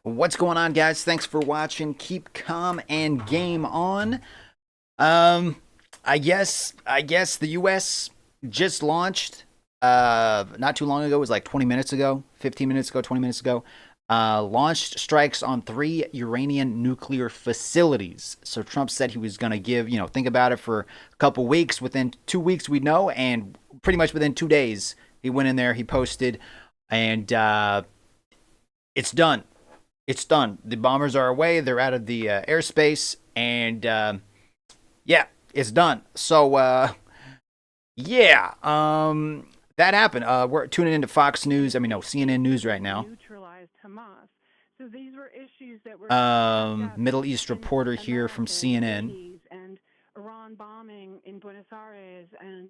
What's going on, guys? Thanks for watching. Keep calm and game on. Um, I guess the U.S. just launched not too long ago. It was like 20 minutes ago, 15 minutes ago, 20 minutes ago. Launched strikes on 3 Iranian nuclear facilities. So Trump said he was going to give, think about it for a couple weeks. Within 2 weeks, we'd know, and pretty much within 2 days, he went in there, he posted, and it's done. It's done. The bombers are away. They're out of the airspace, and yeah, it's done. So yeah, that happened. We're tuning into Fox News. I mean, no, CNN News right now. Neutralized Hamas. So these were issues that were Middle East reporter here from CNN. And Iran bombing in Buenos Aires and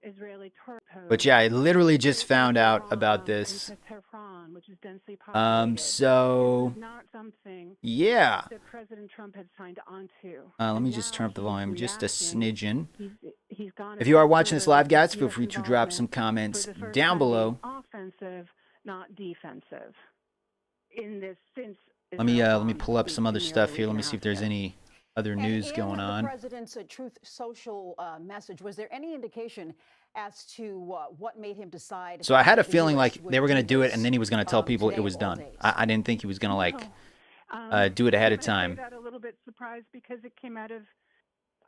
Israeli torpedoes. But yeah, I literally just found out about this. Tehran, which is densely populated. So not something yeah. that President Trump had signed onto. Let me just turn up the volume just a smidgen. He's gone if you are watching this live, guys, feel free to drop some comments down below. Offensive, not defensive. In this since let me pull up some other stuff here. Let me see if there's any other news going on. The president's Truth Social message, was there any indication as to what made him decide? So I had a feeling like they were going to do it, and then he was going to tell people it was done. I didn't think he was going to do it ahead of time. I got a little bit surprised because it came out of.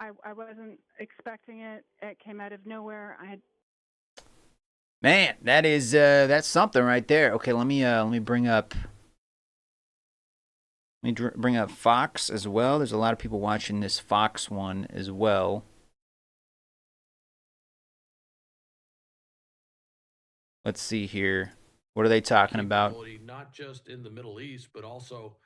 I wasn't expecting it. It came out of nowhere. Man, that's something right there. Okay, let me bring up. Let me bring up Fox as well. There's a lot of people watching this Fox one as well. Let's see here. What are they talking about? Not just in the Middle East, but also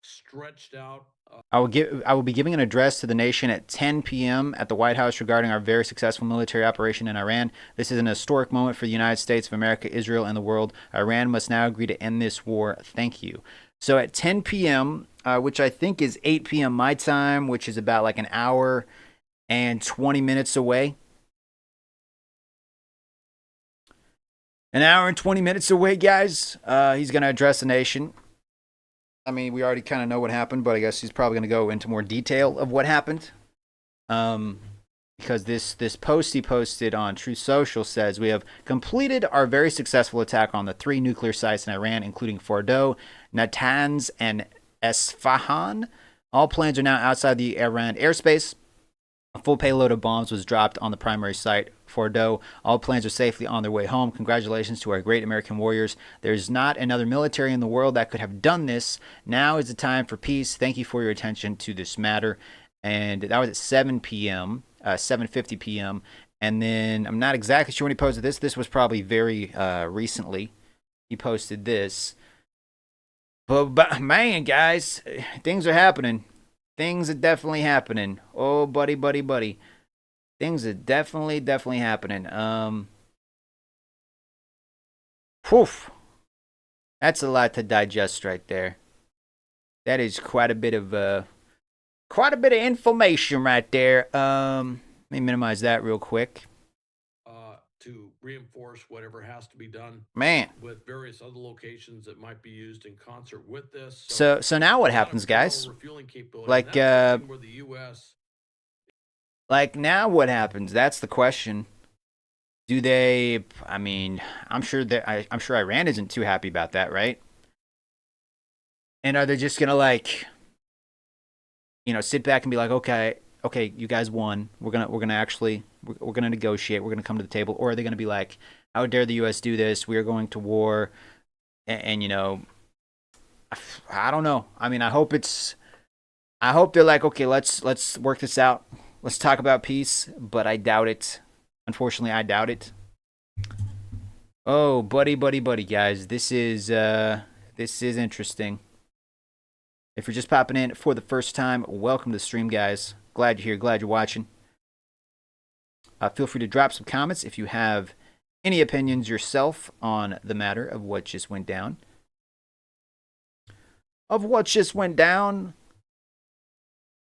stretched out. I will be giving an address to the nation at 10 p.m. at the White House regarding our very successful military operation in Iran. This is an historic moment for the United States of America, Israel, and the world. Iran must now agree to end this war. Thank you. So at 10 p.m., which I think is 8 p.m. my time, which is about like an hour and 20 minutes away. An hour and 20 minutes away, guys. He's going to address the nation. I mean, we already kind of know what happened, but I guess he's probably going to go into more detail of what happened. Because this post he posted on Truth Social says, we have completed our very successful attack on the 3 nuclear sites in Iran, including Fordow, Natanz, and Esfahan. All planes are now outside the Iran airspace. A full payload of bombs was dropped on the primary site, Fordow. All planes are safely on their way home. Congratulations to our great American warriors. There's not another military in the world that could have done this. Now is the time for peace. Thank you for your attention to this matter. And that was at 7 p.m., 7:50 p.m. And then I'm not exactly sure when he posted this. This was probably very recently. He posted this. But man, guys, things are happening. Things are definitely happening. Oh, buddy. Things are definitely happening. Poof. That's a lot to digest right there. That is quite a bit of information right there. Let me minimize that real quick. To reinforce whatever has to be done, man, with various other locations that might be used in concert with this. So now what happens, guys? Like where the U.S. Like now what happens? That's the question. Do they? I mean, I'm sure Iran isn't too happy about that, right? And are they just gonna sit back and be like, okay, you guys won. We're gonna negotiate. We're gonna come to the table. Or are they gonna be like, how dare the U.S. do this? We are going to war, and I don't know. I mean, I hope they're like, okay, let's work this out. Let's talk about peace. But I doubt it. Unfortunately, I doubt it. Oh, buddy, guys, this is interesting. If you're just popping in for the first time, welcome to the stream, guys. Glad you're here. Glad you're watching. Feel free to drop some comments if you have any opinions yourself on the matter of what just went down.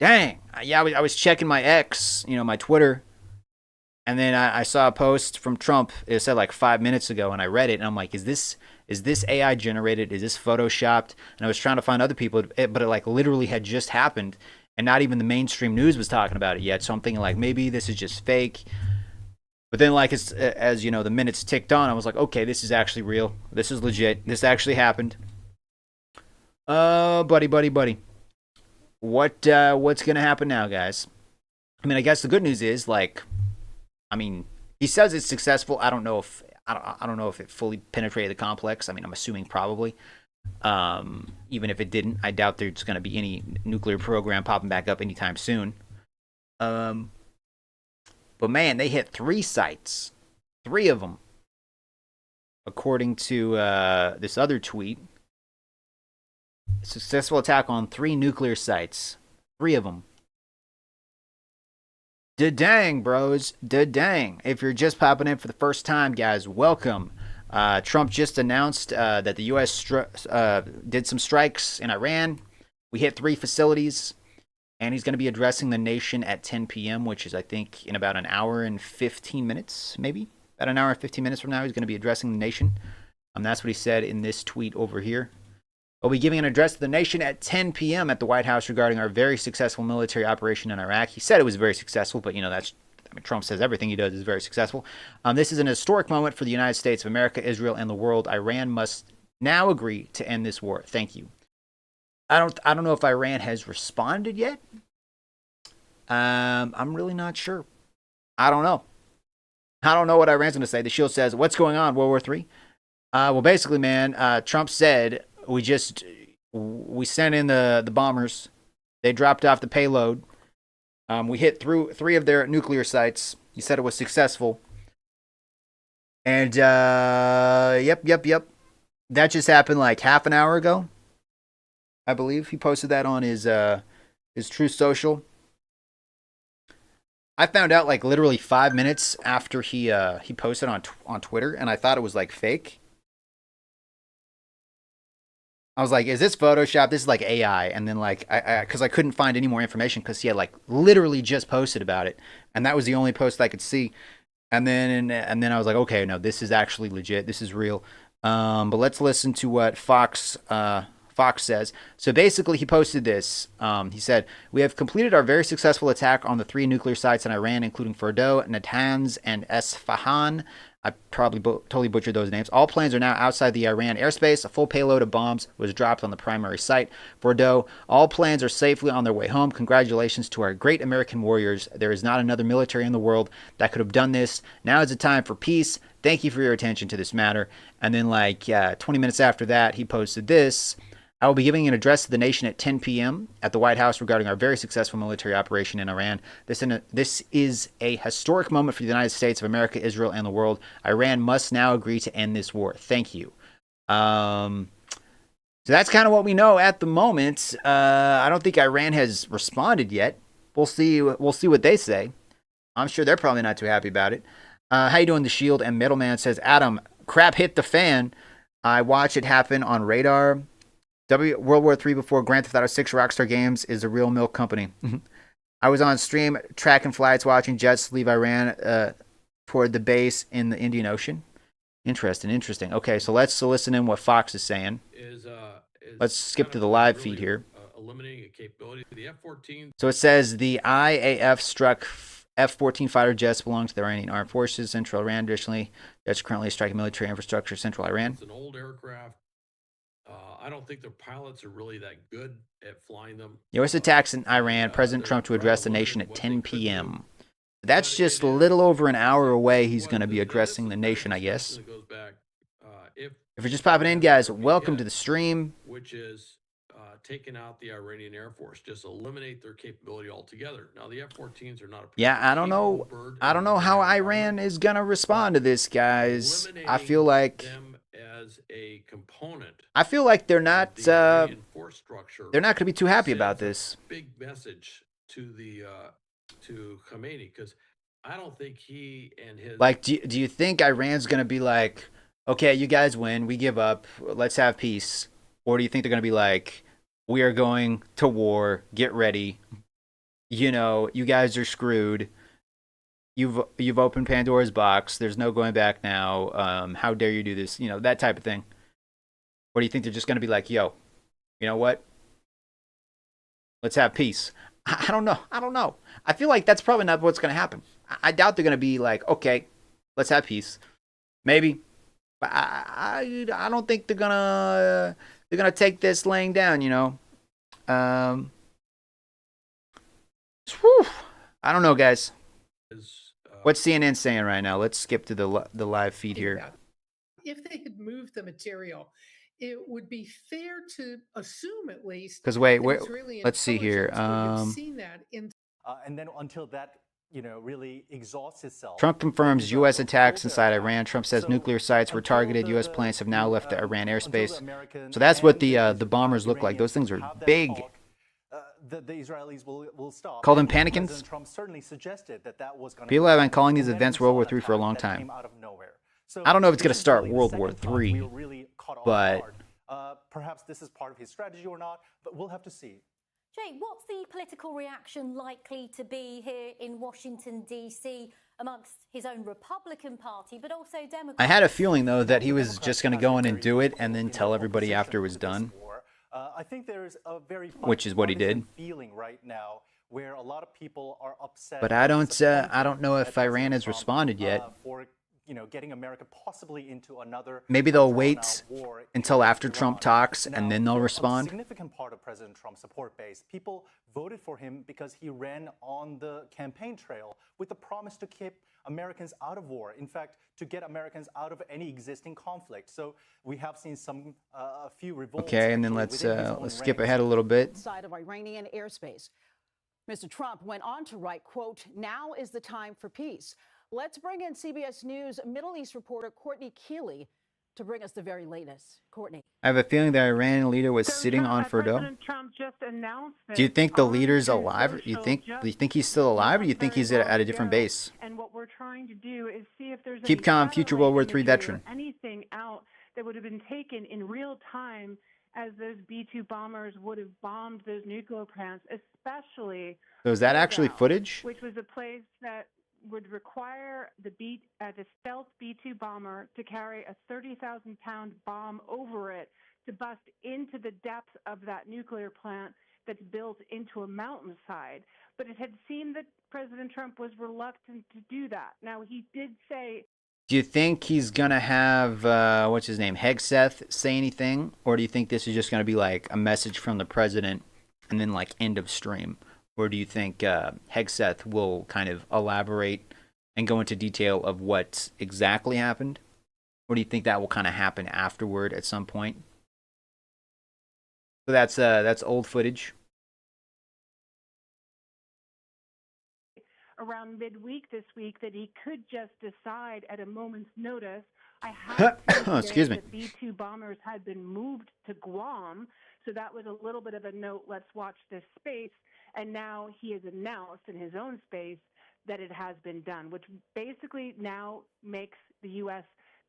Dang. Yeah, I was checking my X, my Twitter. And then I saw a post from Trump. It said like 5 minutes ago, and I read it, and I'm like, is this is this AI generated? Is this photoshopped? And I was trying to find other people, but it like literally had just happened, and not even the mainstream news was talking about it yet. So I'm thinking like maybe this is just fake. But then, like, as you know, the minutes ticked on, I was like, okay, this is actually real. This is legit. This actually happened. Buddy. What's gonna happen now, guys? I mean, I guess the good news is, like, I mean, he says it's successful. I don't know if it fully penetrated the complex. I mean, I'm assuming probably. Even if it didn't, I doubt there's gonna be any nuclear program popping back up anytime soon. But man, they hit 3 sites. 3 of them. According to this other tweet. Successful attack on 3 nuclear sites. 3 of them. Da-dang, bros. Da-dang. If you're just popping in for the first time, guys, welcome. Trump just announced that the U.S. did some strikes in Iran. We hit 3 facilities. And he's going to be addressing the nation at 10 p.m., which is, I think, in about an hour and 15 minutes, maybe? About an hour and 15 minutes from now, he's going to be addressing the nation. That's what he said in this tweet over here. I'll be giving an address to the nation at 10 p.m. at the White House regarding our very successful military operation in Iraq. He said it was very successful, but, you know, Trump says everything he does is very successful. This is an historic moment for the United States of America, Israel, and the world. Iran must now agree to end this war. Thank you. I don't know if Iran has responded yet. I'm really not sure. I don't know. I don't know what Iran's going to say. The Shield says, what's going on, World War III? Well, basically, man, Trump said we sent in the bombers. They dropped off the payload. We hit through 3 of their nuclear sites. He said it was successful. And, yep. That just happened like half an hour ago. I believe he posted that on his Truth Social. I found out like literally 5 minutes after he posted on Twitter, and I thought it was like fake. I was like, "Is this Photoshop? This is like AI." And then like because I couldn't find any more information because he had like literally just posted about it, and that was the only post I could see. And then I was like, "Okay, no, this is actually legit. This is real." But let's listen to what Fox says. So basically, he posted this. He said, we have completed our very successful attack on the 3 nuclear sites in Iran, including Fordow, Natanz, and Esfahan. I probably totally butchered those names. All planes are now outside the Iran airspace. A full payload of bombs was dropped on the primary site. Fordow, all planes are safely on their way home. Congratulations to our great American warriors. There is not another military in the world that could have done this. Now is the time for peace. Thank you for your attention to this matter. And then like 20 minutes after that, he posted this. I will be giving an address to the nation at 10 p.m. at the White House regarding our very successful military operation in Iran. This is a historic moment for the United States of America, Israel, and the world. Iran must now agree to end this war. Thank you. So that's kind of what we know at the moment. I don't think Iran has responded yet. We'll see what they say. I'm sure they're probably not too happy about it. How you doing, The Shield? And Middleman says, Adam, crap hit the fan. I watch it happen on Radar. World War III before Grand Theft Auto 6 Rockstar Games is a real milk company. I was on stream tracking flights, watching jets leave Iran toward the base in the Indian Ocean. Interesting. Okay, so let's listen in what Fox is saying. Let's skip to the live feed here. Eliminating a capability of the F-14. So it says the IAF struck F-14 fighter jets belong to the Iranian Armed Forces, Central Iran. Additionally, jets currently striking military infrastructure, Central Iran. It's an old aircraft. I don't think their pilots are really that good at flying them. U.S. attacks in Iran. President Trump to address the nation at 10 p.m. That's just a little over an hour away. He's going to be addressing the nation, I guess. If you're just popping in, guys, welcome to the stream. Which is taking out the Iranian Air Force, just eliminate their capability altogether. Now the F-14s are not a I don't know how Iran is going to respond to this, guys. I feel like them as a component. I feel like they're not going to be too happy about sends a this. Big message to the to Khamenei, because I don't think he and his like. Do you think Iran's going to be like, okay, you guys win, we give up, let's have peace, or do you think they're going to be like, we are going to war, get ready, you know, you guys are screwed. You've opened Pandora's box. There's no going back now. How dare you do this? You know, that type of thing. Or do you think they're just going to be like, yo, you know what? Let's have peace. I don't know. I don't know. I feel like that's probably not what's going to happen. I doubt they're going to be like, okay, let's have peace. Maybe. But I don't think they're gonna take this laying down, you know. Whew. I don't know, guys. Is, What's CNN saying right now? Let's skip to the live feed here. about. If they had moved the material, it would be fair to assume at least. Because wait, that Israeli let's see here. intelligence would have seen that in. And then until that, really exhausts itself. Trump confirms U.S. attacks inside Iran. Trump says nuclear sites were targeted. U.S. planes have now left the Iran airspace. So that's what the bombers look like. Those things are big. The Israelis will stop. Call them And panicans? President Trump certainly suggested that was going to People have been calling these and then events we World saw War an III for a long attack that time. came out of nowhere. So I don't know if it's this gonna is start really the World War second time III, we were really caught off but- guard. Perhaps this is part of his strategy or not, but we'll have to see. Jay, what's the political reaction likely to be here in Washington, D.C. amongst his own Republican Party, but also Democrats? I had a feeling, though, that he was just going to go in and do it and then tell everybody after it was done. I think there's a very Which is what he did. feeling right now where a lot of people are upset. But I don't know if Iran has responded yet. For getting America possibly into another. Maybe they'll drawn-out wait war until after against Trump Iran. talks Now, and then they'll they're respond. A significant part of President Trump's support base. People voted for him because he ran on the campaign trail with the promise to keep Americans out of war. In fact, to get Americans out of any existing conflict. So we have seen a few revolts. Okay, and then actually within his own let's skip ranks. ahead a little bit. Side of Iranian airspace. Mr. Trump went on to write, quote, "Now is the time for peace." Let's bring in CBS News Middle East reporter Courtney Keeley to bring us the very latest. Courtney. I have a feeling the Iranian leader was So sitting on Fordo. President Trump just announced Do you this think the on leader's his alive? Do you social think just he's still alive, or do you not think very he's at long a different ago. base? And what we're trying to do is see if there's Keep any calm, future World War satellite III imagery or veteran. anything out that would have been taken in real time as those B-2 bombers would have bombed those nuclear plants, especially So is that actually Fordow, footage? which was a place that would require the stealth B-2 bomber to carry a 30,000-pound bomb over it to bust into the depths of that nuclear plant that's built into a mountainside. But it had seemed that President Trump was reluctant to do that. Now, he did say Do you think he's gonna have what's his name, Hegseth, say anything, or do you think this is just gonna be like a message from the president and then like end of stream? Or do you think Hegseth will kind of elaborate and go into detail of what exactly happened? Or do you think that will kind of happen afterward at some point? So that's old footage. around midweek this week that he could just decide at a moment's notice. I have Excuse me. The B-2 bombers had been moved to Guam, so that was a little bit of a note, let's watch this space. And now he has announced in his own space that it has been done, which basically now makes the U.S.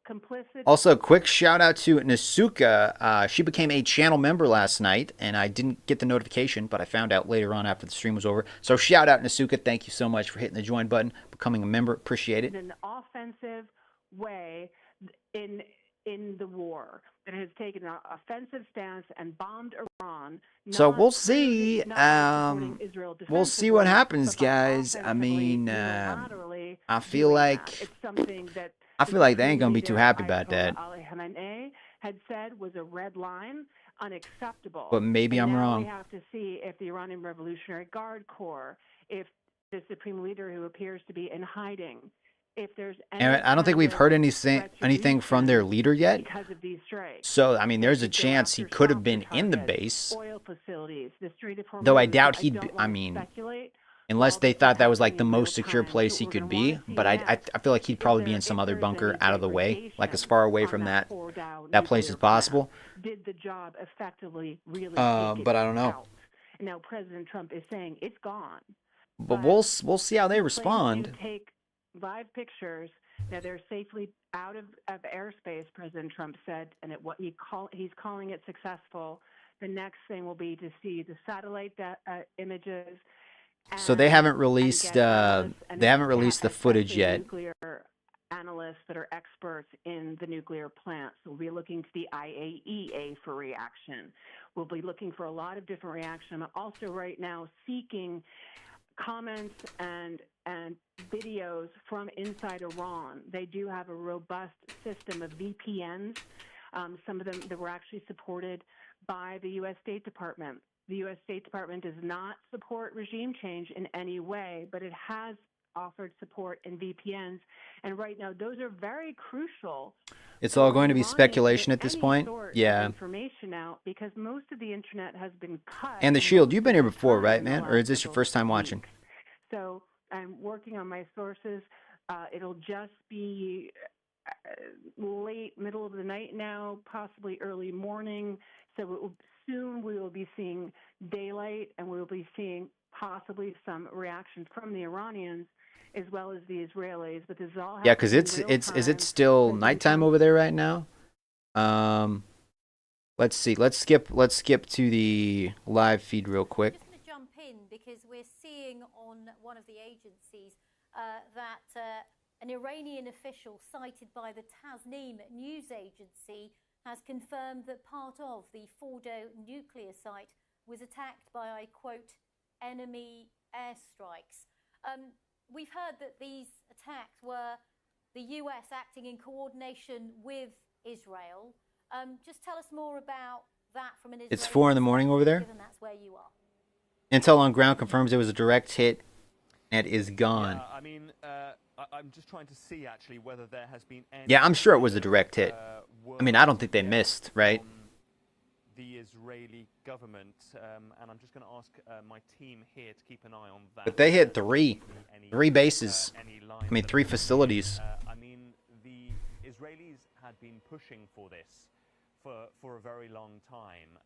complicit. Also, quick shout out to Nasuka. She became a channel member last night, and I didn't get the notification, but I found out later on after the stream was over. So shout out Nasuka. Thank you so much for hitting the join button, becoming a member. Appreciate it. In an offensive way in the war that has taken an offensive stance and bombed Iran. So not we'll see. not supporting Israel We'll see what defensively, happens, but by guys. I offensively, mean, unilaterally I feel doing like that. It's something that I feel like they ain't gonna be too happy about that. Ali Khamenei had said was a red line, unacceptable. But maybe And I'm now wrong. We have to see if the Iranian Revolutionary Guard Corps, if the supreme leader who appears to be in hiding, if there's any And I don't think kind we've of heard anything from their leader yet. because of these strikes. So I mean, there's a If they go chance he after could have softer been in the targets, base, oil facilities, the Strait of though I Hormuz, doubt I he'd. don't I wanna mean, speculate. unless All they this thought is that was like the happening in most real secure time. place So he we're could gonna be. wanna see But next I feel like he'd probably be in if some other there's bunker any out of the way, like as far away from that Fordow place as nuclear possible. plant. Did the job effectively really But I don't know. out? Now President Trump is saying it's gone. But But we'll see how they Planes respond. do take live pictures. Now they're safely out of airspace, President Trump said, and he's calling it successful. The next thing will be to see the satellite images. So they haven't and released get Alice and they haven't released the assess footage the yet. nuclear analysts that are experts in the nuclear plants. So we'll be looking to the IAEA for reaction. We'll be looking for a lot of different reaction. I'm also right now seeking comments and videos from inside Iran. They do have a robust system of VPNs. Some of them that were actually supported by the U.S. State Department. The U.S. State Department does not support regime change in any way, but it has offered support in VPNs. And right now, those are very crucial. It's all going to be speculation at this point. Yeah. Information out because most of the internet has been cut. And the Shield, you've been here before, right, man? Or is this your first time watching? So I'm working on my sources. It'll just be late, middle of the night now, possibly early morning. So soon we will be seeing daylight, and we will be seeing possibly some reactions from the Iranians as well as the Israelis. But this is all yeah, because is it still nighttime over there right now? Let's see. Let's skip to the live feed real quick. I'm just going to jump in because we're seeing on one of the agencies that an Iranian official cited by the Tasnim news agency has confirmed that part of the Fordo nuclear site was attacked by, I quote, enemy airstrikes. We've heard that these attacks were the US acting in coordination with Israel. Just tell us more about that from an Israeli It's 4 a.m. over there. Given that's where you are. Intel on ground confirms it was a direct hit and is gone. Yeah, I mean, I'm just trying to see actually whether there has been any. Yeah, I'm sure it was a direct hit. I mean, I don't think they missed, right? The Israeli government, and I'm just going to ask my team here to keep an eye on that. But they hit three bases. I mean, 3 facilities. I mean, the Israelis had been pushing for this for a very long time.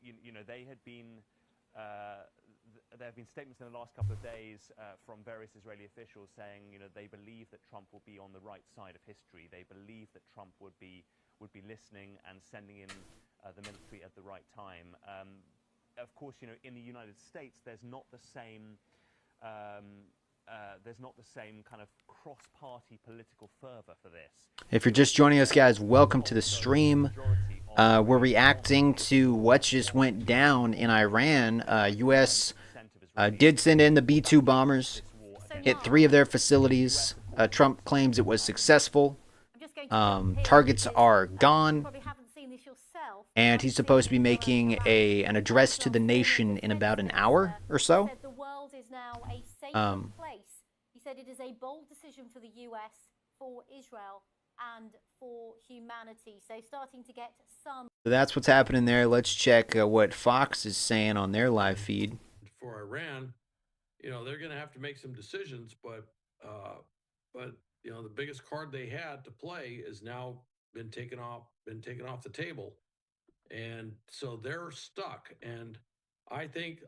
You know, they had been. There have been statements in the last couple of days from various Israeli officials saying, you know, they believe that Trump will be on the right side of history. They believe that Trump would be listening and sending in the military at the right time. Of course, you know, in the United States, there's not the same kind of cross-party political fervor for this. If you're just joining us, guys, welcome to the stream. We're reacting to what just went down in Iran. U.S. Did send in the B-2 bombers, hit 3 of their facilities. Trump claims it was successful. Targets are gone. And he's supposed to be making an address to the nation in about an hour or so. The world is now a safer place. He said it is a bold decision for the US, for Israel, and for humanity. So starting to get some. So that's what's happening there. Let's check what Fox is saying on their live feed. For Iran, you know, they're going to have to make some decisions, but you know, the biggest card they had to play is now been taken off the table, and so they're stuck. And I think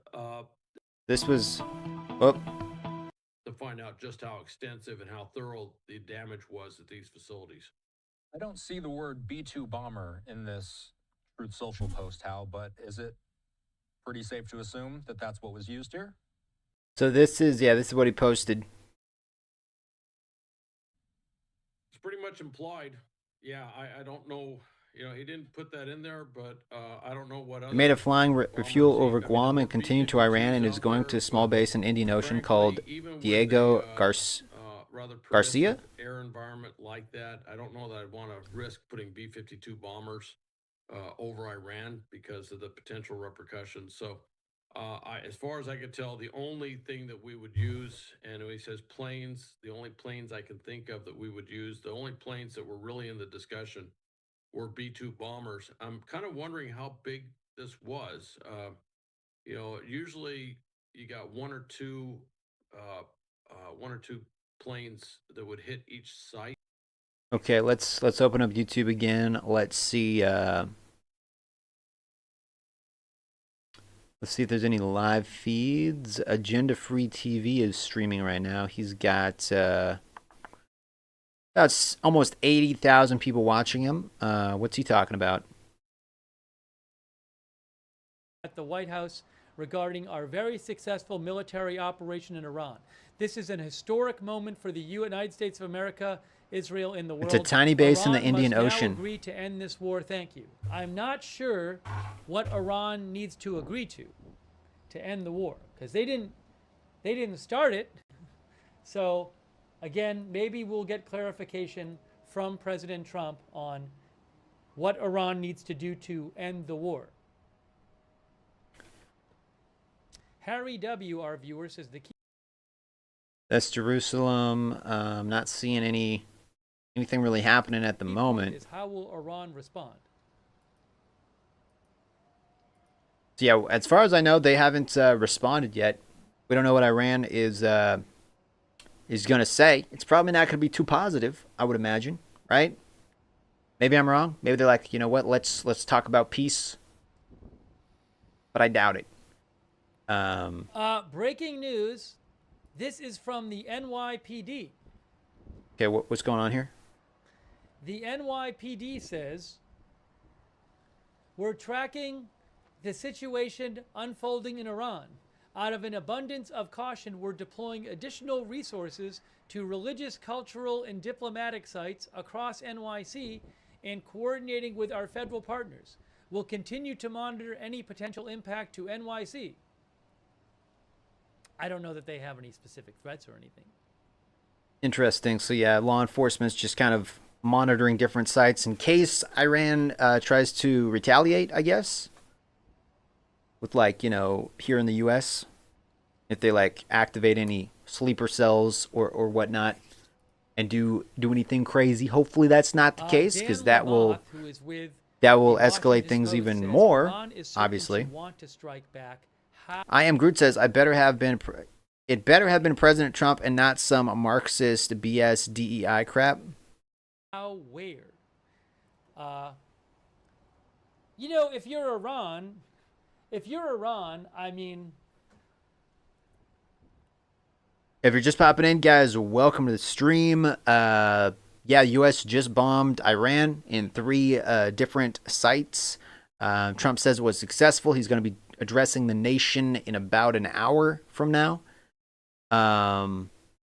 this was to find out just how extensive and how thorough the damage was at these facilities. I don't see the word B-2 bomber in this Truth Social post, Hal, but is it pretty safe to assume that that's what was used here? So this is what he posted. It's pretty much implied. Yeah, I don't know. You know, he didn't put that in there, but I don't know what else. He made a flying refuel over Guam and continued to Iran and is going to a small base in Indian Ocean called Diego Garcia. Air environment like that, I don't know that I'd want to risk putting B-52 bombers over Iran because of the potential repercussions. So, as far as I could tell, the only thing that we would use, and when he says planes, the only planes I can think of that we would use, the only planes that were really in the discussion were B-2 bombers. I'm kind of wondering how big this was. You know, usually you got one or two planes that would hit each site. Okay, let's open up YouTube again. Let's see if there's any live feeds. Agenda Free TV is streaming right now. He's got that's almost 80,000 people watching him. What's he talking about? At the White House regarding our very successful military operation in Iran. This is an historic moment for the United States of America Israel in the world. It's a tiny base in the Iran Indian must now Ocean. agree to end this war. Thank you. I'm not sure what Iran needs to agree to end the war, because they didn't start it. So again, maybe we'll get clarification from President Trump on what Iran needs to do to end the war. Harry W., our viewer, says the key. That's Jerusalem. Not seeing anything really happening at the moment. Is how will Iran respond? So yeah, as far as I know, they haven't responded yet. We don't know what Iran is going to say. It's probably not going to be too positive, I would imagine, right? Maybe I'm wrong. Maybe they're like, you know what? Let's talk about peace. But I doubt it. Breaking news. This is from the NYPD. Okay, what's going on here? The NYPD says, we're tracking the situation unfolding in Iran. Out of an abundance of caution, we're deploying additional resources to religious, cultural, and diplomatic sites across NYC and coordinating with our federal partners. We'll continue to monitor any potential impact to NYC. I don't know that they have any specific threats or anything. Interesting. So yeah, law enforcement's just kind of monitoring different sites in case Iran tries to retaliate, I guess. With like, you know, here in the U.S., if they like activate any sleeper cells or whatnot and do anything crazy. Hopefully that's not the case, because that will escalate things even more, obviously. Want to strike back. I Am Groot says, it better have been President Trump and not some Marxist BS DEI crap. How weird. You know, if you're Iran, I mean... If you're just popping in, guys, welcome to the stream. Yeah, the U.S. just bombed Iran in 3 different sites. Trump says it was successful. He's going to be addressing the nation in about an hour from now.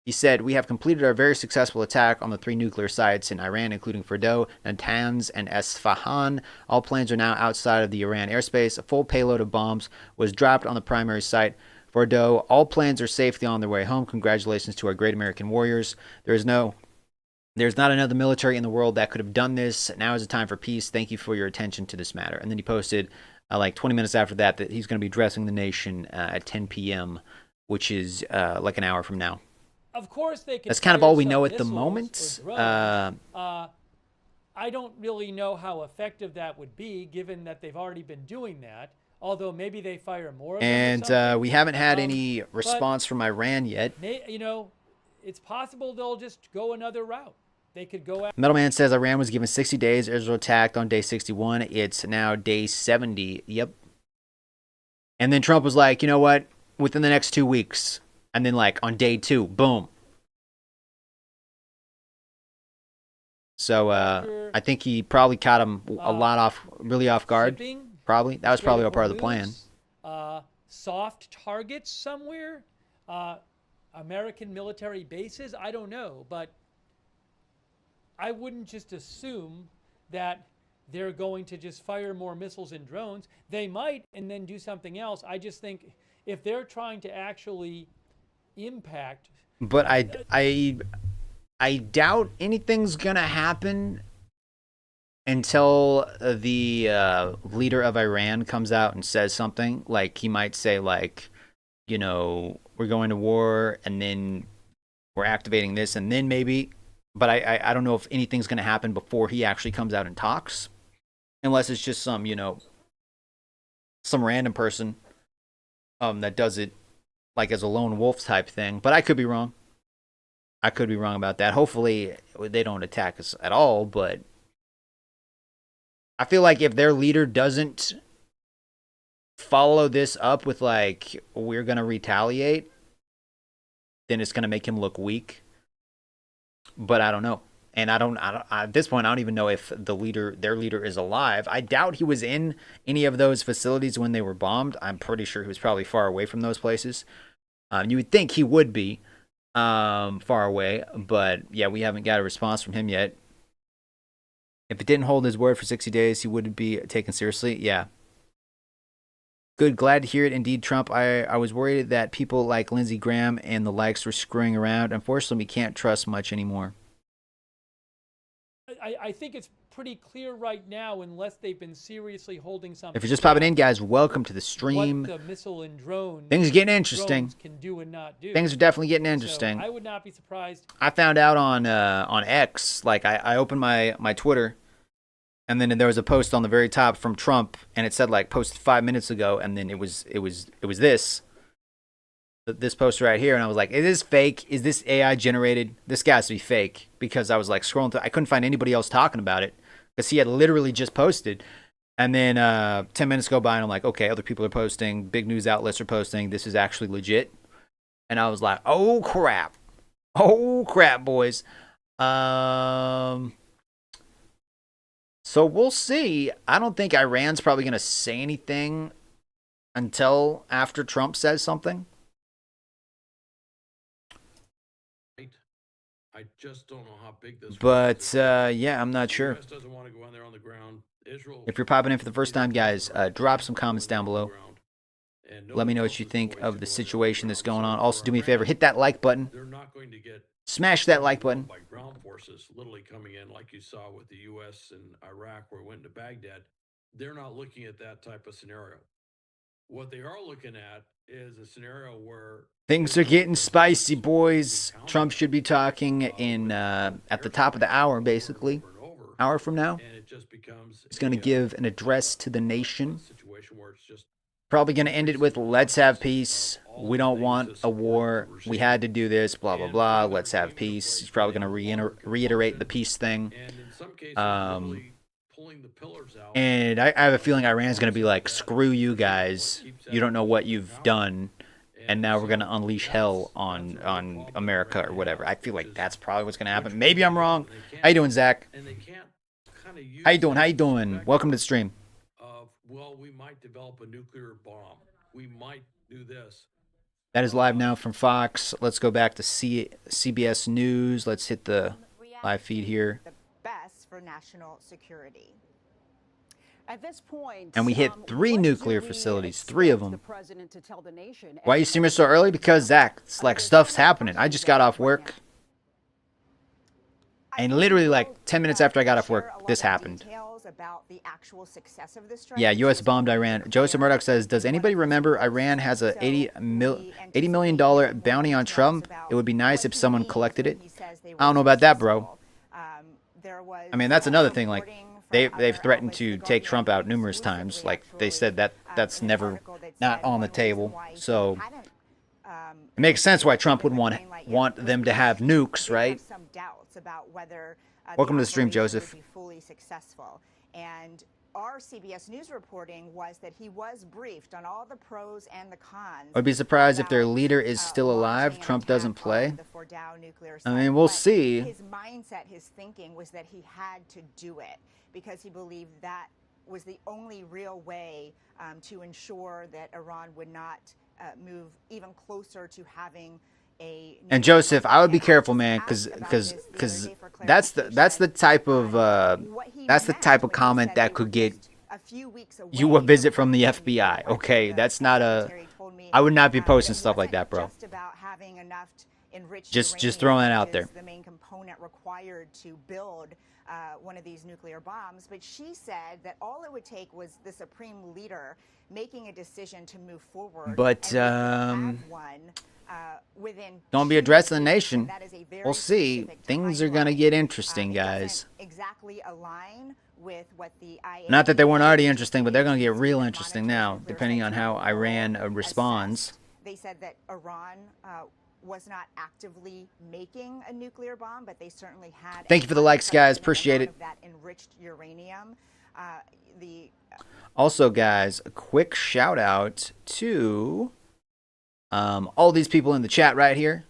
He said, we have completed our very successful attack on the 3 nuclear sites in Iran, including Fordow, Natanz, and Esfahan. All planes are now outside of the Iran airspace. A full payload of bombs was dropped on the primary site, Fordow. All planes are safely on their way home. Congratulations to our great American warriors. There's not another military in the world that could have done this. Now is the time for peace. Thank you for your attention to this matter. And then he posted like 20 minutes after that he's going to be addressing the nation at 10 p.m., which is like an hour from now. Of course they can. That's kind of all we know at the moment. I don't really know how effective that would be, given that they've already been doing that. Although maybe they fire more of them. And we haven't had any response from Iran yet. You know, it's possible they'll just go another route. They could go after. Metalman says Iran was given 60 days. Israel attacked on day 61. It's now day 70. Yep. And then Trump was like, you know what? Within the next 2 weeks. And then like on day 2, boom. So I think he probably caught him really off guard. Shipping, probably. That was probably a part of the plan. Soft targets somewhere. American military bases. I don't know. But I wouldn't just assume that they're going to just fire more missiles and drones. They might and then do something else. I just think if they're trying to actually impact. But I doubt anything's going to happen until the leader of Iran comes out and says something. Like he might say like, you know, we're going to war and then we're activating this and then maybe. But I don't know if anything's going to happen before he actually comes out and talks. Unless it's just some, you know, some random person that does it like as a lone wolf type thing. But I could be wrong. I could be wrong about that. Hopefully they don't attack us at all. But I feel like if their leader doesn't follow this up with like, we're going to retaliate, then it's going to make him look weak. But I don't know. And I don't at this point, I don't even know if their leader is alive. I doubt he was in any of those facilities when they were bombed. I'm pretty sure he was probably far away from those places. You would think he would be, far away. But yeah, we haven't got a response from him yet. If it didn't hold his word for 60 days, he wouldn't be taken seriously. Yeah. Good, glad to hear it. Indeed, Trump. I was worried that people like Lindsey Graham and the likes were screwing around. Unfortunately, we can't trust much anymore. I think it's pretty clear right now, unless they've been seriously holding something. If you're just popping in, guys, welcome to the stream. What the missile and drone things are getting interesting. drones can do and not do. Things are definitely getting interesting. So I would not be surprised. I found out on X, like I opened my Twitter, and then there was a post on the very top from Trump, and it said like posted 5 minutes ago, and then it was this post right here, and I was like, is this fake? Is this AI generated? This got to be fake, because I was like scrolling through, I couldn't find anybody else talking about it, because he had literally just posted. And then 10 minutes go by, and I'm like, okay, other people are posting, big news outlets are posting, this is actually legit. And I was like, oh crap, boys. So we'll see. I don't think Iran's probably going to say anything until after Trump says something. I just don't know how big this. But yeah, I'm not sure. US doesn't want to go in there on the ground. Israel. If you're popping in for the first time, guys, drop some comments down below. Let me know what you think of the situation that's going on. Also, do me a favor, hit that like button. They're not going to get smash that like button. By ground forces, literally coming in like you saw with the U.S. and Iraq, where it went to Baghdad. They're not looking at that type of scenario. What they are looking at is a scenario where things are getting spicy, boys. Trump should be talking in at the top of the hour, basically. Hour from now. He's going to give an address to the nation. Probably going to end it with, let's have peace. We don't want a war. We had to do this, blah, blah, blah. Let's have peace. He's probably going to reiterate the peace thing. And I have a feeling Iran's going to be like, screw you guys. You don't know what you've done. And now we're going to unleash hell on America or whatever. I feel like that's probably what's going to happen. Maybe I'm wrong. How you doing, Zach? How you doing? Welcome to the stream. Well, we might develop a nuclear bomb. We might do this. That is live now from Fox. Let's go back to CBS News. Let's hit the live feed here. The best for national security. At this point, and we hit 3 nuclear facilities, 3 of them. The nation. Why you see me so early? Because, Zach, it's like stuff's happening. I just got off work. And literally like 10 minutes after I got off work, this happened. About the actual success of this yeah, U.S. bombed Iran. Joseph Murdoch says, does anybody remember Iran has a $80 million bounty on Trump? It would be nice if someone collected it. I don't know about that, bro. I mean, that's another thing. Like, they've threatened to take Trump out numerous times. Like, they said that's never not on the table. So it makes sense why Trump would want them to have nukes, right? Welcome to the stream, Joseph. Fully successful. And our CBS News reporting was that he was briefed on all the pros and the cons. I'd be surprised if their leader is still alive. Trump doesn't play. I mean, we'll see. His mindset, his thinking was that he had to do it because he believed that was the only real way to ensure that Iran would not move even closer to having and Joseph, I would be careful, man, because that's the type of comment that could get you a visit from the FBI. Okay, that's not I would not be posting stuff like that, bro. Just throwing that out there. The main component required to build one of these nuclear bombs, but she said that all it would take was the supreme leader making a decision to move forward. But don't be addressing the nation. We'll see. Things are gonna get interesting, guys. Exactly align with what the Not that they weren't already interesting, but they're gonna get real interesting now, depending on how Iran responds. They said that Iran was not actively making a nuclear bomb, but they certainly had. Thank you for the likes, guys. Appreciate it. That enriched uranium. Also, guys, a quick shout out to all these people in the chat right here.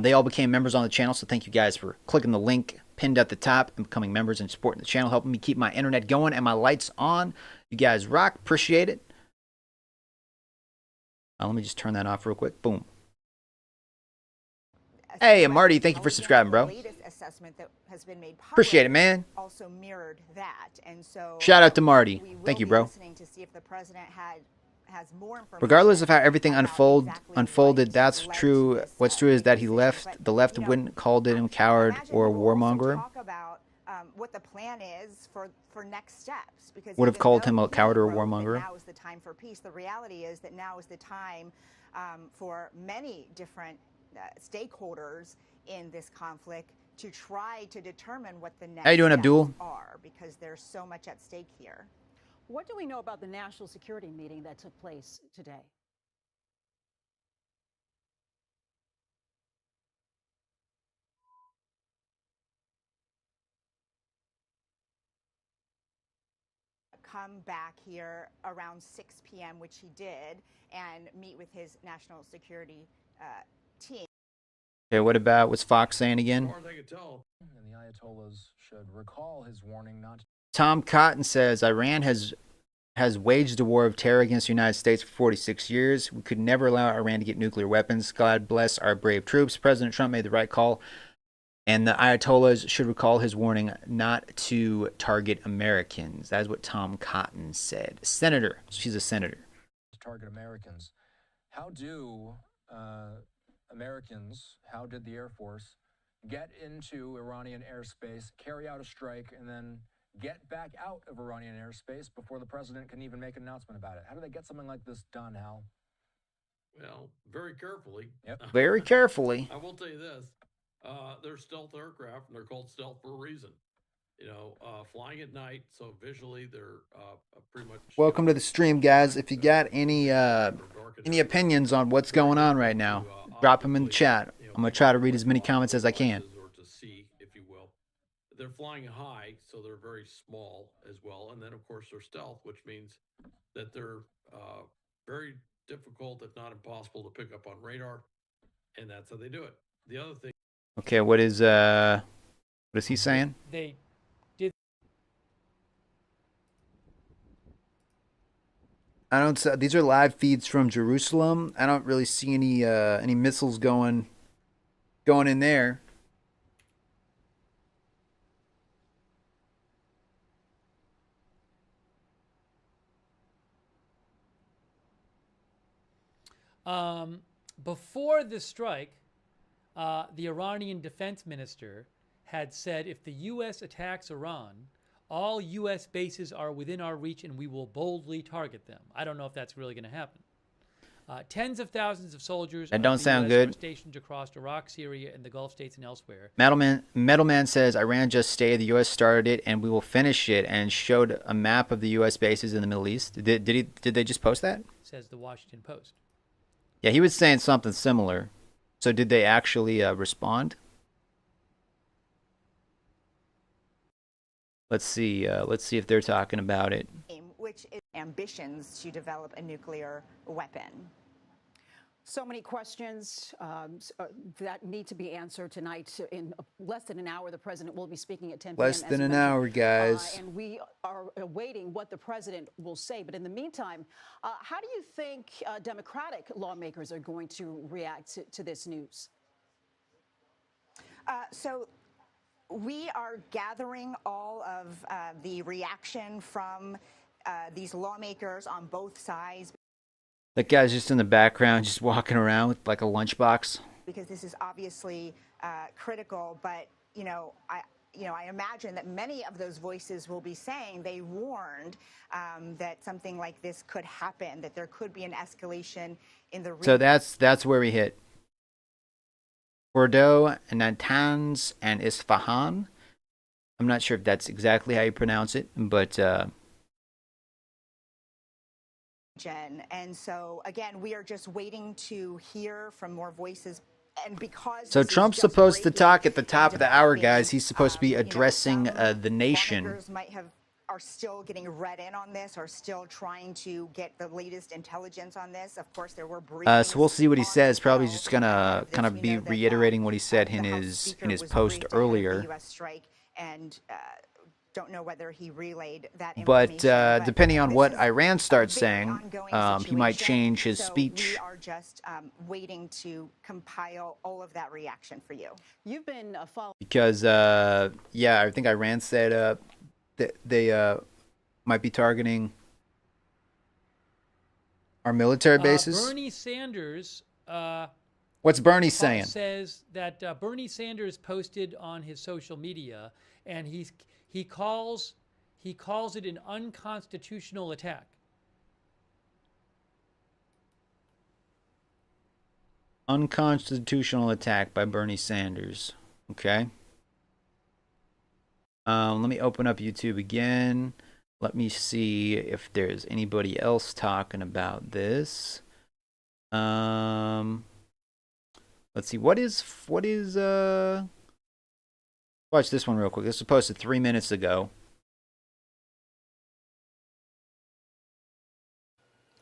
They all became members on the channel, so thank you guys for clicking the link pinned at the top and becoming members and supporting the channel, helping me keep my internet going and my lights on. You guys rock. Appreciate it. Let me just turn that off real quick. Boom. Hey, Marty, thank you for subscribing, bro. The latest assessment that has been made public Appreciate it, man. also mirrored that, and so Shout out to Marty. we will Thank you, be bro. listening to see if the president has more information. Regardless of how everything about exactly unfolded, what that's led to true. this, What's true is that he decision. left. But, The left you know, wouldn't called him coward imagine or we'll also warmonger. talk about what the plan is for next steps, because Would have even called though him a he coward or wrote that warmonger. now is the time for peace. The reality is that now is the time for many different stakeholders in this conflict to try to determine what the next How you doing, steps Abdul? are, because there's so much at stake here. What do we know about the national security meeting that took place today? Come back here around 6 p.m., which he did, and meet with his national security team. Okay, what about what's Fox saying As again? far as I can tell, And the Ayatollahs should recall his warning not to Tom Cotton says Iran has waged a war of terror against the United States for 46 years. We could never allow Iran to get nuclear weapons. God bless our brave troops. President Trump made the right call, and the Ayatollahs should recall his warning not to target Americans. That is what Tom Cotton said. Senator. She's a senator. target Americans. How do Americans, how did the Air Force get into Iranian airspace, carry out a strike, and then get back out of Iranian airspace before the president can even make an announcement about it? How do they get something like this done, Hal? well, very carefully. Yep. Very carefully. I will tell you this: they're stealth aircraft, and they're called stealth for a reason. You know, flying at night, so visually they're pretty much. Welcome to the stream, guys. If you got any opinions on what's going on right now, drop them in the chat. I'm gonna try to read as many comments as I can. Or to see, if you will. They're flying high, so they're very small as well, and then of course they're stealth, which means that they're very difficult, if not impossible, to pick up on radar, and that's how they do it. The other thing. Okay, what is he saying? They did. I don't. These are live feeds from Jerusalem. I don't really see any missiles going in there. Before the strike, the Iranian defense minister had said if the U.S. attacks Iran, all U.S. bases are within our reach and we will boldly target them. I don't know if that's really going to happen. Tens of thousands of soldiers That don't of the sound US good. are stationed across Iraq, Syria, and the Gulf states and elsewhere. Metalman says Iran just stated the U.S. started it and we will finish it, and showed a map of the U.S. bases in the Middle East. Did they just post that? Says the Washington Post. Yeah, he was saying something similar. So did they actually respond? Let's see. Let's see if they're talking about it. Which is ambitions to develop a nuclear weapon. So many questions that need to be answered tonight. In less than an hour, the president will be speaking at 10 p.m. Less than an hour, guys. And we are awaiting what the president will say. But in the meantime, how do you think Democratic lawmakers are going to react to this news? So we are gathering all of the reaction from these lawmakers on both sides. That guy's just in the background, just walking around with like a lunchbox. Because this is obviously critical, but I imagine that many of those voices will be saying they warned that something like this could happen, that there could be an escalation in the region. So that's where we hit. Bordeaux, Natanz, and Isfahan. I'm not sure if that's exactly how you pronounce it, but and so again, we are just waiting to hear from more voices. And because so this is Trump's just supposed to breaking talk at the top of the hour, developing, guys. He's supposed to be addressing the nation. lawmakers are still getting read in on this, are still trying to get the latest intelligence on this. Of course, there were briefings. So we'll see what he on says. the Probably Hill. just gonna kind of We be know that, reiterating what he said in the House his Speaker was post briefed ahead of the earlier. US strike, and don't know whether he relayed that But information. depending on this what is Iran starts a very saying, ongoing he might situation. change his So speech. We are just waiting to compile all of that reaction for you. You've been following. Because, yeah, I think Iran said that they might be targeting our military bases. Bernie Sanders. What's Bernie saying? Says that Bernie Sanders posted on his social media, and he calls it an unconstitutional attack. Unconstitutional attack by Bernie Sanders. Okay. Let me open up YouTube again. Let me see if there's anybody else talking about this. Let's see. What is watch this one real quick. This was posted 3 minutes ago.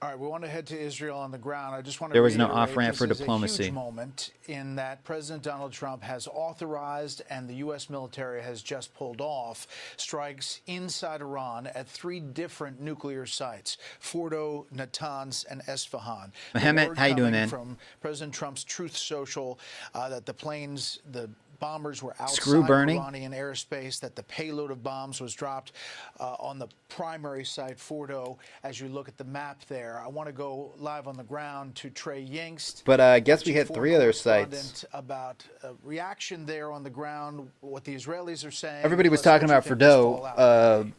All right, we want to head to Israel on the ground. I just want to There was no reiterate off-ramp for this is diplomacy. a huge moment in that President Donald Trump has authorized and the U.S. military has just pulled off strikes inside Iran at 3 different nuclear sites: Fordo, Natanz, and Esfahan. Mohammed, how you doing, man? From President Trump's Truth Social that the bombers were Screw outside Bernie. Iranian airspace, that the payload of bombs was dropped on the primary site, Fordo. As you look at the map there, I want to go live on the ground to Trey Yingst. But I guess we G4 hit 3 other correspondent, sites. About reaction there on the ground, what the Israelis are saying. Everybody was plus talking what you about think this fallout.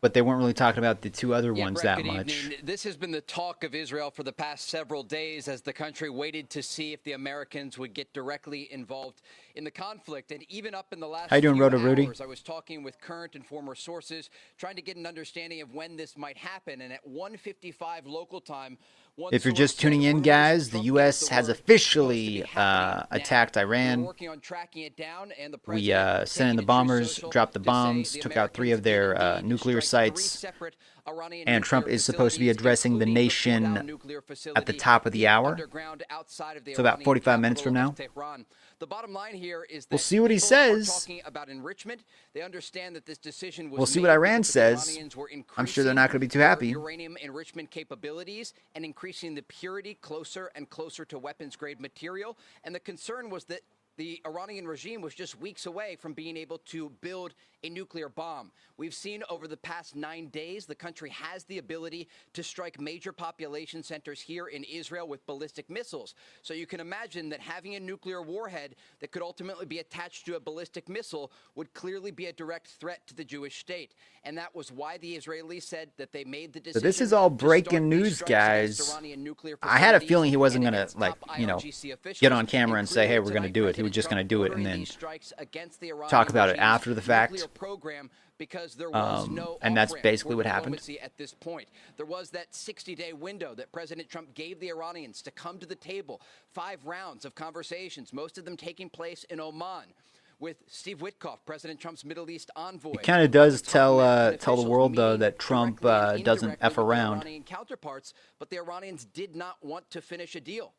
but they weren't really talking about the 2 other Yeah, ones Brett, that good much. evening. This has been the talk of Israel for the past several days as the country waited to see if the Americans would get directly involved in the conflict. And even up in the last How you doing, few Rhoda Rudy? hours, I was talking with current and former sources, trying to get an understanding of when this might happen. And at 1:55 local time, one If you're source just said tuning in, rumors guys, the Trump U.S. gave the has word officially supposed to be happening now. attacked We're Iran. working on tracking it down, and the We president sent in the taking to Truth bombers, Social dropped the to say bombs, the took out 3 of Americans their did indeed nuclear strike 3 sites. separate Iranian And Trump nuclear is supposed to be facilities, addressing the including the nation Fordow nuclear at the facility, top of the hour. underground outside of the So about Iranian 45 minutes capital from of now. Tehran. The bottom line here is that We'll see what he people are says. talking about enrichment. They understand that this decision was We'll see made what Iran because the says. Iranians were I'm sure they're not going to be too happy. their uranium enrichment capabilities and increasing the purity closer and closer to weapons-grade material. And the concern was that the Iranian regime was just weeks away from being able to build a nuclear bomb. We've seen over the past 9 days, the country has the ability to strike major population centers here in Israel with ballistic missiles. So you can imagine that having a nuclear warhead that could ultimately be attached to a ballistic missile would clearly be a direct threat to the Jewish state. And that was why the Israelis said that they made the decision. So this is all to breaking start these news, strikes against guys. Iranian nuclear I had a facilities feeling he wasn't and going against to, like, top you know, IRGC officials. get on camera and say, hey, we're going to Tonight, do it. He was President just going to Trump do it and ordering then these strikes against the Iranian talk about it regime's after the fact. nuclear program because there was no And that's off-ramp basically for what happened. diplomacy at this point. There was that 60-day window that President Trump gave the Iranians to come to the table. 5 rounds of conversations, most of them taking place in Oman, with Steve Witkoff, President Trump's Middle East envoy. It kind of does tell American tell the officials world, though, meeting that Trump directly and doesn't indirectly F with their around. Iranian counterparts, but the Iranians did not want to finish a deal.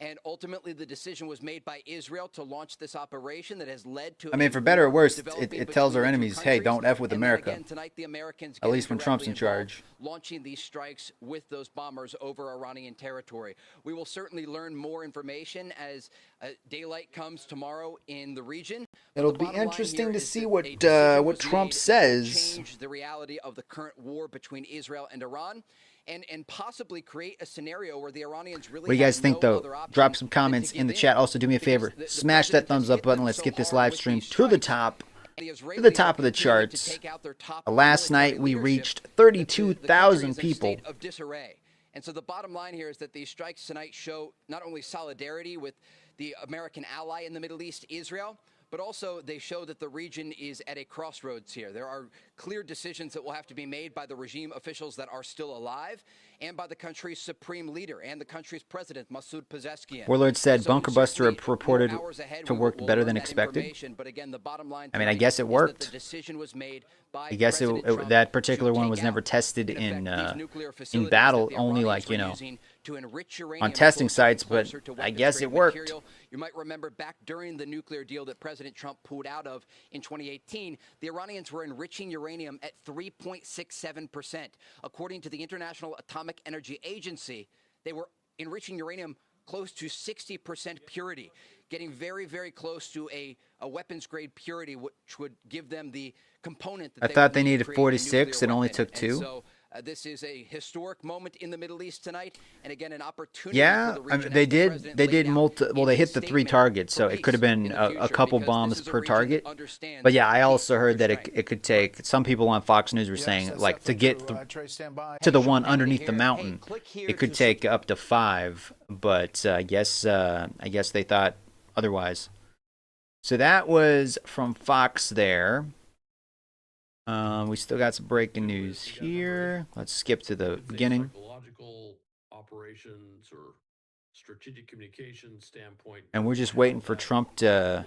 And ultimately, the decision was made by Israel to launch this operation that has led to. I mean, for better or worse, it tells our enemies, hey, don't F with America. Again, tonight, the Americans At least when Trump's in directly charge. involved, launching these strikes with those bombers over Iranian territory. We will certainly learn more information as daylight comes tomorrow in the region. But It'll the be bottom line interesting here to is see that what a decision was Trump made to says. change the reality of the current war between Israel and Iran. And possibly create a scenario where the Iranians really. What do you guys have think, no though? other option Drop some than to comments give in the in. chat. Also, do me a Because favor. the Smash that president thumbs has up hit button. them Let's so get this hard live with stream these to the strikes. top. The To the Israelis top of the continue to charts. take out their top Last military night, we leadership. reached The country 32,000 is in a people. state of disarray. And so the bottom line here is that these strikes tonight show not only solidarity with the American ally in the Middle East, Israel, but also they show that the region is at a crossroads here. There are clear decisions that will have to be made by the regime officials that are still alive. and by the country's supreme leader and the country's president, Masoud Pezeshkian. Warlord said So bunker buster certainly, reported more hours ahead, to we work will better learn than that expected. information. But again, the bottom line I mean, I tonight guess it is that worked. the decision was made by I guess President Trump that to particular one take was never out, tested in effect, these in nuclear facilities battle, that the only Iranians like, were you know, using to enrich uranium on testing closer and sites, but closer to I guess it weapons-grade worked. material. You might remember back during the nuclear deal that President Trump pulled out of in 2018, the Iranians were enriching uranium at 3.67%. According to the International Atomic Energy Agency, they were enriching uranium close to 60% purity, getting very, very close to a weapons-grade purity, which would give them the component that I thought they needed 46. It only took 2. So this is a historic moment in the Middle East tonight, and again, an opportunity Yeah, for the I region. mean, they did well, they hit the 3 targets, so it could have been a couple bombs per target. But yeah, I also heard that it could take, some people on Fox News were saying, like, to get to the one underneath the mountain, it could take up to 5, but I guess they thought otherwise. So that was from Fox there. We still got some breaking news here. Let's skip to the beginning. Psychological operations or strategic communication standpoint. And we're just waiting for Trump to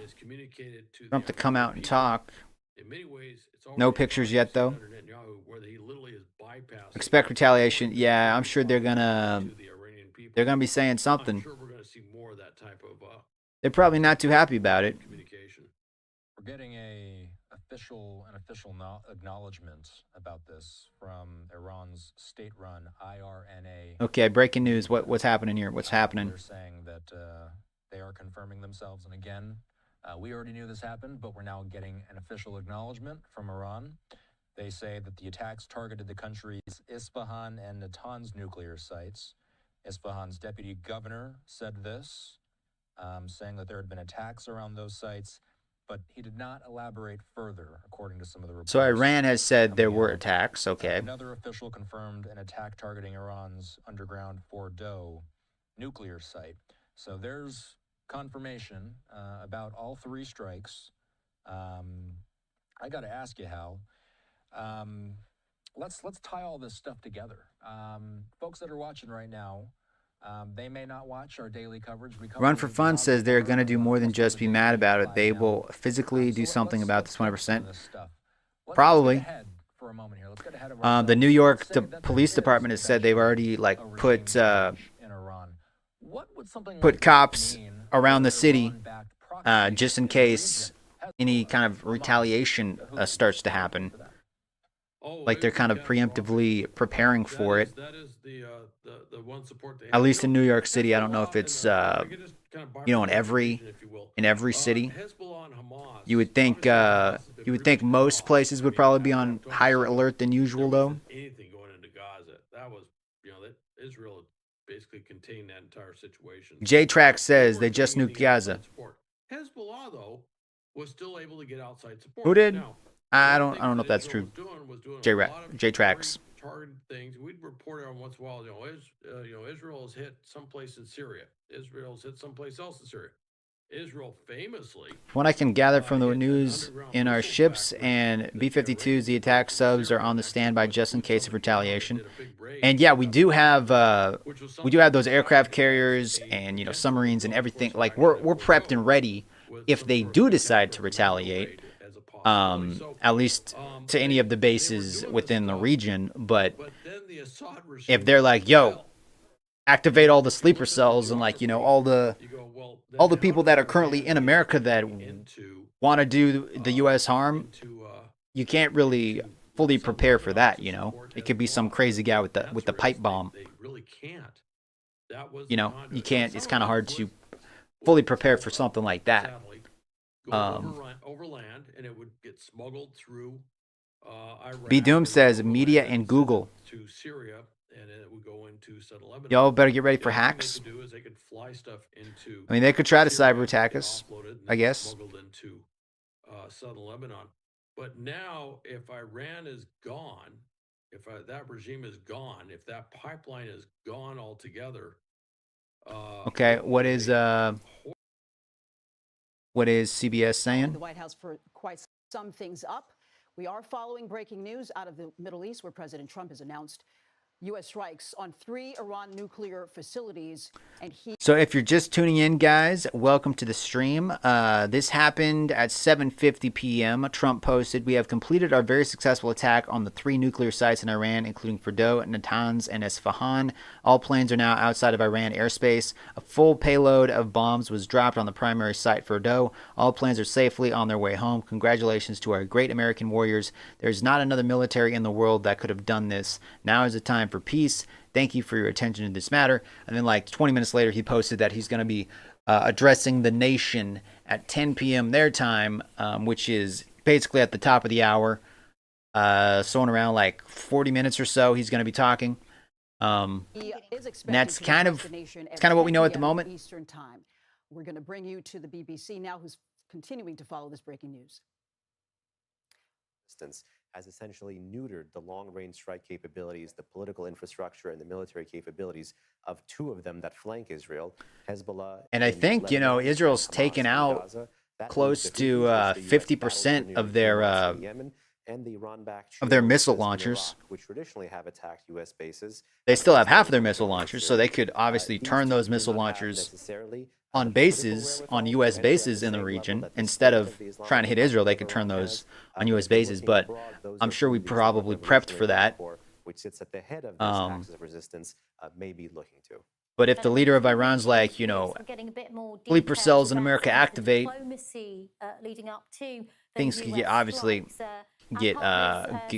come out and talk. In many ways, it's No pictures yet, though. where he literally is bypassing. Expect retaliation. Yeah, I'm sure they're gonna be saying something. I'm sure we're going to see more of that type of They're probably not too happy about it. communication. We're getting an official acknowledgement about this from Iran's state-run IRNA. Okay, breaking news. What's happening here? What's happening? They're saying that they are confirming themselves, and again, we already knew this happened, but we're now getting an official acknowledgement from Iran. They say that the attacks targeted the country's Isfahan and Natanz nuclear sites. Isfahan's deputy governor said this, saying that there had been attacks around those sites, but he did not elaborate further, according to some of the reports. So Iran has said there were attacks. Okay. Another official confirmed an attack targeting Iran's underground Fordow nuclear site. So there's confirmation about all 3 strikes. I got to ask you, Hal. Let's tie all this stuff together. Folks that are watching right now, they may not watch our daily coverage. Run for Fun says they're going to do more than just be mad about it. They will physically do something about this 100%. Probably. The New York Police Department has said they've already put cops around the city just in case any kind of retaliation starts to happen. Like they're kind of preemptively preparing for it. That is the one support they have. At least in New York City, I don't know if it's in every city. You would think most places would probably be on higher alert than usual, though. Anything going into Gaza, that was that Israel basically contained that entire situation. J-Track says they just nuked Gaza. Hezbollah, though, was still able to get outside support. Who did? Now, I don't know if that's true. J-Tracks. Targeted things. We'd report on once in a while. Israel has hit someplace in Syria. Israel's hit someplace else in Syria. Israel famously. What I can gather from the news in our ships and B-52s, the attack subs are on the standby just in case of retaliation. And yeah, we do have those aircraft carriers and submarines and everything. Like we're prepped and ready if they do decide to retaliate. At least to any of the bases within the region. But if they're like, yo, activate all the sleeper cells and all the people that are currently in America that want to do the U.S. harm, you can't really fully prepare for that. It could be some crazy guy with the pipe bomb. You can't. It's kind of hard to fully prepare for something like that. Overland, and it would get smuggled through Iraq. B Doom says media and Google. To Syria, and it would go into southern Lebanon. Y'all better get ready for hacks. What they could do is they could fly stuff into. I mean, they could try to cyber attack us, I guess. Smuggled into southern Lebanon. But now, if Iran is gone, if that regime is gone, if that pipeline is gone altogether. Okay, what is CBS saying? The White House for quite some things up. We are following breaking news out of the Middle East, where President Trump has announced U.S. strikes on 3 Iran nuclear facilities, and he. So if you're just tuning in, guys, welcome to the stream. This happened at 7:50 p.m. Trump posted, "We have completed our very successful attack on the 3 nuclear sites in Iran, including Fordow, Natanz, and Esfahan. All planes are now outside of Iran airspace. A full payload of bombs was dropped on the primary site, Fordow. All planes are safely on their way home. Congratulations to our great American warriors. There's not another military in the world that could have done this. Now is the time for peace. Thank you for your attention to this matter." And then like 20 minutes later, he posted that he's going to be addressing the nation at 10 p.m. their time, which is basically at the top of the hour. So in around like 40 minutes or so, he's going to be talking. And that's kind of what we know at the moment. Eastern time. We're going to bring you to the BBC now, who's continuing to follow this breaking news. Has essentially neutered the long-range strike capabilities, the political infrastructure, and the military capabilities of 2 of them that flank Israel, Hezbollah. And I think, you know, Israel's taken out close to 50% of their missile launchers. Which traditionally have attacked U.S. bases. They still have half of their missile launchers, so they could obviously turn those missile launchers on bases, on U.S. bases in the region. Instead of trying to hit Israel, they could turn those on U.S. bases. But I'm sure we probably prepped for that. Which sits at the head of this axis of resistance, may be looking to. But if the leader of Iran's like, you know, sleeper cells in America activate, things could get obviously get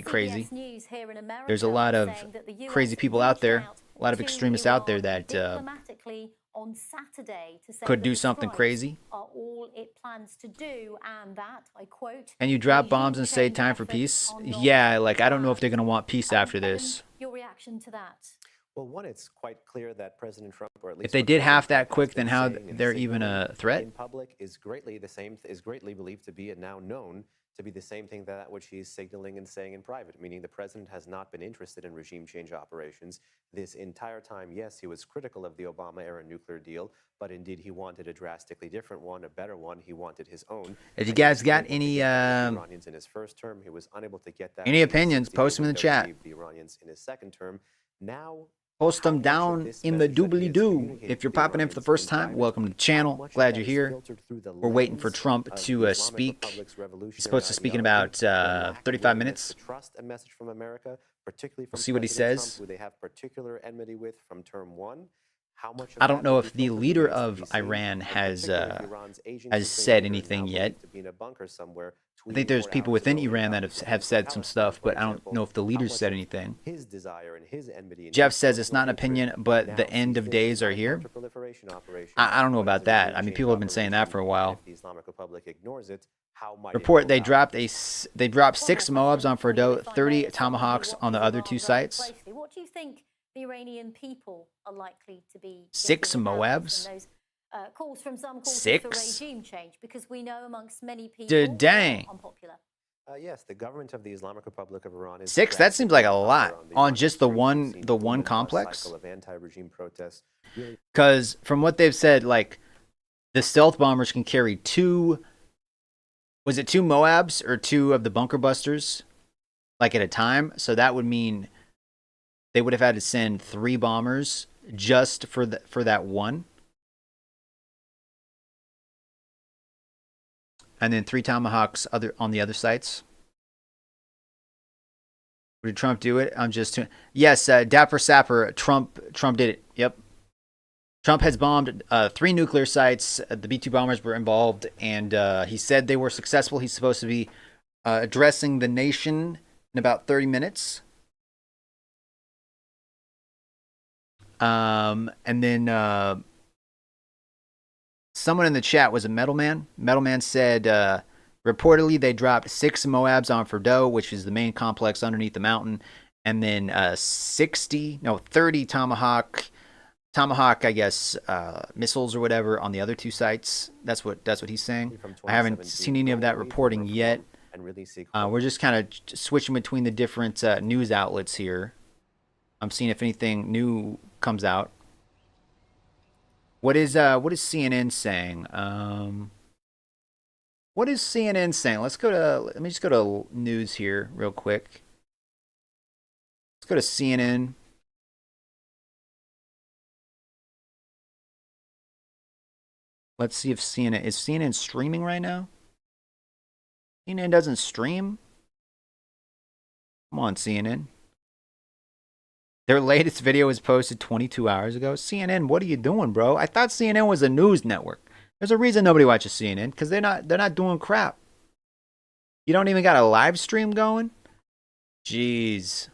crazy. There's a lot of crazy people out there, a lot of extremists out there that on Saturday to say could do something crazy. Are all it plans to do, and that, I quote, and you drop bombs and say time for peace. Yeah, like I don't know if they're going to want peace after this. Your reaction to that? Well, one, it's quite clear that President Trump, or at least if they did half that quick, then how they're even a threat? In public is greatly believed to be and now known to be the same thing that which he's signaling and saying in private, meaning the president has not been interested in regime change operations this entire time. Yes, he was critical of the Obama-era nuclear deal, but indeed he wanted a drastically different one, a better one. He wanted his own. If you guys got any Iranians in his first term, he was unable to get that. Any opinions, post them in the chat. The Iranians in his second term. Now, post them down in the doobly-doo. If you're popping in for the first time, welcome to the channel. Glad you're here. We're waiting for Trump to speak. He's supposed to speak in about 35 minutes. Trust a message from America, particularly from we'll see what he says. Who they have particular enmity with from term 1. I don't know if the leader of Iran has said anything yet. I think there's people within Iran that have said some stuff, but I don't know if the leader said anything. Jeff says it's not an opinion, but the end of days are here. I don't know about that. I mean, people have been saying that for a while. Report they dropped 6 Moabs on Fordow, 30 Tomahawks on the other 2 sites. What do you think the Iranian people are likely to be? 6 Moabs? Calls from some calls 6? for regime change, because we know amongst many people dang. Unpopular. Yes, the government of the Islamic Republic of Iran is 6. That seems like a lot on just the one complex. Because from what they've said, like the stealth bombers can carry 2. Was it 2 Moabs or 2 of the bunker busters, like at a time? So that would mean they would have had to send 3 bombers just for that one. And then 3 Tomahawks on the other sites. Did Trump do it? I'm just yes, Dapper Sapper. Trump did it. Yep. Trump has bombed 3 nuclear sites. The B-2 bombers were involved, and he said they were successful. He's supposed to be addressing the nation in about 30 minutes. And then someone in the chat was a Metal Man. Metal Man said, reportedly they dropped 6 Moabs on Fordow, which is the main complex underneath the mountain, and then 30 Tomahawk, I guess, missiles or whatever on the other 2 sites. That's what he's saying. I haven't seen any of that reporting yet. We're just kind of switching between the different news outlets here. I'm seeing if anything new comes out. What is CNN saying? What is CNN saying? Let me just go to news here real quick. Let's go to CNN. Let's see if CNN is CNN streaming right now. CNN doesn't stream. Come on, CNN. Their latest video was posted 22 hours ago. CNN, what are you doing, bro? I thought CNN was a news network. There's a reason nobody watches CNN, because they're not doing crap. You don't even got a live stream going? Jeez.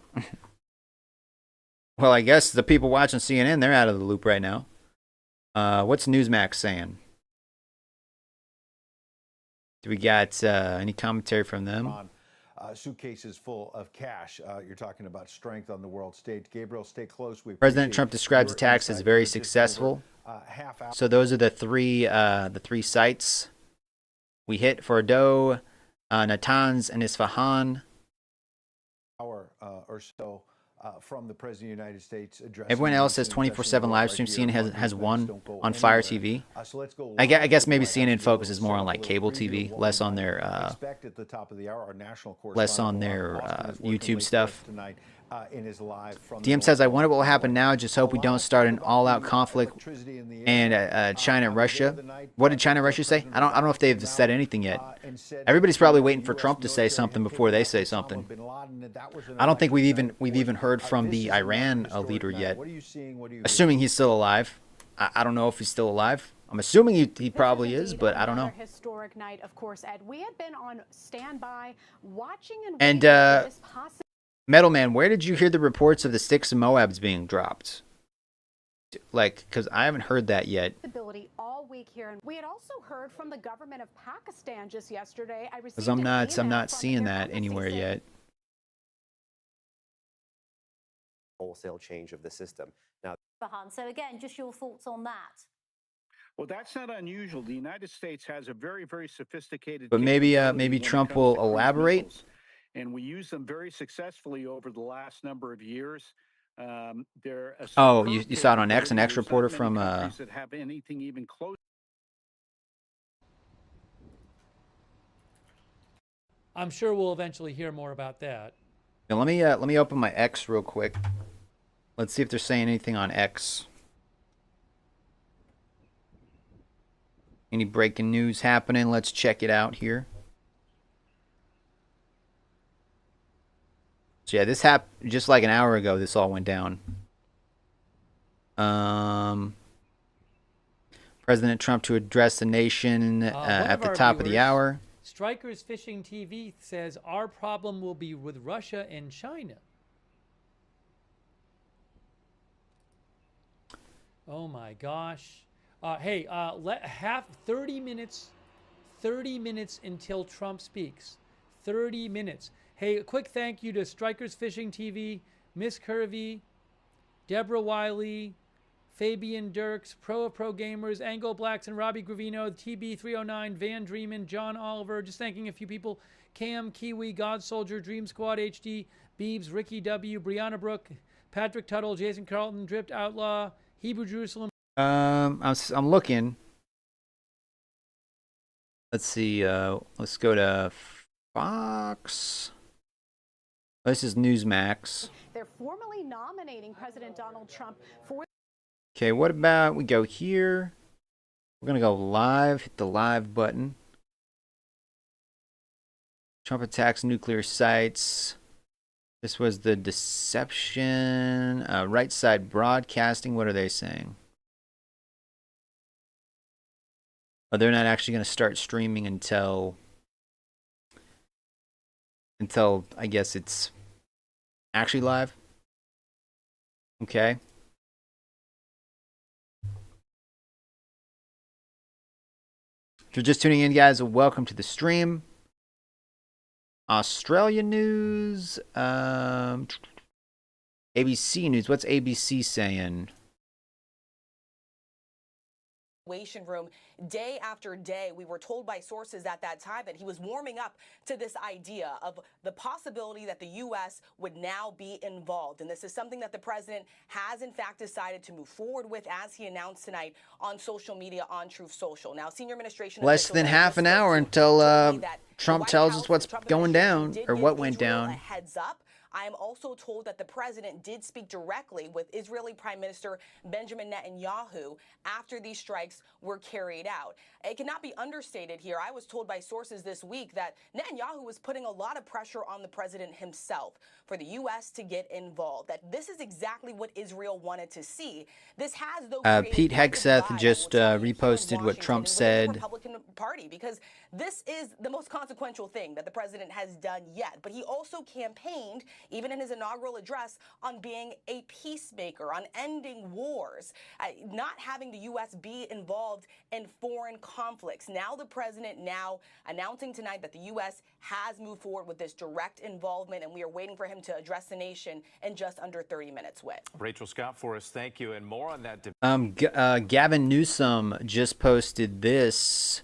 Well, I guess the people watching CNN, they're out of the loop right now. What's Newsmax saying? Do we got any commentary from them? Suitcases full of cash. You're talking about strength on the world stage. Gabriel, stay close. President Trump describes attacks as very successful. So those are the three sites we hit: Fordo, Natanz, and Isfahan. Hour or so from the President of the United States address. Everyone else has 24/7 live stream. CNN has one on Fire TV. I guess maybe CNN focuses more on like cable TV, less on their YouTube stuff. DM says, I wonder what will happen now. Just hope we don't start an all-out conflict. And China and Russia. What did China and Russia say? I don't know if they've said anything yet. Everybody's probably waiting for Trump to say something before they say something. I don't think we've even heard from the Iran leader yet. Assuming he's still alive. I don't know if he's still alive. I'm assuming he probably is, but I don't know. Historic night, of course, Ed. We had been on standby, watching and Metal Man, where did you hear the reports of the sticks of Moabs being dropped? Like, because I haven't heard that yet. All week here, and we had also heard from the government of Pakistan just yesterday. Because I'm not seeing that anywhere yet. Wholesale change of the system. Now, so again, just your thoughts on that. Well, that's not unusual. The United States has a very, very sophisticated. But maybe Trump will elaborate. Missiles, and we use them very successfully over the last number of years. Oh, you saw it on X, an X reporter from. That have anything even close. I'm sure we'll eventually hear more about that. Now, let me open my X real quick. Let's see if they're saying anything on X. Any breaking news happening? Let's check it out here. So yeah, this happened just like an hour ago. This all went down. President Trump to address the nation at the top of the hour. Strikers Fishing TV says our problem will be with Russia and China. Oh my gosh. Hey, 30 minutes until Trump speaks. 30 minutes. Hey, a quick thank you to Strikers Fishing TV, Miss Curvy, Deborah Wiley, Fabian Dirks, Pro Gamers, Angle Blacks and Robbie Gravino, TB309, Van Dreaman, John Oliver. Just thanking a few people. Cam, Kiwi, God Soldier, Dream Squad HD, Beebs, Ricky W, Brianna Brook, Patrick Tuttle, Jason Carlton, Drift Outlaw, Hebrew Jerusalem. I'm looking. Let's see. Let's go to Fox. This is Newsmax. They're formally nominating President Donald Trump for. Okay, what about we go here? We're going to go live. Hit the live button. Trump attacks nuclear sites. This was the deception. Right Side Broadcasting. What are they saying? Oh, they're not actually going to start streaming until I guess it's actually live. Okay. If you're just tuning in, guys, welcome to the stream. Australia news. ABC news. What's ABC saying? Room day after day. We were told by sources at that time that he was warming up to this idea of the possibility that the U.S. would now be involved. And this is something that the president has, in fact, decided to move forward with, as he announced tonight on social media, on Truth Social. Now, senior administration less than half an hour until Trump tells us what's going down or what went down. A heads up I am also told that the president did speak directly with Israeli Prime Minister Benjamin Netanyahu after these strikes were carried out. It cannot be understated here. I was told by sources this week that Netanyahu was putting a lot of pressure on the president himself for the U.S. to get involved, that this is exactly what Israel wanted to see. This has, though, Pete Hegseth just reposted what Trump said. Republican Party, because this is the most consequential thing that the president has done yet. But he also campaigned, even in his inaugural address, on being a peacemaker, on ending wars, not having the U.S. be involved in foreign conflicts. Now the president announcing tonight that the U.S. has moved forward with this direct involvement, and we are waiting for him to address the nation in just under 30 minutes. Rachel Scott for us, thank you. And more on that. Gavin Newsom just posted this.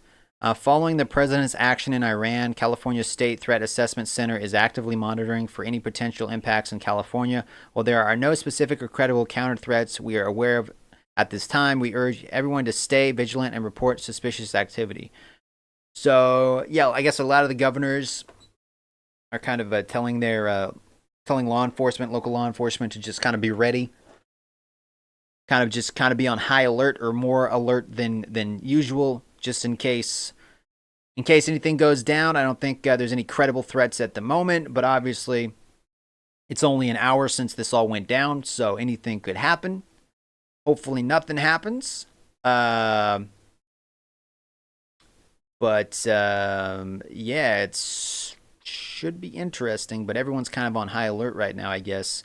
Following the president's action in Iran, California State Threat Assessment Center is actively monitoring for any potential impacts in California. While there are no specific or credible counter threats we are aware of at this time, we urge everyone to stay vigilant and report suspicious activity. So, yeah, I guess a lot of the governors are kind of telling law enforcement, local law enforcement, to just kind of be ready. Kind of be on high alert, or more alert than usual, just in case anything goes down. I don't think there's any credible threats at the moment, but obviously it's only an hour since this all went down, so anything could happen. Hopefully nothing happens. Yeah, it should be interesting, but everyone's kind of on high alert right now, I guess.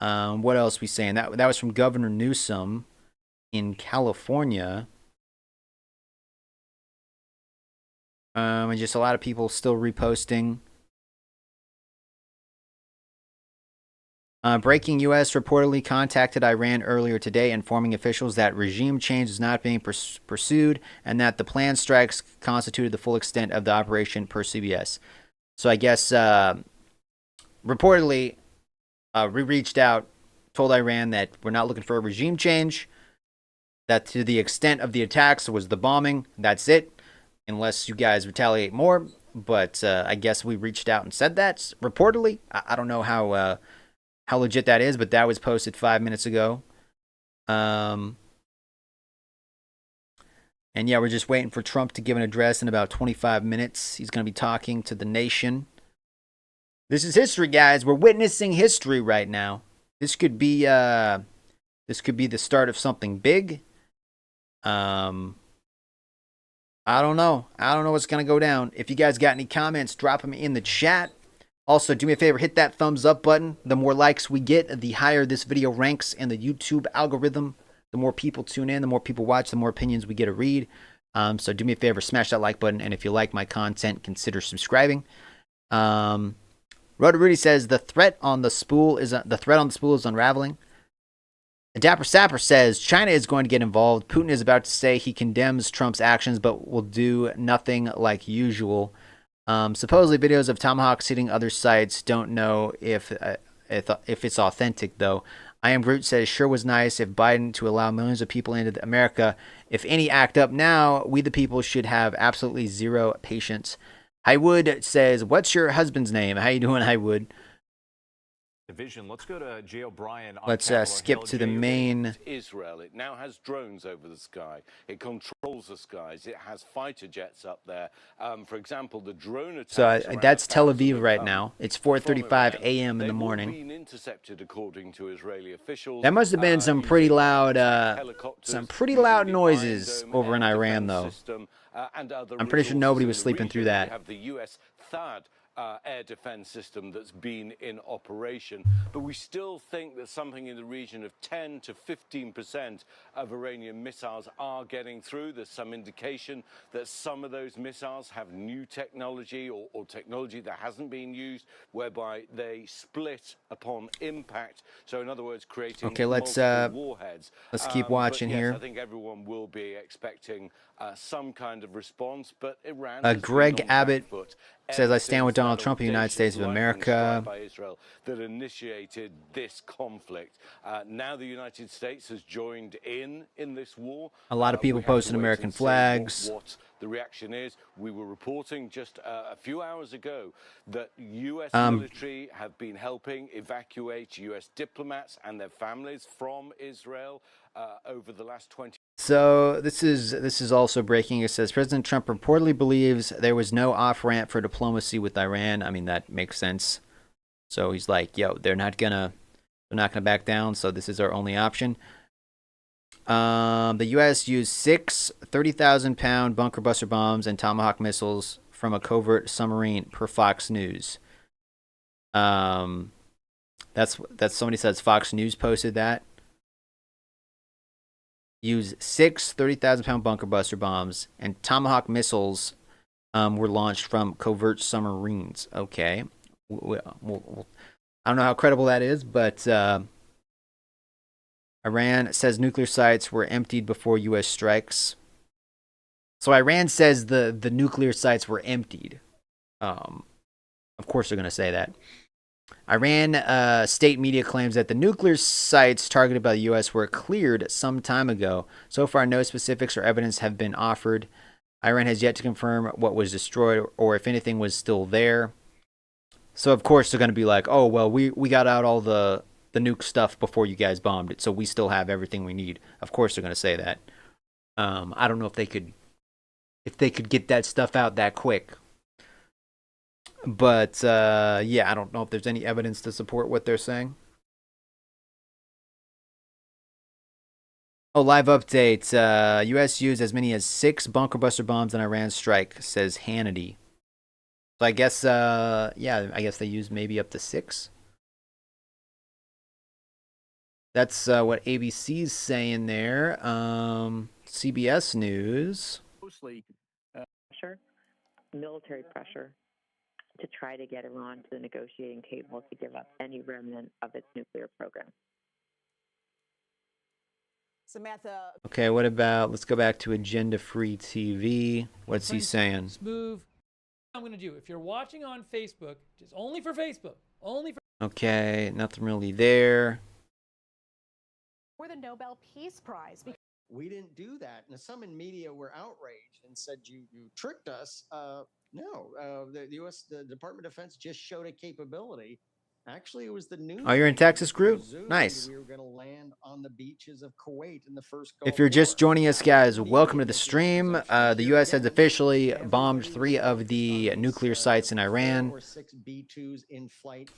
What else we saying? That was from Governor Newsom in California. And just a lot of people still reposting. Breaking U.S. reportedly contacted Iran earlier today, informing officials that regime change is not being pursued and that the planned strikes constituted the full extent of the operation, per CBS. So I guess reportedly we reached out, told Iran that we're not looking for a regime change, that to the extent of the attacks was the bombing, that's it, unless you guys retaliate more. But I guess we reached out and said that, reportedly. I don't know how legit that is, but that was posted 5 minutes ago. And yeah, we're just waiting for Trump to give an address in about 25 minutes. He's going to be talking to the nation. This is history, guys. We're witnessing history right now. This could be the start of something big. I don't know. I don't know what's going to go down. If you guys got any comments, drop them in the chat. Also, do me a favor, hit that thumbs up button. The more likes we get, the higher this video ranks in the YouTube algorithm. The more people tune in, the more people watch, the more opinions we get to read. So do me a favor, smash that like button. And if you like my content, consider subscribing. Roto Rudy says the threat on the spool is unraveling. Dapper Sapper says China is going to get involved. Putin is about to say he condemns Trump's actions, but will do nothing like usual. Supposedly videos of Tomahawks hitting other sites. Don't know if it's authentic, though. I Am Groot says, sure was nice if Biden to allow millions of people into America. If any act up now, we the people should have absolutely zero patience. Highwood says, what's your husband's name? How you doing, Highwood? Division. Let's go to Jay O'Brien. Let's skip to the main. Israel. It now has drones over the sky. It controls the skies. It has fighter jets up there. For example, the drone attacks. So that's Tel Aviv right now. It's 4:35 a.m. in the morning. Been intercepted, according to Israeli officials. That must have been some pretty loud noises over in Iran, though. I'm pretty sure nobody was sleeping through that. We have the U.S. THAAD air defense system that's been in operation, but we still think that something in the region of 10 to 15% of Iranian missiles are getting through. There's some indication that some of those missiles have new technology or technology that hasn't been used, whereby they split upon impact. So in other words, creating multiple warheads. Let's keep watching but yes, here. I think everyone will be expecting some kind of response, but Iran. Greg Abbott says, I stand with Donald Trump, the United States of America. By Israel that initiated this conflict. Now the United States has joined in this war. A lot of people posting American flags. What the reaction is. We were reporting just a few hours ago that U.S. military have been helping evacuate U.S. diplomats and their families from Israel over the last 20. So this is also breaking. It says President Trump reportedly believes there was no off-ramp for diplomacy with Iran. I mean, that makes sense. So he's like, yo, they're not gonna back down. So this is our only option. The U.S. used 6 30,000-pound bunker buster bombs and Tomahawk missiles from a covert submarine, per Fox News. That's somebody says Fox News posted that. Use 6 30,000-pound bunker buster bombs and Tomahawk missiles were launched from covert submarines. Okay. I don't know how credible that is, but Iran says nuclear sites were emptied before U.S. strikes. So Iran says the nuclear sites were emptied. Of course they're going to say that. Iran state media claims that the nuclear sites targeted by the U.S. were cleared some time ago. So far, no specifics or evidence have been offered. Iran has yet to confirm what was destroyed or if anything was still there. So, of course, they're going to be like, oh, well, we got out all the nuke stuff before you guys bombed it, so we still have everything we need. Of course they're going to say that. I don't know if they could get that stuff out that quick. But, yeah, I don't know if there's any evidence to support what they're saying. Oh, live update. U.S. used as many as 6 bunker buster bombs in Iran's strike, says Hannity. So I guess, yeah, I guess they used maybe up to 6. That's what ABC's saying there. CBS News. Mostly pressure, military pressure, to try to get Iran to the negotiating table to give up any remnant of its nuclear program. Samantha. Okay, what about, let's go back to Agenda Free TV. What's he saying? Move. I'm going to do. If you're watching on Facebook, just only for Facebook. Only for. Okay, nothing really there. For the Nobel Peace Prize. We didn't do that. And some in media were outraged and said, you tricked us. No, the U.S. the Department of Defense just showed a capability. Actually, it was the news. Oh, you're in Texas, Group? Nice. We were going to land on the beaches of Kuwait in the first Gulf If you're just War. joining us, guys, welcome to the stream. The U.S. has officially bombed 3 of the nuclear sites in Iran.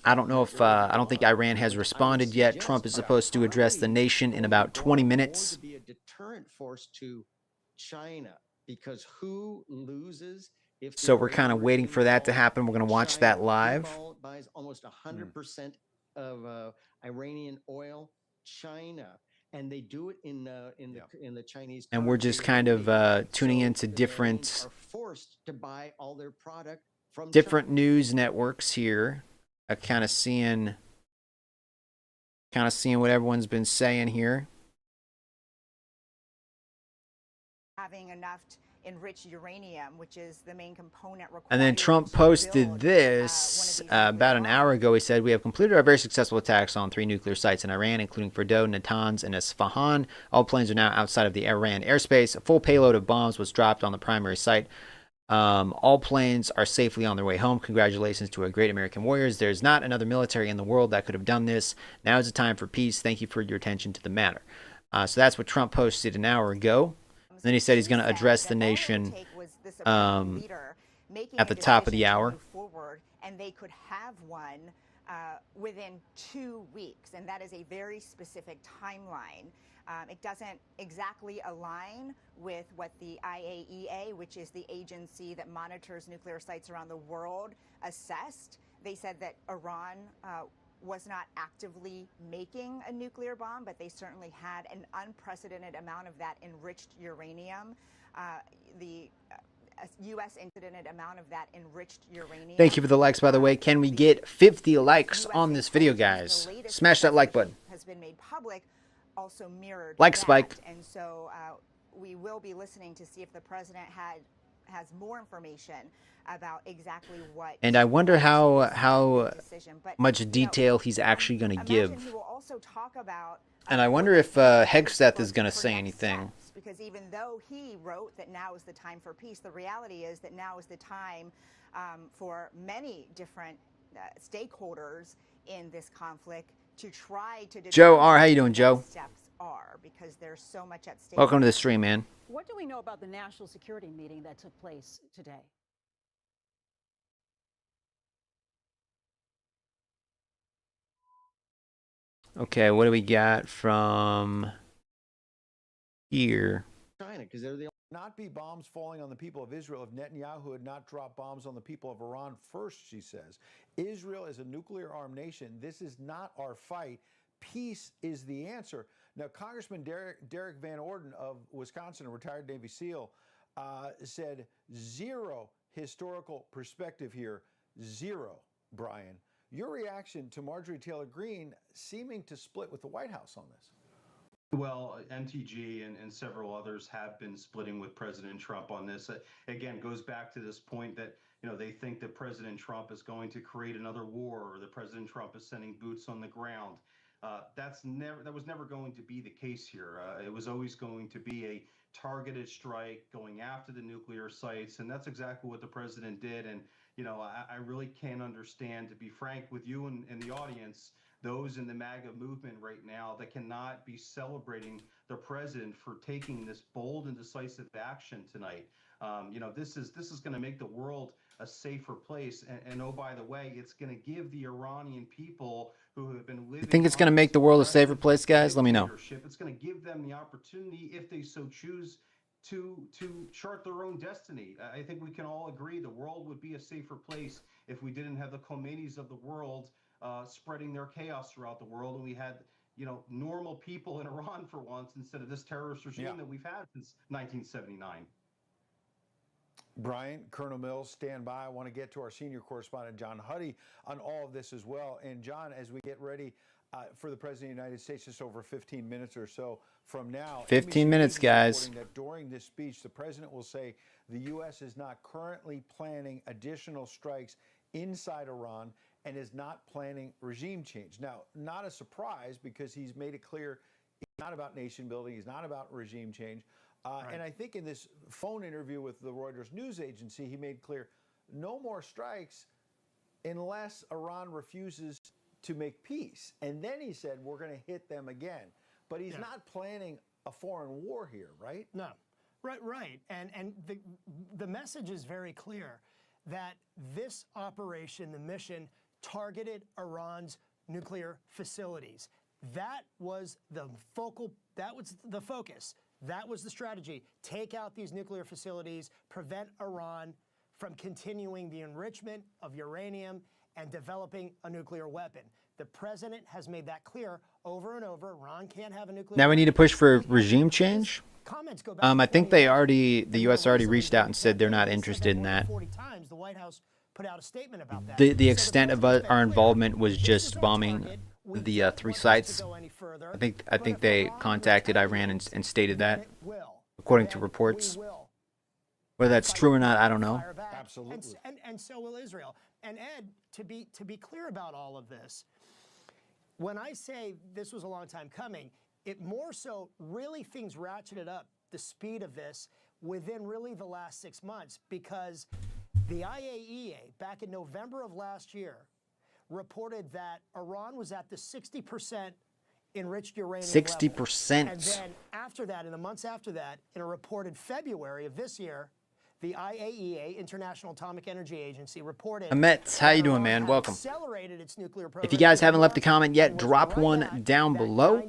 I don't know if, I don't think Iran has responded yet. Trump is supposed to address the nation in about 20 minutes. Be a deterrent force to China, because who loses? So we're kind of waiting for that to happen. We're going to watch that live. Buys almost 100% of Iranian oil. China, and they do it in the Chinese. And we're just kind of tuning into different are forced to buy all their product from different news networks here. Kind of seeing what everyone's been saying here. Having enough enriched uranium, which is the main component required. And then Trump posted this about an hour ago. He said, we have completed our very successful attacks on 3 nuclear sites in Iran, including Fordow, Natanz, and Isfahan. All planes are now outside of the Iran airspace. A full payload of bombs was dropped on the primary site. All planes are safely on their way home. Congratulations to our great American warriors. There's not another military in the world that could have done this. Now is the time for peace. Thank you for your attention to the matter. So that's what Trump posted an hour ago. Then he said he's going to address the nation at the top of the hour. Forward, and they could have one within 2 weeks, and that is a very specific timeline. It doesn't exactly align with what the IAEA, which is the agency that monitors nuclear sites around the world, assessed. They said that Iran was not actively making a nuclear bomb, but they certainly had an unprecedented amount of that enriched uranium. The U.S. unprecedented amount of that enriched uranium. Thank you for the likes, by the way. Can we get 50 likes on this video, guys? Smash that like button. Has been made public also mirrored Like that. Spike. And so we will be listening to see if the president has more information about exactly what. And I wonder how decision. But, much detail he's actually going to give. He will also talk about. And I wonder if Hegseth is going to say anything. Because even though he wrote that now is the time for peace, the reality is that now is the time for many different stakeholders in this conflict to try to Joe R, how you doing, Joe? Steps are because there's so much at stake. Welcome to the stream, man. What do we know about the national security meeting that took place today? Okay, what do we got from here? China, because they're the not be bombs falling on the people of Israel if Netanyahu had not dropped bombs on the people of Iran first, she says. Israel is a nuclear-armed nation. This is not our fight. Peace is the answer. Now, Congressman Derek Van Orden of Wisconsin, a retired Navy SEAL, said zero historical perspective here. Zero, Brian. Your reaction to Marjorie Taylor Greene seeming to split with the White House on this? Well, MTG and several others have been splitting with President Trump on this. Again, goes back to this point that, you know, they think that President Trump is going to create another war, or that President Trump is sending boots on the ground. That was never going to be the case here. It was always going to be a targeted strike going after the nuclear sites, and that's exactly what the president did. And you know, I really can't understand, to be frank with you and the audience, those in the MAGA movement right now that cannot be celebrating the president for taking this bold and decisive action tonight. You know, this is going to make the world a safer place. And oh, by the way, it's going to give the Iranian people who have been living. You think it's going to make the world a safer place, guys? Let me know. It's going to give them the opportunity, if they so choose, to chart their own destiny. I think we can all agree the world would be a safer place if we didn't have the Khomeinis of the world spreading their chaos throughout the world, and we had, you know, normal people in Iran for once instead of this terrorist regime that we've had since 1979. Brian, Colonel Mills, stand by. I want to get to our senior correspondent, John Huddy, on all of this as well. And John, as we get ready for the President of the United States, just over 15 minutes or so from now. 15 minutes, guys. That during this speech, the president will say the U.S. is not currently planning additional strikes inside Iran and is not planning regime change. Now, not a surprise, because he's made it clear he's not about nation building. He's not about regime change. And I think in this phone interview with the Reuters news agency, he made clear no more strikes unless Iran refuses to make peace. And then he said, we're going to hit them again. But he's not planning a foreign war here, right? No. Right. And the message is very clear that this operation, the mission, targeted Iran's nuclear facilities. That was the focus. That was the strategy. Take out these nuclear facilities, prevent Iran from continuing the enrichment of uranium and developing a nuclear weapon. The president has made that clear over and over. Iran can't have a nuclear weapon. Now we need to push for regime change. Comments go back I think the U.S. already reached out and said they're not interested in that. 40 times the White House put out a statement about that. The extent of our involvement was just bombing the 3 sites. I think they contacted Iran and stated that, according to reports. Whether that's true or not, I don't know. Absolutely. And so will Israel. And Ed, to be clear about all of this, when I say this was a long time coming, it more so really things ratcheted up the speed of this within really the last 6 months, because the IAEA back in November of last year reported that Iran was at the 60% enriched uranium 60%. level. And then after that, in the months after that, in a report in February of this year, the IAEA, International Atomic Energy Agency, reported Ahmet, how you doing, man? Welcome. Accelerated its nuclear program. If you guys haven't left a comment yet, drop one down below.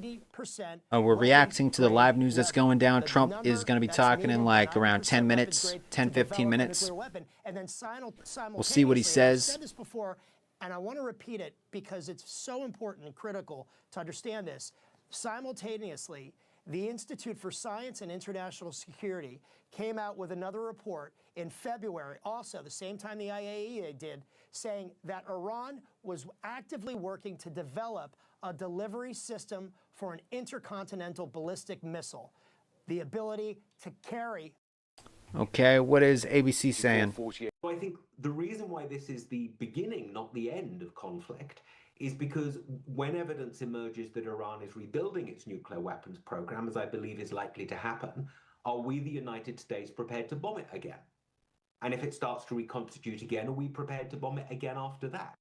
We're reacting to the live news that's going down. Trump is going to be talking in like around 10 minutes, 10, 15 minutes. We'll see what he says. I've said this before, and I want to repeat it because it's so important and critical to understand this. Simultaneously, the Institute for Science and International Security came out with another report in February, also the same time the IAEA did, saying that Iran was actively working to develop a delivery system for an intercontinental ballistic missile, the ability to carry. Okay, what is ABC saying? I think the reason why this is the beginning, not the end of conflict, is because when evidence emerges that Iran is rebuilding its nuclear weapons program, as I believe is likely to happen, are we, the United States, prepared to bomb it again? And if it starts to reconstitute again, are we prepared to bomb it again after that?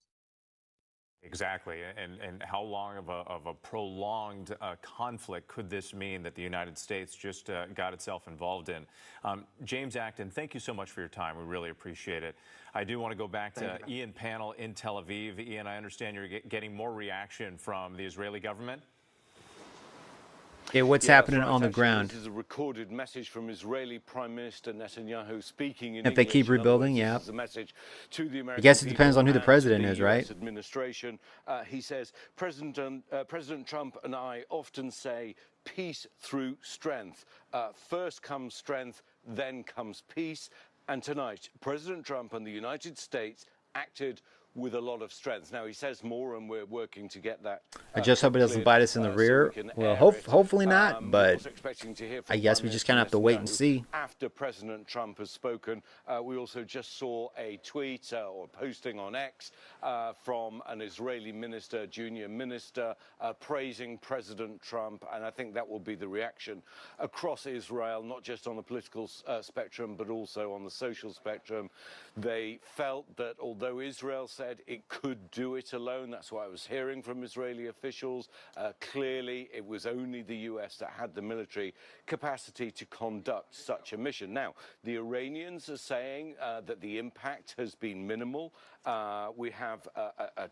Exactly. And how long of a prolonged conflict could this mean that the United States just got itself involved in? James Acton, thank you so much for your time. We really appreciate it. I do want to go back to Ian Panel in Tel Aviv. Ian, I understand you're getting more reaction from the Israeli government. Yeah, what's happening on the ground? This is a recorded message from Israeli Prime Minister Netanyahu speaking in If they English. keep rebuilding, This yeah. is a message to the American I guess it depends people on who the and president the is, US right? Administration. He says, President Trump and I often say peace through strength. First comes strength, then comes peace. And tonight, President Trump and the United States acted with a lot of strength. Now, he says more, and we're working to get that. I just hope it doesn't bite us in the rear. Well, hopefully not, but I guess we just kind of have to wait and see. After President Trump has spoken, we also just saw a tweet or posting on X from an Israeli minister, junior minister, praising President Trump, and I think that will be the reaction across Israel, not just on the political spectrum, but also on the social spectrum. They felt that although Israel said it could do it alone, that's what I was hearing from Israeli officials, clearly it was only the US that had the military capacity to conduct such a mission. Now, the Iranians are saying that the impact has been minimal. We have a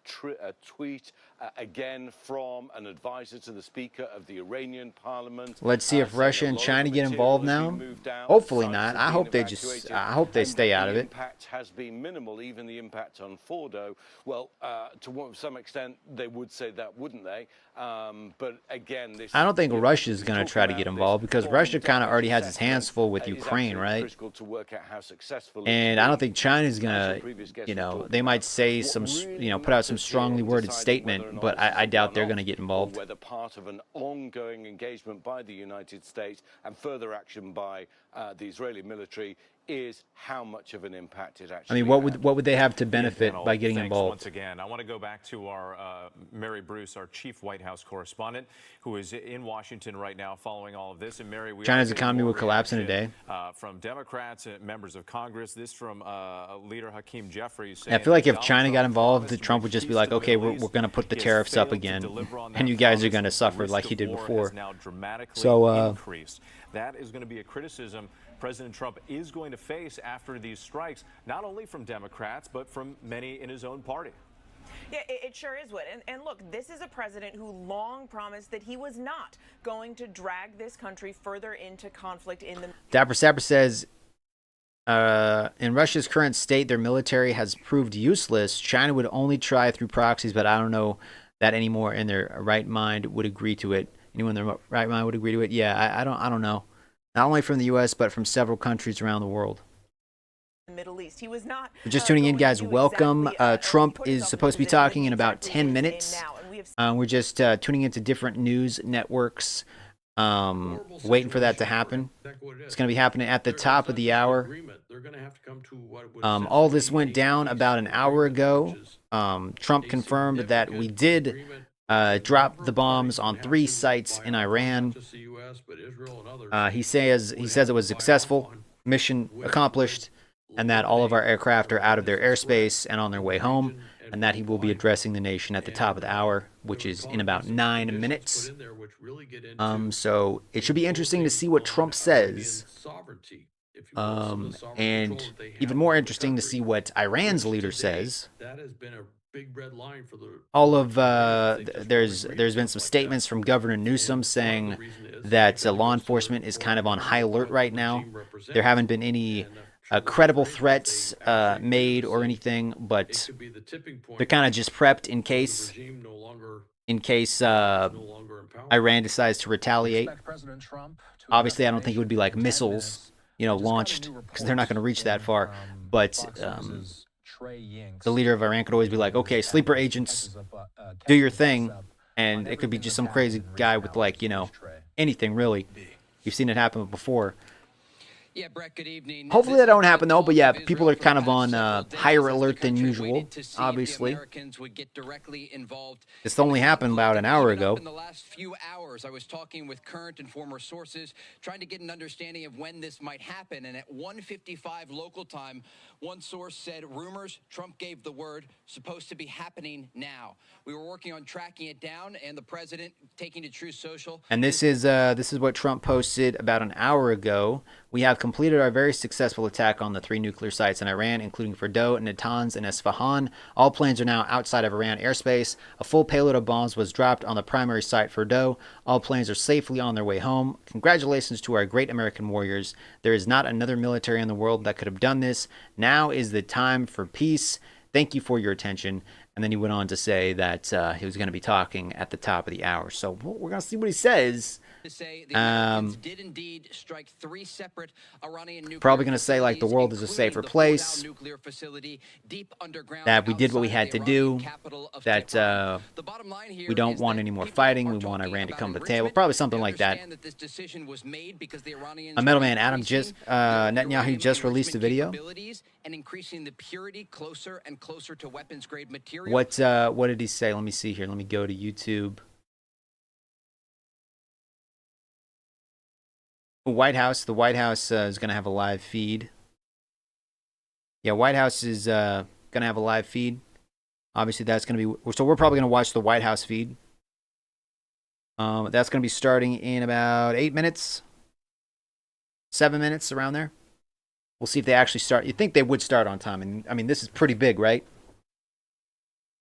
tweet again from an advisor to the Speaker of the Iranian Parliament. Let's see if Russia and China get involved now. Hopefully not. I hope they stay out of it. The impact has been minimal, even the impact on Fordo. Well, to some extent, they would say that, wouldn't they? But again, this, I don't think Russia's going to try to get involved because Russia kind of already has its hands full with Ukraine, right? And I don't think China's going to, they might say some, put out some strongly worded statement, but I doubt they're going to get involved. Whether part of an ongoing engagement by the United States and further action by the Israeli military is how much of an impact it actually. I mean, what would they have to benefit by getting involved? Once again, I want to go back to our Mary Bruce, our chief White House correspondent, who is in Washington right now, following all of this. And Mary, China's economy will collapse in a day. From Democrats and members of Congress. This from leader Hakeem Jeffries. I feel like if China got involved, Trump would just be like, "Okay, we're going to put the tariffs up again, and you guys are going to suffer like he did before." So increased. That is going to be a criticism President Trump is going to face after these strikes, not only from Democrats, but from many in his own party. Yeah, it sure is, Wood. And look, this is a president who long promised that he was not going to drag this country further into conflict in the... Dapper Sapper says, in Russia's current state, their military has proved useless. China would only try through proxies, but I don't know that anymore in their right mind would agree to it. Anyone in their right mind would agree to it? Yeah, I don't know. Not only from the U.S., but from several countries around the world. Middle East. He was not. Just tuning in, guys. Welcome. Trump is supposed to be talking in about 10 minutes. We're just tuning into different news networks, waiting for that to happen. It's going to be happening at the top of the hour. All this went down about an hour ago. Trump confirmed that we did drop the bombs on 3 sites in Iran. He says it was successful, mission accomplished, and that all of our aircraft are out of their airspace and on their way home, and that he will be addressing the nation at the top of the hour, which is in about 9 minutes. So it should be interesting to see what Trump says, and even more interesting to see what Iran's leader says. All of there's been some statements from Governor Newsom saying that law enforcement is kind of on high alert right now. There haven't been any credible threats made or anything, but they're kind of just prepped in case Iran decides to retaliate. Obviously, I don't think it would be like missiles, launched, because they're not going to reach that far. But the leader of Iran could always be like, okay, sleeper agents, do your thing. And it could be just some crazy guy with, like, you know, anything really. You've seen it happen before. Yeah, Brett, good evening. Hopefully that don't happen, though. But yeah, people are kind of on higher alert than usual, obviously. This only happened about an hour ago. In the last few hours, I was talking with current and former sources, trying to get an understanding of when this might happen. And at 1:55 local time, one source said, rumors, Trump gave the word, supposed to be happening now. We were working on tracking it down, and the president taking to Truth Social. And this is what Trump posted about an hour ago. We have completed our very successful attack on the 3 nuclear sites in Iran, including Fordow, Natanz, and Esfahan. All planes are now outside of Iran airspace. A full payload of bombs was dropped on the primary site, Fordow. All planes are safely on their way home. Congratulations to our great American warriors. There is not another military in the world that could have done this. Now is the time for peace. Thank you for your attention. And then he went on to say that he was going to be talking at the top of the hour. So we're going to see what he says. Did indeed strike 3 separate Iranian nuclear Probably going to say, like, the world is a safer place, that we did what we had to do, that we don't want any more fighting, we want Iran to come to the table, probably something like that. Metal Man Adam Netanyahu just released a video. And increasing the purity closer and closer to weapons grade material. What did he say? Let me see here. Let me go to YouTube. The White House is going to have a live feed. Yeah, White House is going to have a live feed. Obviously, that's going to be... So we're probably going to watch the White House feed. That's going to be starting in about 8 minutes. 7 minutes, around there. We'll see if they actually start. You'd think they would start on time. And I mean, this is pretty big, right?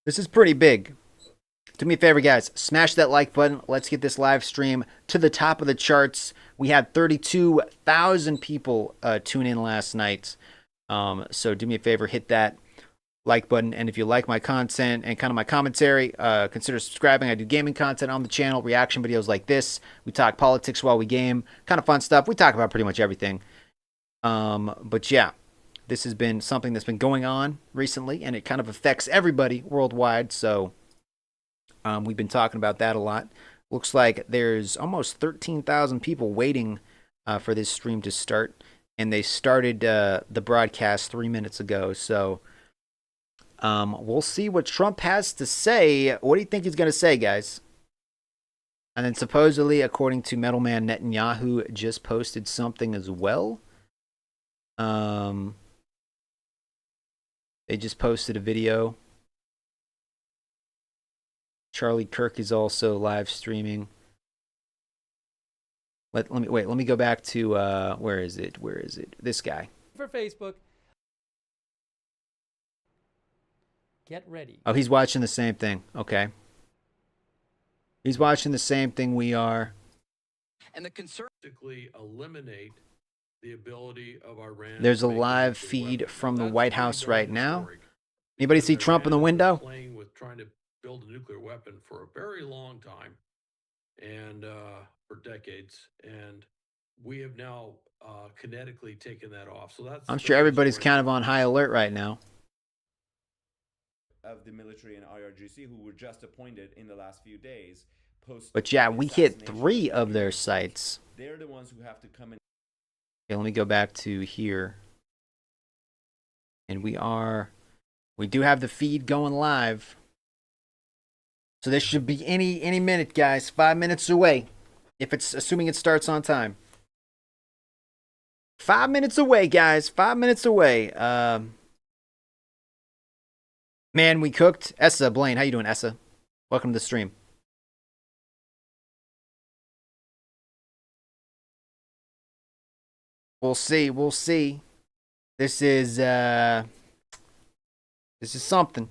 This is pretty big. Do me a favor, guys. Smash that like button. Let's get this live stream to the top of the charts. We had 32,000 people tune in last night. So do me a favor, hit that like button. And if you like my content and kind of my commentary, consider subscribing. I do gaming content on the channel, reaction videos like this. We talk politics while we game. Kind of fun stuff. We talk about pretty much everything. But yeah, this has been something that's been going on recently, and it kind of affects everybody worldwide. So we've been talking about that a lot. Looks like there's almost 13,000 people waiting for this stream to start, and they started the broadcast 3 minutes ago. So we'll see what Trump has to say. What do you think he's going to say, guys? And then supposedly, according to Metal Man, Netanyahu just posted something as well. They just posted a video. Charlie Kirk is also live streaming. Let me go back to where is it? This guy. For Facebook. Get ready. Oh, he's watching the same thing. Okay. He's watching the same thing we are. And the conservatively eliminate the ability of Iran. There's a live feed from the White House right now. Anybody see Trump in the window? Playing with trying to build a nuclear weapon for a very long time, and for decades, and we have now kinetically taken that off. So that's. I'm sure everybody's kind of on high alert right now. Of the military and IRGC who were just appointed in the last few days. But yeah, we hit 3 of their sites. They're the ones who have to come in. Okay, let me go back to here. And we do have the feed going live. So this should be any minute, guys. 5 minutes away. Assuming it starts on time. 5 minutes away, guys. 5 minutes away. Man, we cooked. Essa, Blaine, how you doing, Essa? Welcome to the stream. We'll see. This is something.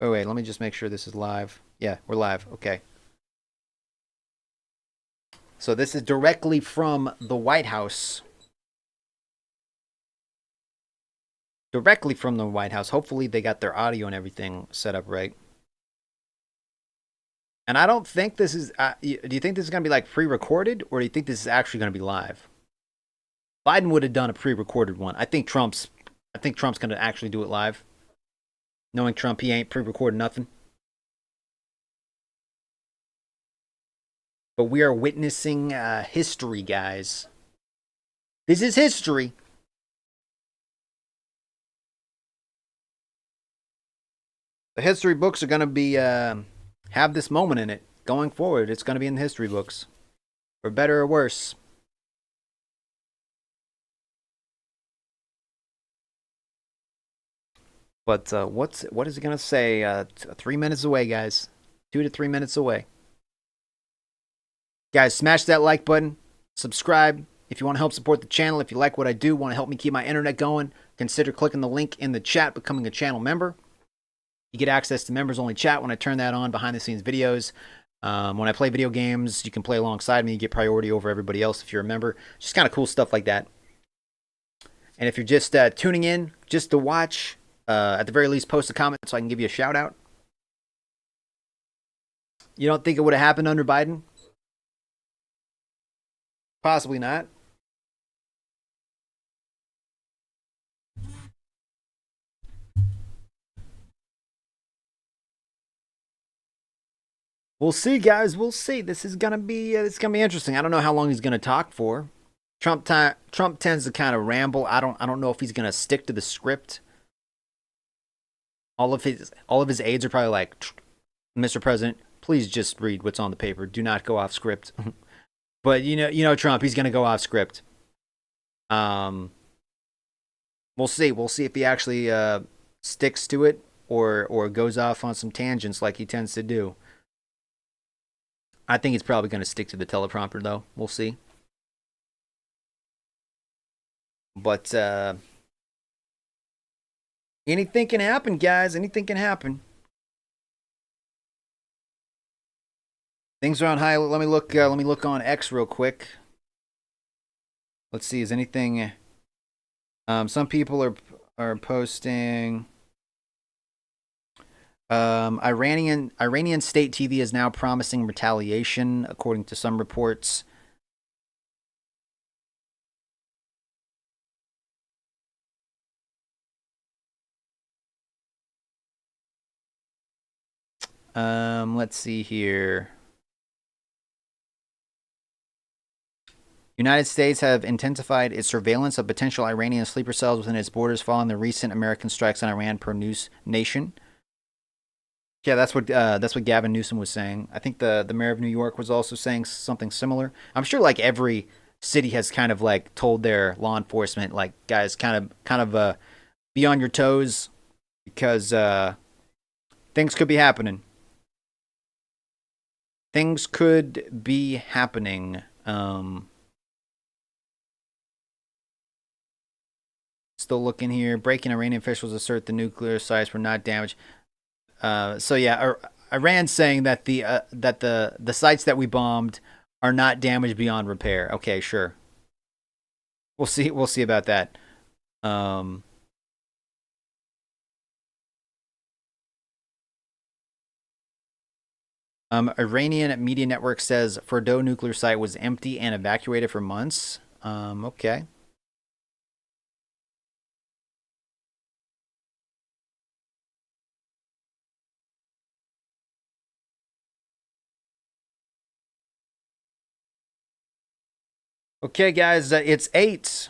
Oh wait, let me just make sure this is live. Yeah, we're live. Okay. So this is directly from the White House. Directly from the White House. Hopefully they got their audio and everything set up right. And I don't think this is... do you think this is going to be like pre-recorded? Or do you think this is actually going to be live? Biden would have done a pre-recorded one. I think Trump's going to actually do it live. Knowing Trump, he ain't pre-recorded nothing. But we are witnessing history, guys. This is history. The history books are going to be have this moment in it going forward. It's going to be in the history books, for better or worse. But what is it going to say? 3 minutes away, guys. 2 to 3 minutes away. Guys, smash that like button. Subscribe if you want to help support the channel. If you like what I do, want to help me keep my internet going, consider clicking the link in the chat, becoming a channel member. You get access to members-only chat when I turn that on, behind-the-scenes videos. When I play video games, you can play alongside me. You get priority over everybody else if you're a member. Just kind of cool stuff like that. And if you're just tuning in just to watch, at the very least, post a comment so I can give you a shout-out. You don't think it would have happened under Biden? Possibly not. We'll see, guys. We'll see. This is gonna be interesting. I don't know how long he's gonna talk for. Trump tends to kind of ramble. I don't know if he's gonna stick to the script. All of his aides are probably like, Mr. President, please just read what's on the paper. Do not go off script. But you know Trump, he's gonna go off script. We'll see. We'll see if he actually sticks to it or goes off on some tangents like he tends to do. I think he's probably going to stick to the teleprompter, though. We'll see. But anything can happen, guys. Anything can happen. Things are on high. Let me look on X real quick. Let's see. Is anything? Some people are posting. Iranian state TV is now promising retaliation, according to some reports. Let's see here. United States have intensified its surveillance of potential Iranian sleeper cells within its borders following the recent American strikes on Iran, per News Nation. Yeah, that's what Gavin Newsom was saying. I think the mayor of New York was also saying something similar. I'm sure like every city has kind of like told their law enforcement, like, guys, kind of be on your toes, because things could be happening. Things could be happening. Still looking here. Breaking Iranian officials assert the nuclear sites were not damaged. So yeah, Iran's saying that the sites that we bombed are not damaged beyond repair. Okay, sure. We'll see about that. Iranian media network says Fordow nuclear site was empty and evacuated for months. Okay. Okay, guys, it's 8.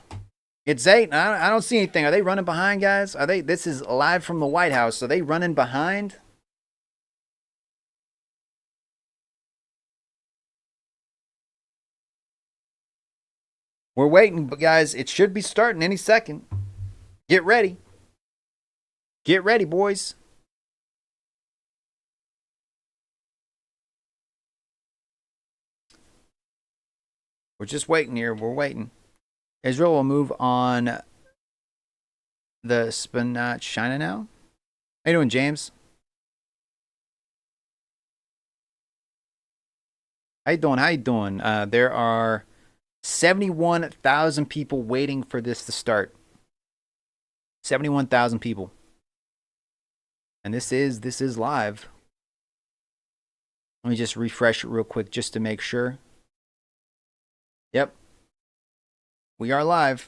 It's 8. I don't see anything. Are they running behind, guys? Are they? This is live from the White House. Are they running behind? We're waiting, but guys, it should be starting any second. Get ready. Get ready, boys. We're just waiting here. We're waiting. Israel will move on the Spinach China now. How you doing, James? How you doing? How you doing? There are 71,000 people waiting for this to start. 71,000 people. And this is live. Let me just refresh it real quick just to make sure. Yep. We are live.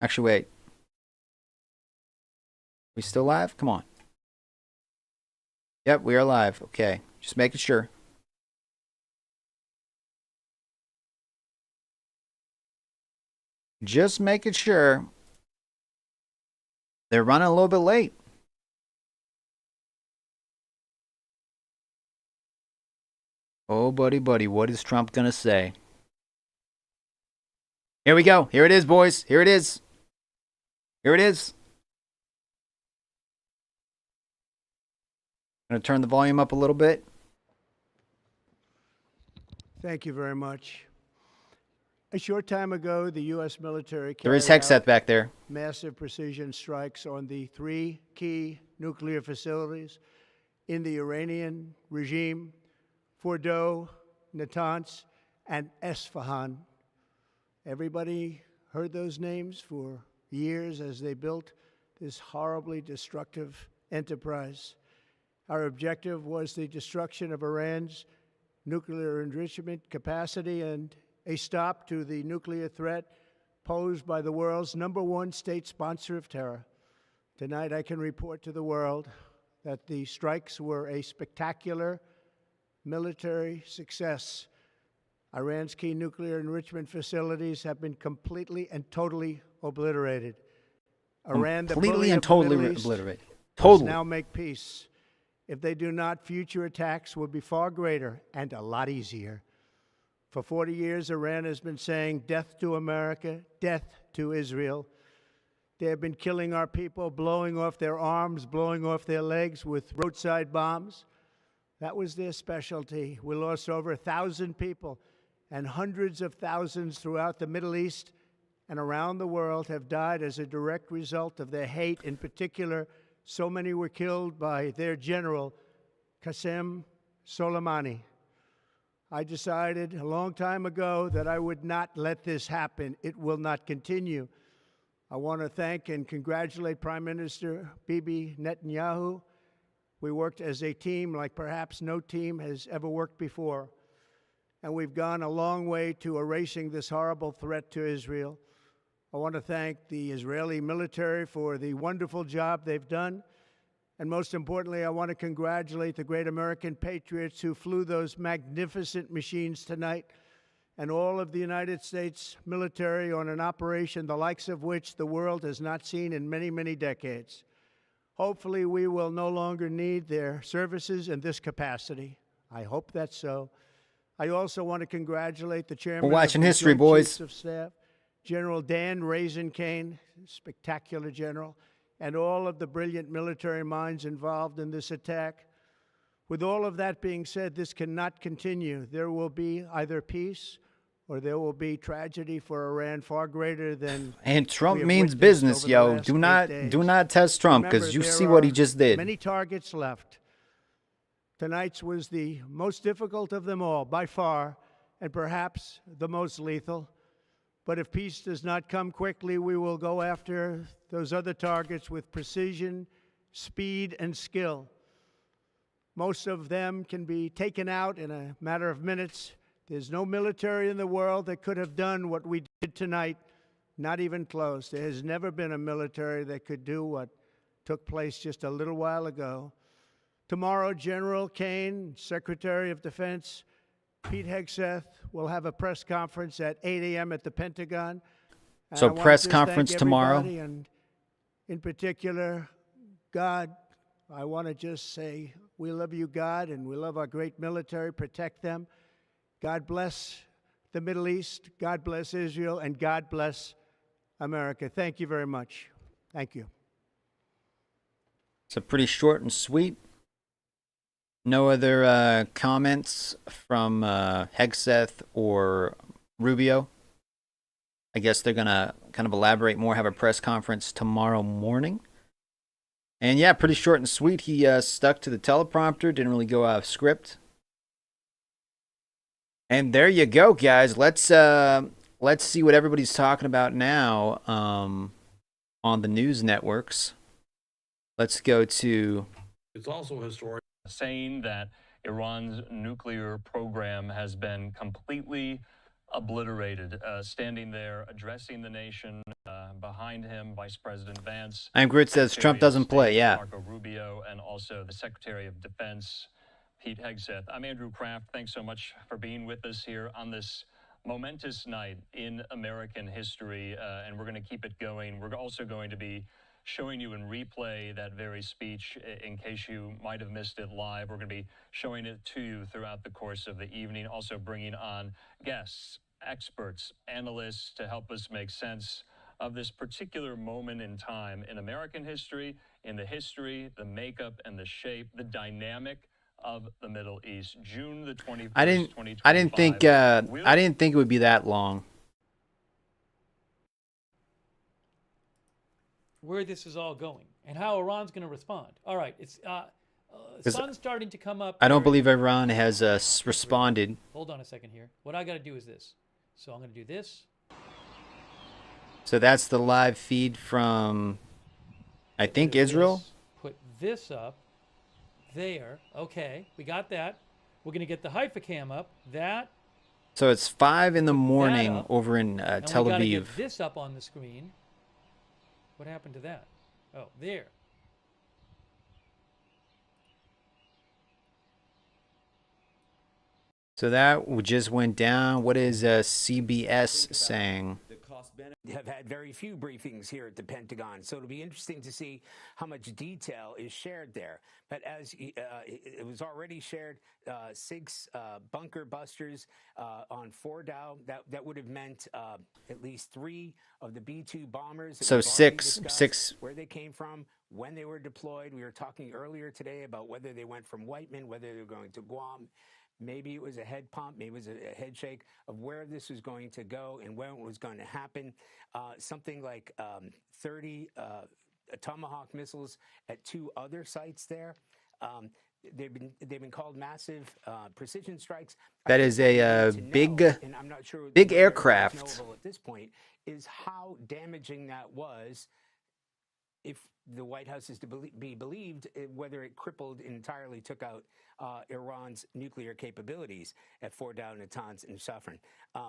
Actually, wait. We still live? Come on. Yep, we are live. Okay. Just making sure. Just making sure. They're running a little bit late. Oh, buddy, what is Trump going to say? Here we go. Here it is, boys. Here it is. Here it is. I'm going to turn the volume up a little bit. Thank you very much. A short time ago, the U.S. military There is carried Hegseth out back there. massive precision strikes on the 3 key nuclear facilities in the Iranian regime, Fordow, Natanz, and Esfahan. Everybody heard those names for years as they built this horribly destructive enterprise. Our objective was the destruction of Iran's nuclear enrichment capacity and a stop to the nuclear threat posed by the world's #1 state sponsor of terror. Tonight, I can report to the world that the strikes were a spectacular military success. Iran's key nuclear enrichment facilities have been completely and totally obliterated. Iran, the bully of the Middle East, obliterated. must now make peace. If they do not, future attacks will be far greater and a lot easier. For 40 years, Iran has been saying death to America, death to Israel. They have been killing our people, blowing off their arms, blowing off their legs with roadside bombs. That was their specialty. We lost over 1,000 people, and hundreds of thousands throughout the Middle East and around the world have died as a direct result of their hate. In particular, so many were killed by their general, Qasem Soleimani. I decided a long time ago that I would not let this happen. It will not continue. I want to thank and congratulate Prime Minister Bibi Netanyahu. We worked as a team like perhaps no team has ever worked before. And we've gone a long way to erasing this horrible threat to Israel. I want to thank the Israeli military for the wonderful job they've done. And most importantly, I want to congratulate the great American patriots who flew those magnificent machines tonight, and all of the United States military on an operation the likes of which the world has not seen in many, many decades. Hopefully, we will no longer need their services in this capacity. I hope that's so. I also want to congratulate the chairman We're watching of the history, Joint boys. Chiefs of Staff, General Dan Raisin-Kane, spectacular general, and all of the brilliant military minds involved in this attack. With all of that being said, this cannot continue. There will be either peace or there will be tragedy for Iran far greater than. And Trump we have means witnessed business, over the yo. last Do 8 not days. test Trump, because Remember, you there see what he are just did. Many targets left. Tonight's was the most difficult of them all, by far, and perhaps the most lethal. But if peace does not come quickly, we will go after those other targets with precision, speed, and skill. Most of them can be taken out in a matter of minutes. There's no military in the world that could have done what we did tonight, not even close. There has never been a military that could do what took place just a little while ago. Tomorrow, General Kane, Secretary of Defense, Pete Hegseth will have a press conference at 8 a.m. at the Pentagon. And So I wanna press just conference thank tomorrow? everybody, and in particular, God, I want to just say we love you, God, and we love our great military. Protect them. God bless the Middle East. God bless Israel. And God bless America. Thank you very much. Thank you. It's a pretty short and sweet. No other comments from Hegseth or Rubio. I guess they're going to kind of elaborate more, have a press conference tomorrow morning. And yeah, pretty short and sweet. He stuck to the teleprompter, didn't really go out of script. And there you go, guys. Let's see what everybody's talking about now on the news networks. Let's go to... It's also historic. Saying that Iran's nuclear program has been completely obliterated, standing there addressing the nation, behind him, Vice President Vance. I'm Grit says Trump doesn't play, yeah. Marco Rubio, and also the Secretary of Defense, Pete Hegseth. I'm Andrew Kraft. Thanks so much for being with us here on this momentous night in American history, and we're going to keep it going. We're also going to be showing you in replay that very speech in case you might have missed it live. We're going to be showing it to you throughout the course of the evening, also bringing on guests, experts, analysts to help us make sense of this particular moment in time in American history, in the history, the makeup, and the shape, the dynamic of the Middle East. June the 21st, I didn't think it would be that long. Where this is all going and how Iran's going to respond. All right, it's sun's starting to come up. I don't believe Iran has responded. Hold on a second here. What I got to do is this. So I'm going to do this. So that's the live feed from, I think, Israel. Put this up there. Okay, we got that. We're going to get the Haifa cam up. That. So it's 5 in the morning over in and Tel we gotta Aviv. Get this up on the screen. What happened to that? Oh, there. So that just went down. What is CBS saying? Have had very few briefings here at the Pentagon, so it'll be interesting to see how much detail is shared there. But as it was already shared, 6 bunker busters on Fordow, that would have meant at least 3 of the B-2 bombers. So six. Where they came from, when they were deployed. We were talking earlier today about whether they went from Whiteman, whether they were going to Guam. Maybe it was a head pump, maybe it was a head shake of where this was going to go and when it was going to happen. Something like 30 Tomahawk missiles at 2 other sites there. They've been called massive precision strikes. That is a big aircraft. At this point, is how damaging that was. If the White House is to be believed, whether it crippled and entirely took out Iran's nuclear capabilities at Fordow, Natanz, and Safran.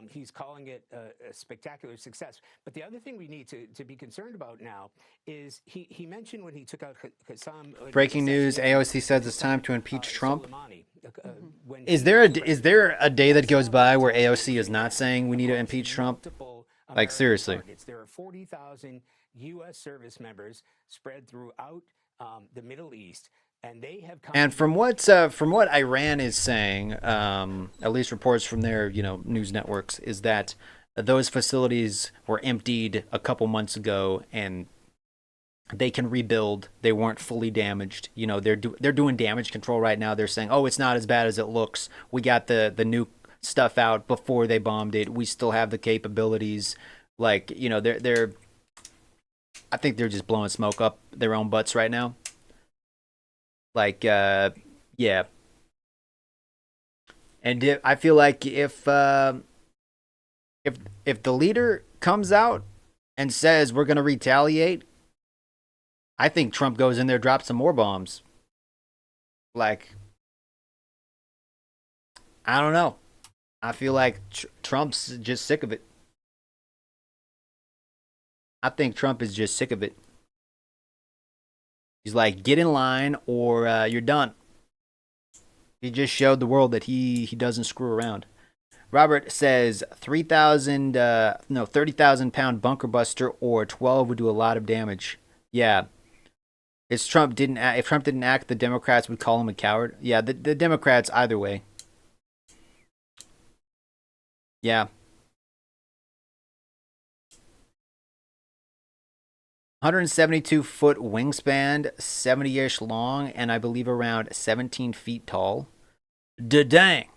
He's calling it a spectacular success. But the other thing we need to be concerned about now is he mentioned when he took out Qassam. Breaking news: AOC says it's time to impeach Trump. Is there a day that goes by where AOC is not saying we need to impeach Trump? Like seriously. There are 40,000 U.S. service members spread throughout the Middle East, and they have come. And from what Iran is saying, at least reports from their news networks, is that those facilities were emptied a couple months ago, and they can rebuild. They weren't fully damaged. They're doing damage control right now. They're saying, oh, it's not as bad as it looks. We got the nuke stuff out before they bombed it. We still have the capabilities. Like they're. I think they're just blowing smoke up their own butts right now. Like, yeah. And I feel like if the leader comes out and says we're going to retaliate, I think Trump goes in there, drops some more bombs. Like, I don't know. I feel like Trump's just sick of it. I think Trump is just sick of it. He's like, get in line or you're done. He just showed the world that he doesn't screw around. Robert says 30,000 pound bunker buster or 12 would do a lot of damage. Yeah. If Trump didn't act, the Democrats would call him a coward. Yeah, the Democrats either way. Yeah. 172-foot wingspan, 70-ish long, and I believe around 17 feet tall. Da-dang.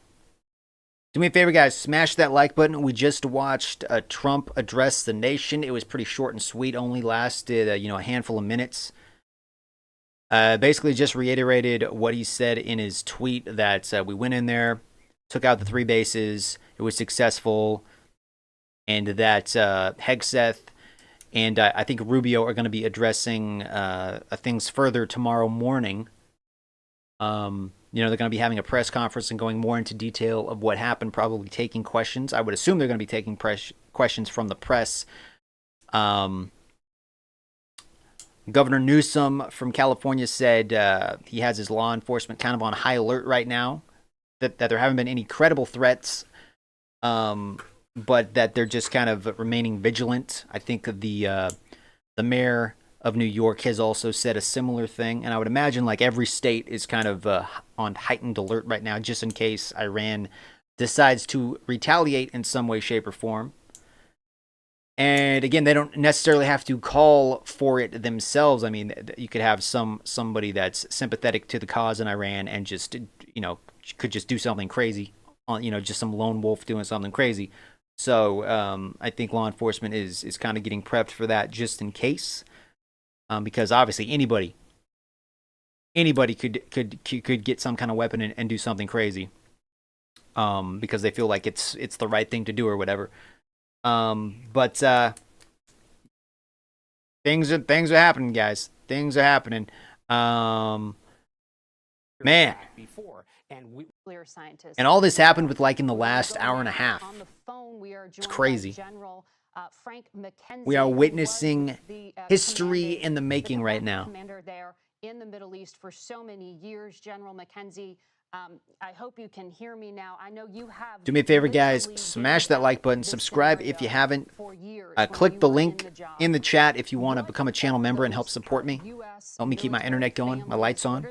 Do me a favor, guys. Smash that like button. We just watched Trump address the nation. It was pretty short and sweet. Only lasted, a handful of minutes. Basically just reiterated what he said in his tweet that we went in there, took out the 3 bases. It was successful. And that Hegseth and I think Rubio are going to be addressing things further tomorrow morning. They're going to be having a press conference and going more into detail of what happened, probably taking questions. I would assume they're going to be taking questions from the press. Governor Newsom from California said he has his law enforcement kind of on high alert right now, that there haven't been any credible threats, but that they're just kind of remaining vigilant. I think the mayor of New York has also said a similar thing, and I would imagine like every state is kind of on heightened alert right now, just in case Iran decides to retaliate in some way, shape, or form. And again, they don't necessarily have to call for it themselves. I mean, you could have somebody that's sympathetic to the cause in Iran and just, could just do something crazy, just some lone wolf doing something crazy. So I think law enforcement is kind of getting prepped for that just in case, because obviously anybody could get some kind of weapon and do something crazy, because they feel like it's the right thing to do or whatever. But things are happening, guys. Things are happening. Man. And all this happened with like in the last hour and a half. It's crazy. We are witnessing history in the making right now. Commander there in the Middle East for so many years, General McKenzie. I hope you can hear me now. I know you have. Do me a favor, guys. Smash that like button. Subscribe if you haven't. Click the link in the chat if you want to become a channel member and help support me. Help me keep my internet going, my lights on.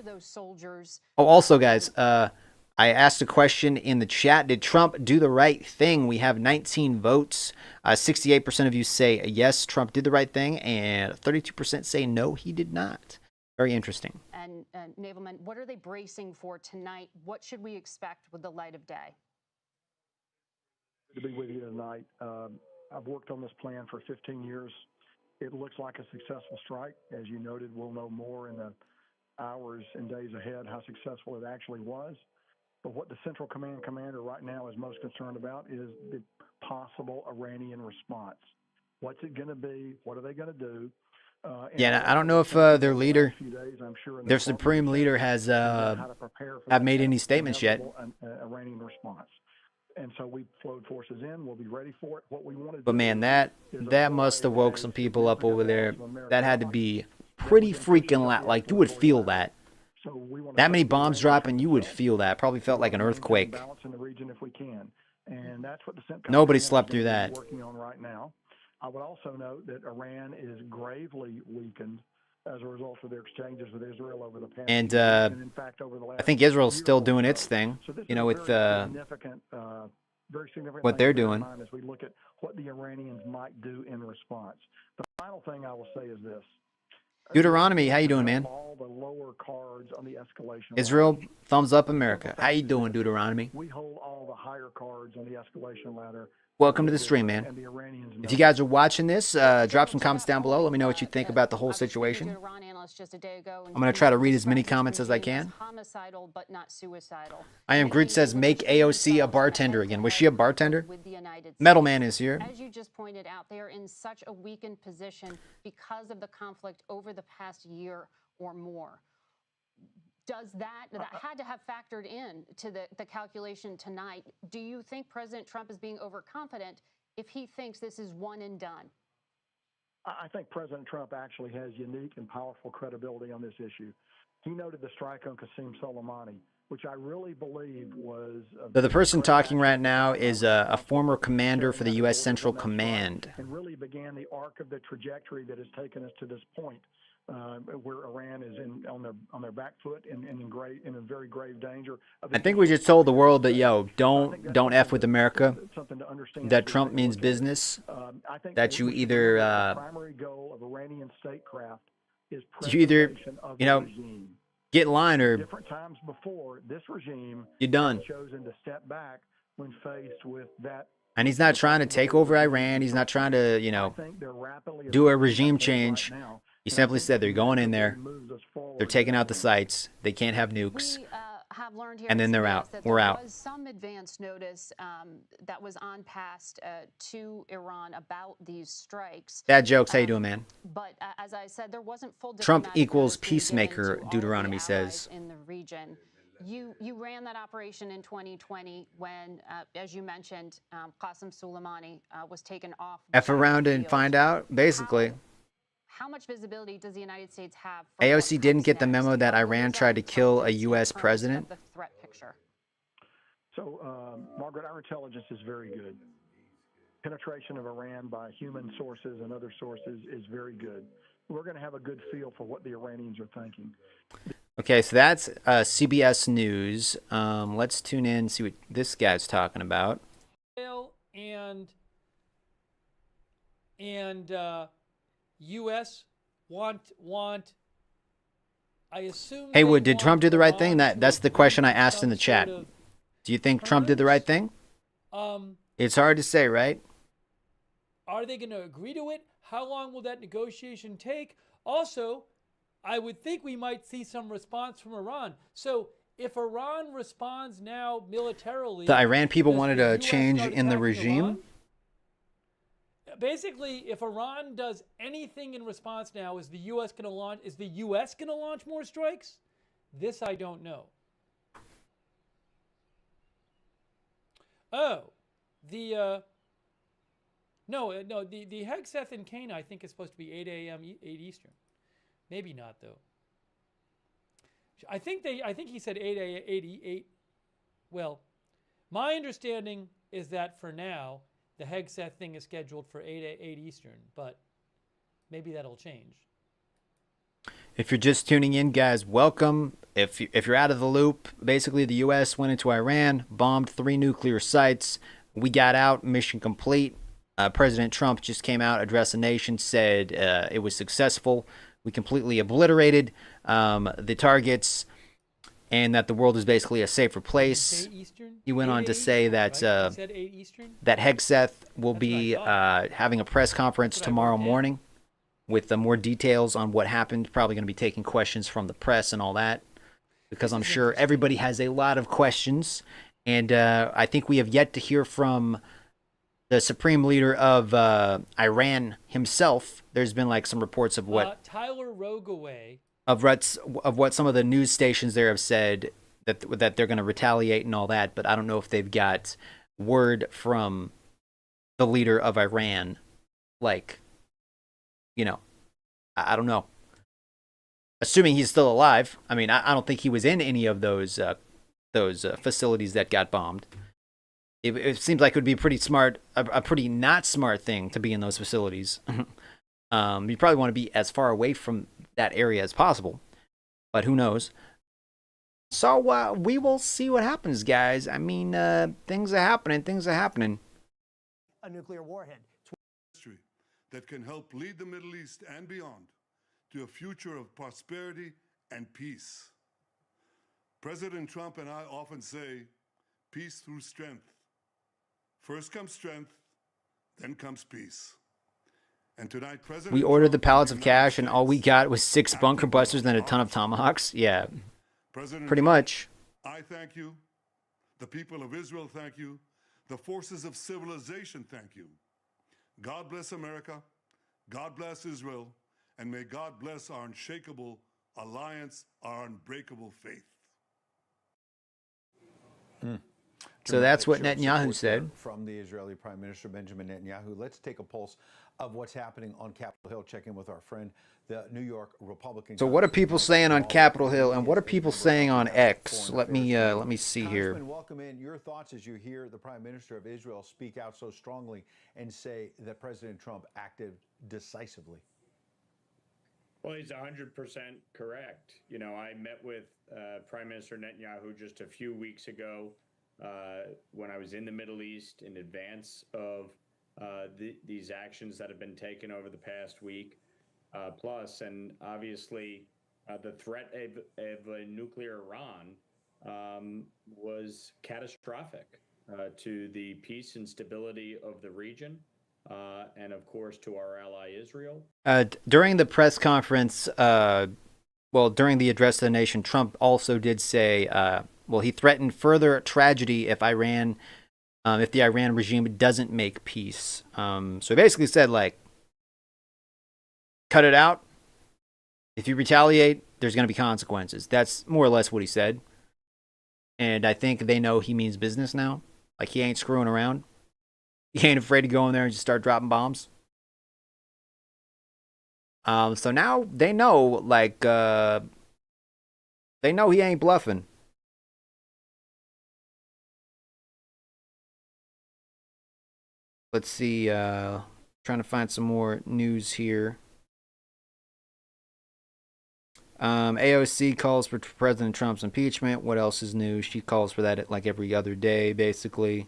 Oh, also, guys, I asked a question in the chat. Did Trump do the right thing? We have 19 votes. 68% of you say yes, Trump did the right thing, and 32% say no, he did not. Very interesting. And Navalman, what are they bracing for tonight? What should we expect with the light of day? To be with you tonight. I've worked on this plan for 15 years. It looks like a successful strike. As you noted, we'll know more in the hours and days ahead how successful it actually was. But what the Central Command commander right now is most concerned about is the possible Iranian response. What's it going to be? What are they going to do? Yeah, I don't know if their leader, their supreme leader, has have made any statements yet. Iranian response, and so we flowed forces in. We'll be ready for it. What we want to do. But man, that must have woke some people up over there. That had to be pretty freaking loud. Like you would feel that. That many bombs dropping, you would feel that. Probably felt like an earthquake. Nobody slept through that. I would also note that Iran is gravely weakened as a result of their exchanges with Israel over the past and year. And in fact, over the last I think Israel's still doing its thing, with what they're doing. As we look at what the Iranians might do in response. The final thing I will say is this. Deuteronomy, how you doing, man? All the lower cards on the escalation Israel, thumbs up, America. How you doing, Deuteronomy? We hold all the higher cards on the escalation ladder. Welcome to the stream, man. If you guys are watching this, drop some comments down below. Let me know what you think about the whole situation. I'm going to try to read as many comments as I can. I am Groot says, make AOC a bartender again. Was she a bartender? Metal Man is here. As you just pointed out, they are in such a weakened position because of the conflict over the past year or more. Does that had to have factored in to the calculation tonight? Do you think President Trump is being overconfident if he thinks this is one and done? I think President Trump actually has unique and powerful credibility on this issue. He noted the strike on Qasem Soleimani, which I really believe was... So the person talking right now is a former commander for the U.S. Central Command. And really began the arc of the trajectory that has taken us to this point. Where Iran is on their back foot and in a very grave danger. I think we just told the world that don't F with America. That Trump means business. That you either primary goal of Iranian statecraft is get in line or different times before this regime you're done. Chosen to step back when faced with that. And he's not trying to take over Iran. He's not trying to do a regime change. He simply said they're going in there, they're taking out the sites, they can't have nukes, and then they're out. We're out. There was some advance notice that was on past to Iran about these strikes. Dad jokes, how you doing, man? But as I said, there wasn't full Trump equals peacemaker, Deuteronomy says. In the region. You ran that operation in 2020 when, as you mentioned, Qasem Soleimani was taken off. F around and find out, basically. how much visibility does the United States have? For AOC didn't get the memo that Iran tried to kill a U.S. president. the threat picture? So, Margaret, our intelligence is very good. Penetration of Iran by human sources and other sources is very good. We're going to have a good feel for what the Iranians are thinking. Okay, so that's CBS News. Let's tune in, see what this guy's talking about. And U.S. want. I assume. Hey, Wood, did Trump do the right thing? That's the question I asked in the chat. Do you think Trump did the right thing? It's hard to say, right? Are they going to agree to it? How long will that negotiation take? Also, I would think we might see some response from Iran. So if Iran responds now militarily, The Iran people wanted a change in the regime. Iran? Basically, if Iran does anything in response now, is the U.S. going to launch? Is the U.S. going to launch more strikes? This I don't know. Oh, the Hegseth and Cana I think is supposed to be 8 a.m. 8 Eastern. Maybe not though. I think he said 8. Well, my understanding is that for now the Hegseth thing is scheduled for 8 Eastern, but maybe that'll change. If you're just tuning in, guys, welcome. If you're out of the loop, basically the U.S. went into Iran, bombed 3 nuclear sites. We got out, mission complete. President Trump just came out, addressed the nation, said it was successful. We completely obliterated the targets, and that the world is basically a safer place. He went on to say that that Hegseth will be having a press conference tomorrow morning with more details on what happened. Probably going to be taking questions from the press and all that, because I'm sure everybody has a lot of questions. And I think we have yet to hear from the supreme leader of Iran himself. There's been like some reports of what Tyler Rogaway of what some of the news stations there have said that they're going to retaliate and all that, but I don't know if they've got word from the leader of Iran, like, you know, I don't know. Assuming he's still alive. I mean, I don't think he was in any of those facilities that got bombed. It seems like it would be pretty smart, a pretty not smart thing to be in those facilities. You probably want to be as far away from that area as possible, but who knows? So we will see what happens, guys. I mean, things are happening. A nuclear warhead. That can help lead the Middle East and beyond to a future of prosperity and peace. President Trump and I often say, peace through strength. First comes strength, then comes peace. And tonight, President We ordered the pallets of cash, and all we got was 6 bunker busters and a ton of tomahawks. Yeah, pretty much. I thank you. The people of Israel thank you. The forces of civilization thank you. God bless America. God bless Israel. And may God bless our unshakable alliance, our unbreakable faith. So that's what Netanyahu said. From the Israeli Prime Minister Benjamin Netanyahu. Let's take a pulse of what's happening on Capitol Hill. Check in with our friend, the New York Republican. So what are people saying on Capitol Hill, and what are people saying on X? Let me see here. Congressman, welcome in. Your thoughts as you hear the Prime Minister of Israel speak out so strongly and say that President Trump acted decisively. Well, he's 100% correct. You know, I met with Prime Minister Netanyahu just a few weeks ago when I was in the Middle East in advance of these actions that have been taken over the past week. And obviously, the threat of a nuclear Iran was catastrophic to the peace and stability of the region. And of course, to our ally Israel. During the press conference, during the address to the nation, Trump also did say, he threatened further tragedy if the Iran regime doesn't make peace. So he basically said, like, cut it out. If you retaliate, there's going to be consequences. That's more or less what he said. And I think they know he means business now. Like, he ain't screwing around. He ain't afraid to go in there and just start dropping bombs. So now they know, like, they know he ain't bluffing. Let's see, trying to find some more news here. AOC calls for President Trump's impeachment. What else is new? She calls for that like every other day, basically.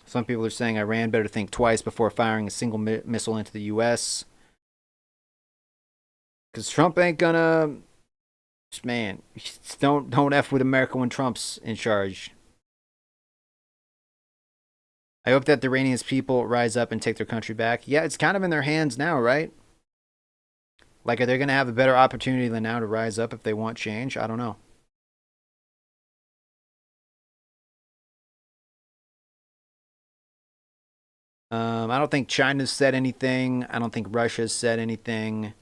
Some people are saying Iran better think twice before firing a single missile into the U.S. Because Trump ain't gonna... Man, don't F with America when Trump's in charge. I hope that the Iranian people rise up and take their country back. Yeah, it's kind of in their hands now, right? Like, are they going to have a better opportunity than now to rise up if they want change? I don't know. I don't think China's said anything. I don't think Russia's said anything.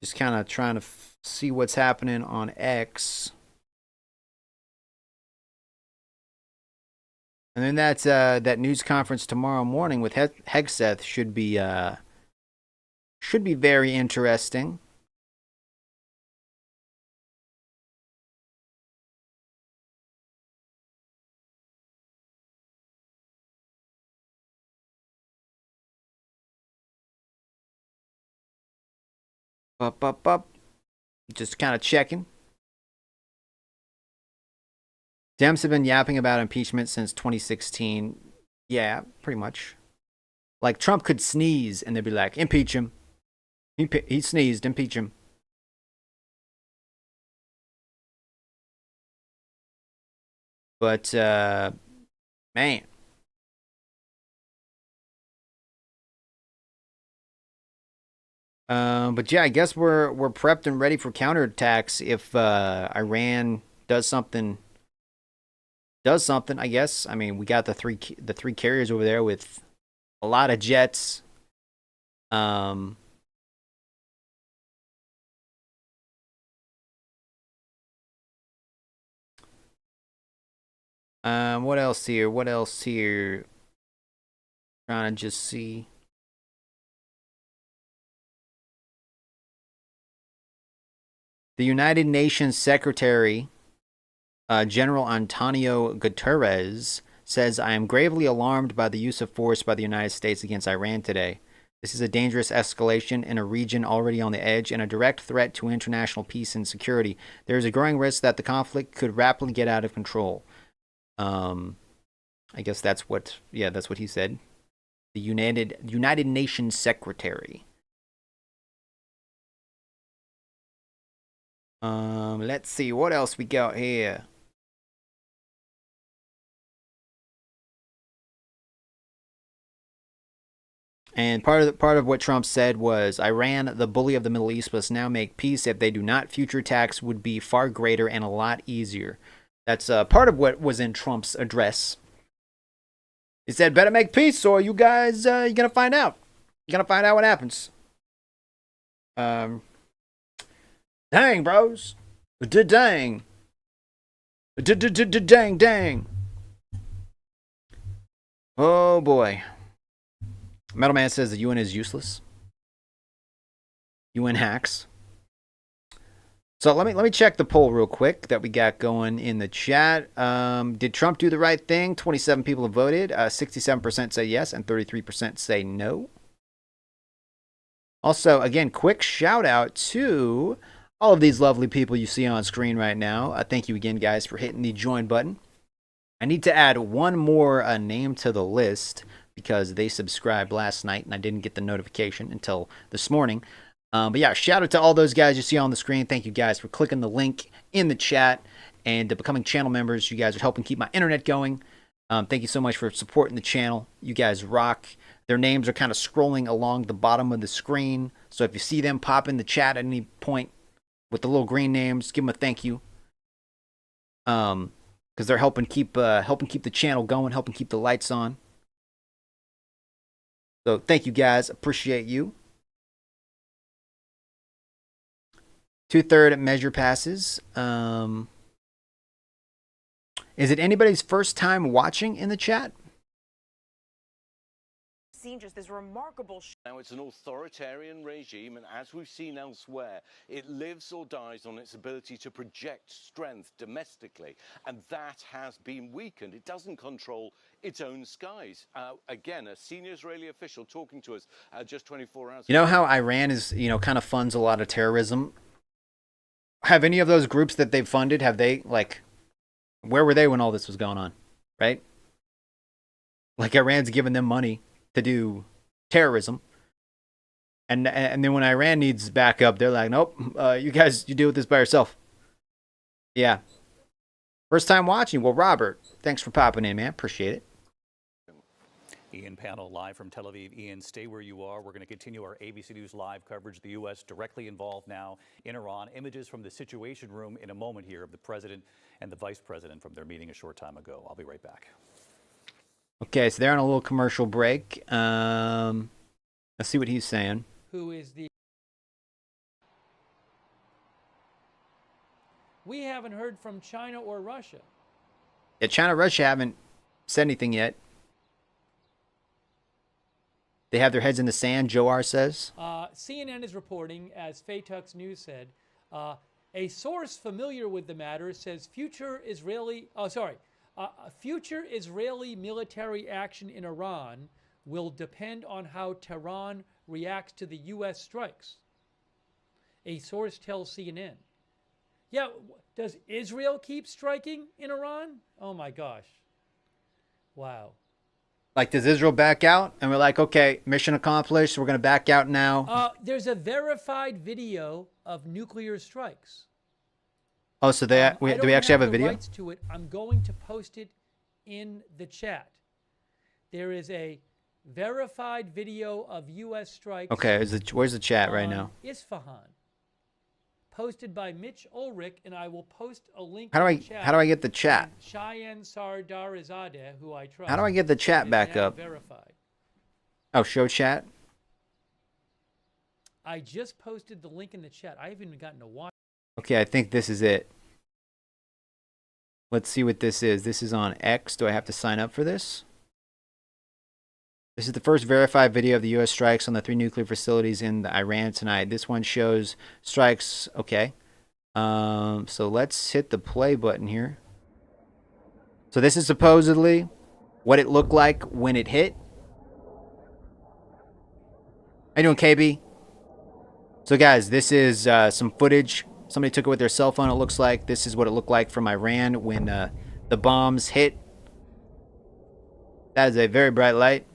Just kind of trying to see what's happening on X. And then that news conference tomorrow morning with Hegseth should be very interesting. Up. Just kind of checking. Dems have been yapping about impeachment since 2016. Yeah, pretty much. Like, Trump could sneeze and they'd be like, impeach him. He sneezed, impeach him. But, man. But yeah, I guess we're prepped and ready for counterattacks if Iran does something, I guess. I mean, we got the three carriers over there with a lot of jets. What else here? Trying to just see. The United Nations Secretary General Antonio Guterres says, I am gravely alarmed by the use of force by the United States against Iran today. This is a dangerous escalation in a region already on the edge and a direct threat to international peace and security. There is a growing risk that the conflict could rapidly get out of control. I guess that's what he said. The United Nations Secretary. Let's see what else we got here. And part of what Trump said was, Iran, the bully of the Middle East, must now make peace. If they do not, future attacks would be far greater and a lot easier. That's part of what was in Trump's address. He said, better make peace or you guys, you're going to find out. You're going to find out what happens. Dang, bros. Dang. Dang. Oh, boy. Metal Man says the UN is useless. UN hacks. So let me check the poll real quick that we got going in the chat. Did Trump do the right thing? 27 people have voted. 67% say yes and 33% say no. Also, again, quick shout out to all of these lovely people you see on screen right now. Thank you again, guys, for hitting the join button. I need to add one more name to the list because they subscribed last night and I didn't get the notification until this morning. But yeah, shout out to all those guys you see on the screen. Thank you guys for clicking the link in the chat and becoming channel members. You guys are helping keep my internet going. Thank you so much for supporting the channel. You guys rock. Their names are kind of scrolling along the bottom of the screen. So if you see them pop in the chat at any point with the little green names, give them a thank you. Because they're helping keep the channel going, helping keep the lights on. So thank you guys. Appreciate you. 2/3 measure passes. Is it anybody's first time watching in the chat? Seen just this remarkable. Now, it's an authoritarian regime, and as we've seen elsewhere, it lives or dies on its ability to project strength domestically, and that has been weakened. It doesn't control its own skies. Again, a senior Israeli official talking to us just 24 hours ago. You know how Iran is, kind of funds a lot of terrorism? Have any of those groups that they've funded, have they, where were they when all this was going on, right? Like, Iran's giving them money to do terrorism. And then when Iran needs backup, they're like, nope, you guys, you deal with this by yourself. Yeah. First time watching. Well, Robert, thanks for popping in, man. Appreciate it. Ian Panel live from Tel Aviv. Ian, stay where you are. We're going to continue our ABC News live coverage. The U.S. directly involved now in Iran. Images from the Situation Room in a moment here of the president and the vice president from their meeting a short time ago. I'll be right back. Okay, so they're on a little commercial break. Let's see what he's saying. Who is the... We haven't heard from China or Russia. Yeah, China, Russia haven't said anything yet. They have their heads in the sand, Joe R. says. CNN is reporting, as Faytux News said, a source familiar with the matter says future Israeli military action in Iran will depend on how Tehran reacts to the U.S. strikes. A source tells CNN. Yeah, does Israel keep striking in Iran? Oh my gosh. Wow. Like, does Israel back out? And we're like, okay, mission accomplished. We're going to back out now. There's a verified video of nuclear strikes. Oh, so do we actually have a video? Rights to it. I'm going to post it in the chat. There is a verified video of U.S. strikes. Okay, where's the chat right now? Isfahan, posted by Mitch Ulrich, and I will post a link. How do I get the chat? Cheyenne Sardarizadeh, who I trust. How do I get the chat back up? Verified. Oh, show chat. I just posted the link in the chat. I haven't even gotten to watch. Okay, I think this is it. Let's see what this is. This is on X. Do I have to sign up for this? This is the first verified video of the U.S. strikes on the 3 nuclear facilities in Iran tonight. This one shows strikes. Okay. So let's hit the play button here. So this is supposedly what it looked like when it hit. How you doing, KB? So guys, this is some footage. Somebody took it with their cell phone, it looks like. This is what it looked like from Iran when the bombs hit. That is a very bright light.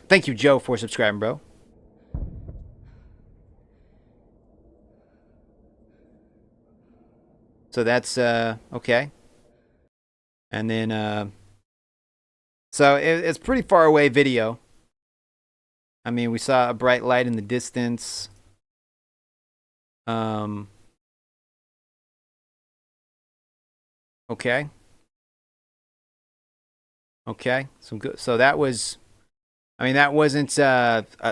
Thank you, Joe, for subscribing, bro. So that's, okay. And then, so it's pretty far away video. I mean, we saw a bright light in the distance. Okay. Okay. So that was, I mean, that wasn't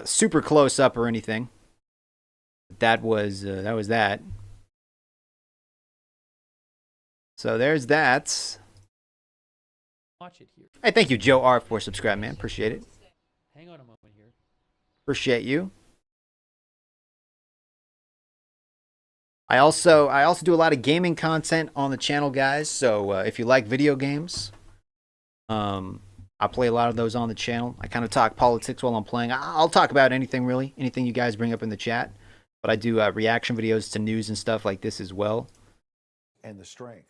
super close up or anything. That was that. So there's that. Watch it here. Hey, thank you, Joe R, for subscribing, man. Appreciate it. Hang on a moment here. Appreciate you. I also do a lot of gaming content on the channel, guys. So if you like video games, I play a lot of those on the channel. I kind of talk politics while I'm playing. I'll talk about anything, really. Anything you guys bring up in the chat. But I do reaction videos to news and stuff like this as well. And the strength.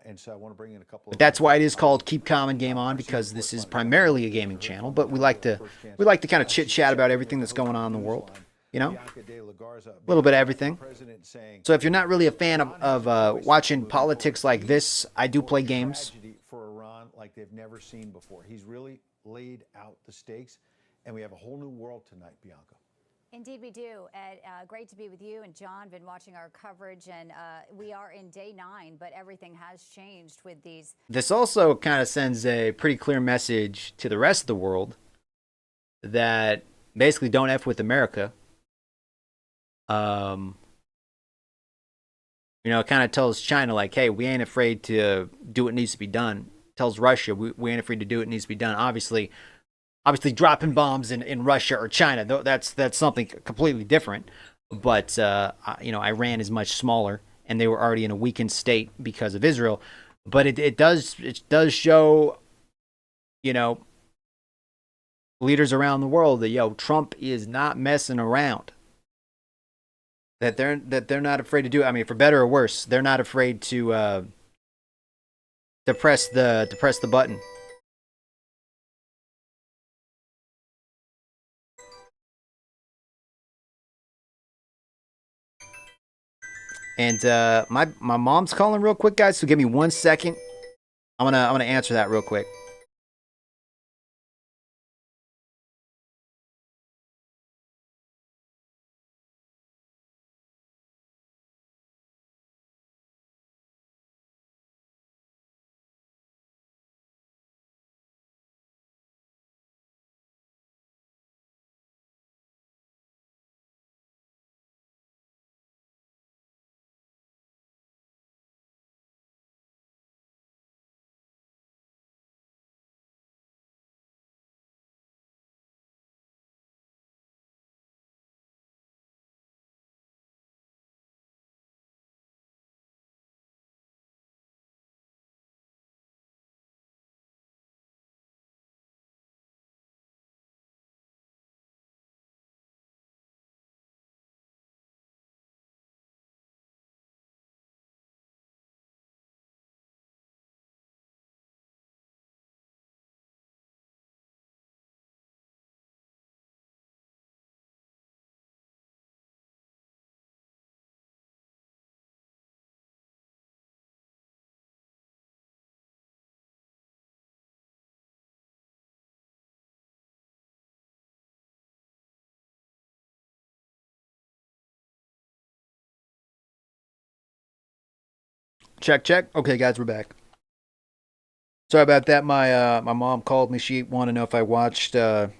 And so I want to bring in a couple But that's why it is called Keep Calm and Game On, because this is primarily a gaming channel. But we like to kind of chit chat about everything that's going on in the world. You know, a little bit of everything. So if you're not really a fan of watching politics like this, I do play games. For Iran like they've never seen before. He's really laid out the stakes, and we have a whole new world tonight, Bianca. Indeed, we do. Ed, great to be with you and John. Been watching our coverage, and we are in day 9, but everything has changed with these. This also kind of sends a pretty clear message to the rest of the world that basically don't F with America. You You know, it kind of tells China, like, hey, we ain't afraid to do what needs to be done. Tells Russia, we ain't afraid to do what needs to be done. Obviously dropping bombs in Russia or China, that's something completely different. But, you know, Iran is much smaller, and they were already in a weakened state because of Israel. But it does show, you know, leaders around the world that, yo, Trump is not messing around. That they're not afraid to do it. I mean, for better or worse, they're not afraid to press the button. And my mom's calling real quick, guys. So give me 1 second. I'm gonna answer that real quick. Check. Okay, guys, we're back. Sorry about that. My mom called me. She wanted to know if I watched the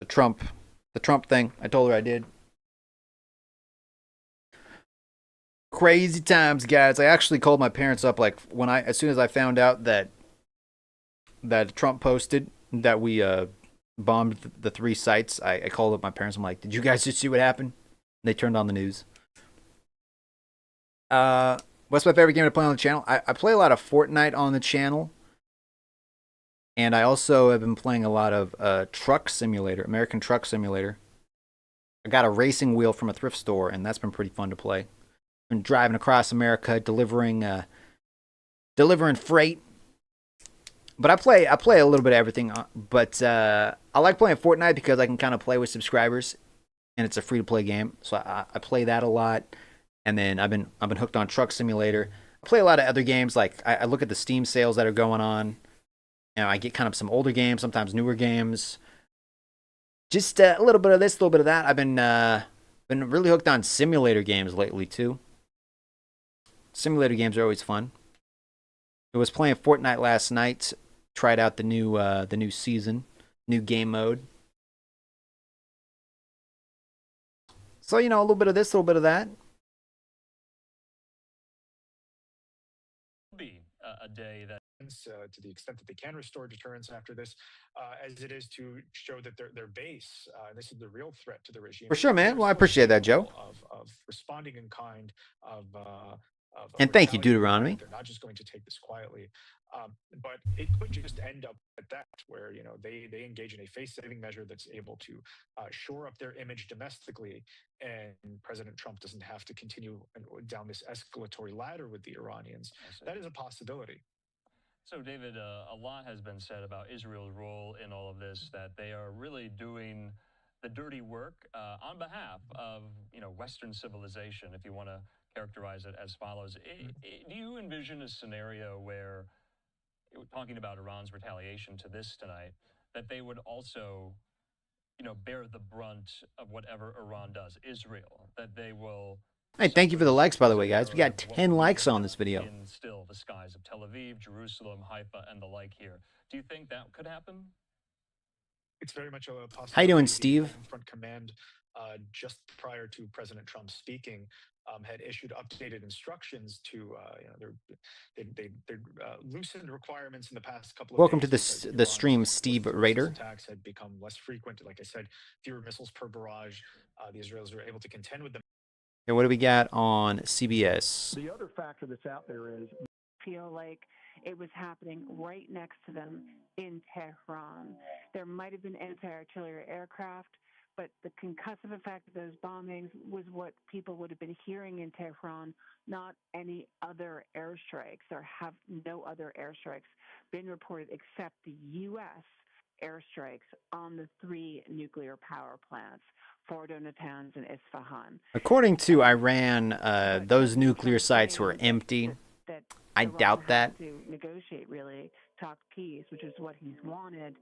Trump thing. I told her I did. Crazy times, guys. I actually called my parents up like as soon as I found out that Trump posted that we bombed the 3 sites. I called up my parents. I'm like, did you guys just see what happened? And they turned on the news. What's my favorite game to play on the channel? I play a lot of Fortnite on the channel. And I also have been playing a lot of Truck Simulator, American Truck Simulator. I got a racing wheel from a thrift store, and that's been pretty fun to play. Been driving across America, delivering freight. But I play a little bit of everything. But I like playing Fortnite because I can kind of play with subscribers, and it's a free-to-play game. So I play that a lot. And then I've been hooked on Truck Simulator. I play a lot of other games. Like I look at the Steam sales that are going on. You know, I get kind of some older games, sometimes newer games. Just a little bit of this, a little bit of that. I've been really hooked on simulator games lately too. Simulator games are always fun. I was playing Fortnite last night. Tried out the new season, new game mode. So, you know, a little bit of this, a little bit of that. Be a day that to the extent that they can restore deterrence after this, as it is to show that their base, this is the real threat to the regime. For sure, man. Well, I appreciate that, Joe. Of responding in kind, and thank you, Deuteronomy. They're not just going to take this quietly, but it could just end up at that, where they engage in a face-saving measure that's able to shore up their image domestically, and President Trump doesn't have to continue down this escalatory ladder with the Iranians. That is a possibility. So, David, a lot has been said about Israel's role in all of this, that they are really doing the dirty work on behalf of, Western civilization, if you want to characterize it as follows. Do you envision a scenario where, talking about Iran's retaliation to this tonight, that they would also, bear the brunt of whatever Iran does, Israel, that they will... Hey, thank you for the likes, by the way, guys. We got 10 likes on this video. In still the skies of Tel Aviv, Jerusalem, Haifa, and the like here. Do you think that could happen? It's very much a possibility. How you doing, Steve? Front command, just prior to President Trump speaking, had issued updated instructions to, they loosened requirements in the past couple of Welcome to days. the Iran's stream, Steve forces Raider. attacks had become less frequent. Like I said, fewer missiles per barrage. The Israelis were able to contend with them. And what do we got on CBS? The other factor that's out there is feel like it was happening right next to them in Tehran. There might have been anti-artillery aircraft, but the concussive effect of those bombings was what people would have been hearing in Tehran, not any other airstrikes. There have no other airstrikes been reported except the U.S. airstrikes on the 3 nuclear power plants, Fordo, Natanz, and Isfahan. According to Iran, those nuclear sites were empty. I doubt that. To negotiate, really, talk peace, which is what he's wanted.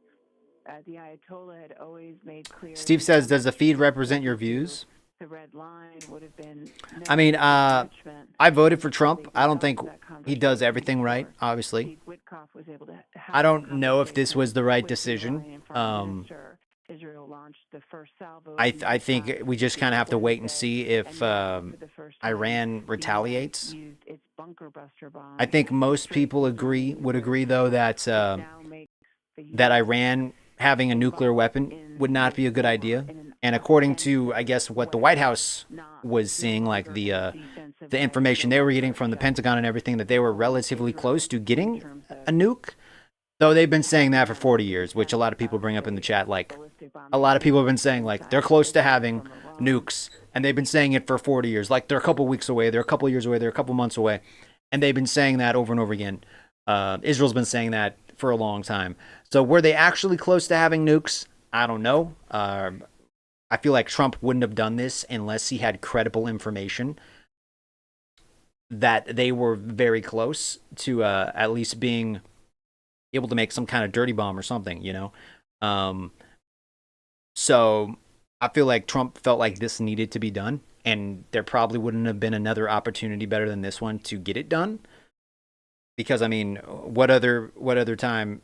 The Ayatollah had always made clear. Steve says, does the feed represent your views? The red line would have been. I mean, I voted for Trump. I don't think he does everything right, obviously. I don't know if this was the right decision. Israel launched the first salvo. I think we just kind of have to wait and see if Iran retaliates. I think most people would agree though that that Iran having a nuclear weapon would not be a good idea. And according to, I guess, what the White House was seeing, like the information they were getting from the Pentagon and everything, that they were relatively close to getting a nuke. Though they've been saying that for 40 years, which a lot of people bring up in the chat. Like, a lot of people have been saying, like, they're close to having nukes, and they've been saying it for 40 years. Like, they're a couple weeks away, they're a couple years away, they're a couple months away. And they've been saying that over and over again. Israel's been saying that for a long time. So were they actually close to having nukes? I don't know. I feel like Trump wouldn't have done this unless he had credible information that they were very close to at least being able to make some kind of dirty bomb or something, you know? So I feel like Trump felt like this needed to be done, and there probably wouldn't have been another opportunity better than this one to get it done. Because, I mean, what other time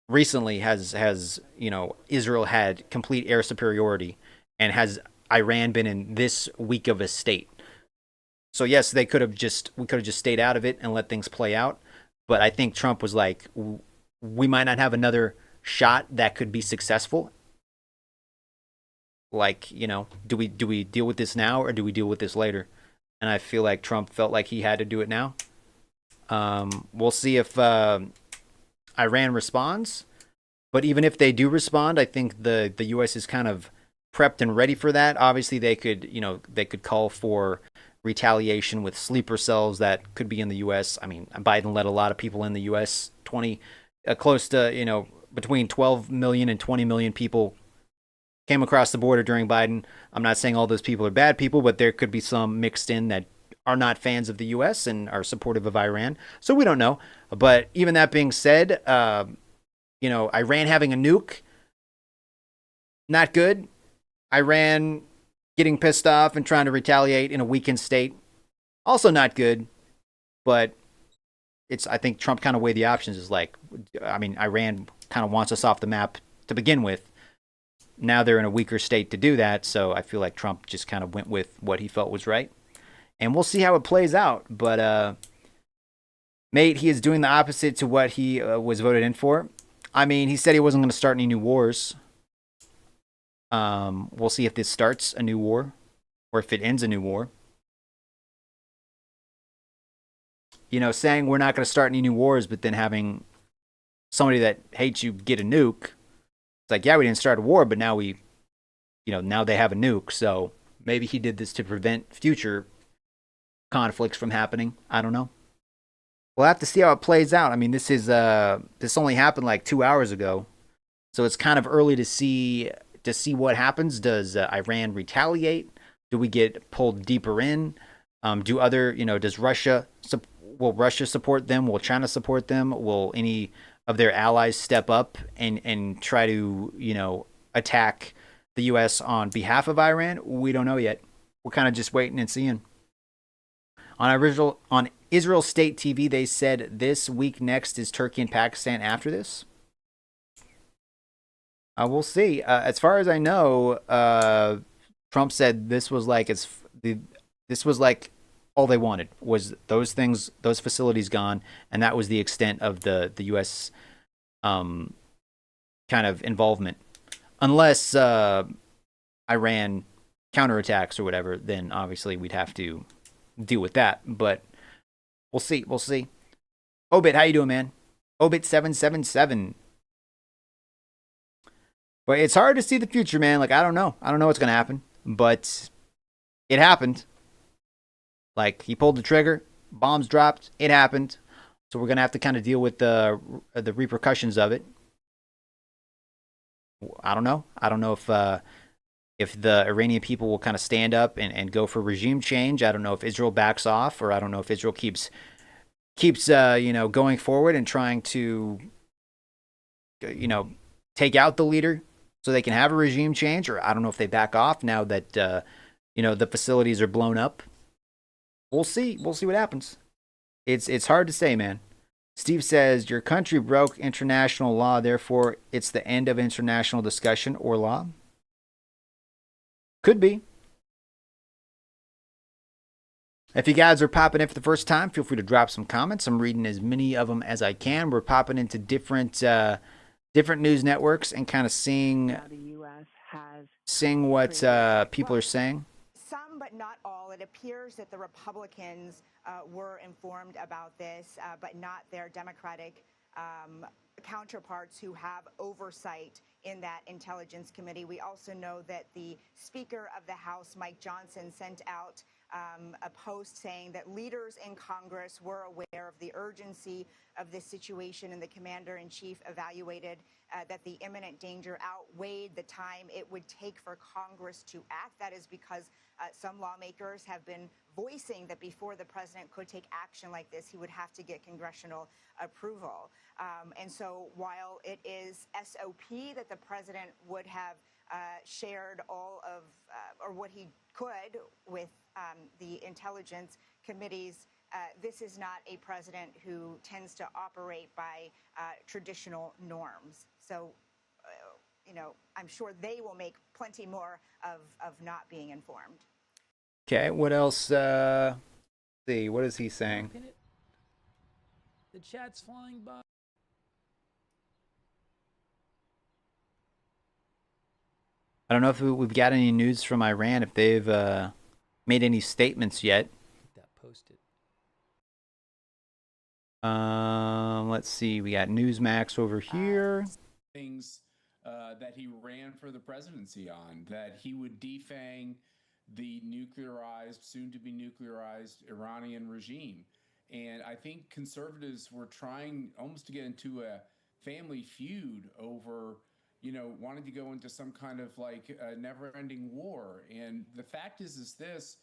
recently has you know, Israel had complete air superiority, and has Iran been in this weak of a state? So yes, we could have just stayed out of it and let things play out. But I think Trump was like, we might not have another shot that could be successful. Like, you know, do we deal with this now, or do we deal with this later? And I feel like Trump felt like he had to do it now. We'll see if Iran responds. But even if they do respond, I think the U.S. is kind of prepped and ready for that. Obviously, they could call for retaliation with sleeper cells that could be in the U.S. I mean, Biden let a lot of people in the U.S. Close to, you know, between 12 million and 20 million people came across the border during Biden. I'm not saying all those people are bad people, but there could be some mixed in that are not fans of the U.S. and are supportive of Iran. So we don't know. But even that being said, you know, Iran having a nuke, not good. Iran getting pissed off and trying to retaliate in a weakened state, also not good. But I think Trump kind of weighed the options. Is like, I mean, Iran kind of wants us off the map to begin with. Now they're in a weaker state to do that. So I feel like Trump just kind of went with what he felt was right. And we'll see how it plays out. But, mate, he is doing the opposite to what he was voted in for. I mean, he said he wasn't going to start any new wars. We'll see if this starts a new war or if it ends a new war. You know, saying we're not going to start any new wars, but then having somebody that hates you get a nuke. It's like, yeah, we didn't start a war, but now now they have a nuke. So maybe he did this to prevent future conflicts from happening. I don't know. We'll have to see how it plays out. I mean, this only happened like 2 hours ago, so it's kind of early to see what happens. Does Iran retaliate? Do we get pulled deeper in? Does Russia? Will Russia support them? Will China support them? Will any of their allies step up and try to attack the U.S. on behalf of Iran? We don't know yet. We're kind of just waiting and seeing. On Israel State TV, they said this week next is Turkey and Pakistan after this. We'll see. As far as I know, Trump said this was like all they wanted was those things, those facilities gone, and that was the extent of the U.S. Kind of involvement. Unless Iran counterattacks or whatever, then obviously we'd have to deal with that. But we'll see. We'll see. Obit, how you doing, man? Obit777. But it's hard to see the future, man. Like, I don't know. I don't know what's going to happen. But it happened. Like, he pulled the trigger. Bombs dropped. It happened. So we're going to have to kind of deal with the repercussions of it. I don't know. I don't know if the Iranian people will kind of stand up and go for regime change. I don't know if Israel backs off, or I don't know if Israel keeps going forward and trying to take out the leader so they can have a regime change, or I don't know if they back off now that the facilities are blown up. We'll see. We'll see what happens. It's hard to say, man. Steve says, your country broke international law, therefore it's the end of international discussion or law. Could be. If you guys are popping in for the first time, feel free to drop some comments. I'm reading as many of them as I can. We're popping into different news networks and kind of seeing what people are saying. Some, but not all. It appears that the Republicans were informed about this, but not their Democratic counterparts who have oversight in that Intelligence Committee. We also know that the Speaker of the House, Mike Johnson, sent out a post saying that leaders in Congress were aware of the urgency of this situation, and the Commander-in-Chief evaluated that the imminent danger outweighed the time it would take for Congress to act. That is because some lawmakers have been voicing that before the president could take action like this, he would have to get congressional approval. And so while it is SOP that the president would have shared all of, or what he could with the Intelligence Committees, this is not a president who tends to operate by traditional norms. So, I'm sure they will make plenty more of not being informed. Okay, what else? See, what is he saying? The chat's flying by. I don't know if we've got any news from Iran, if they've made any statements yet. That posted. Let's see. We got Newsmax over here. Things that he ran for the presidency on, that he would defang the nuclearized, soon-to-be nuclearized Iranian regime. And I think conservatives were trying almost to get into a family feud over, wanting to go into some kind of like a never-ending war. And the fact is this,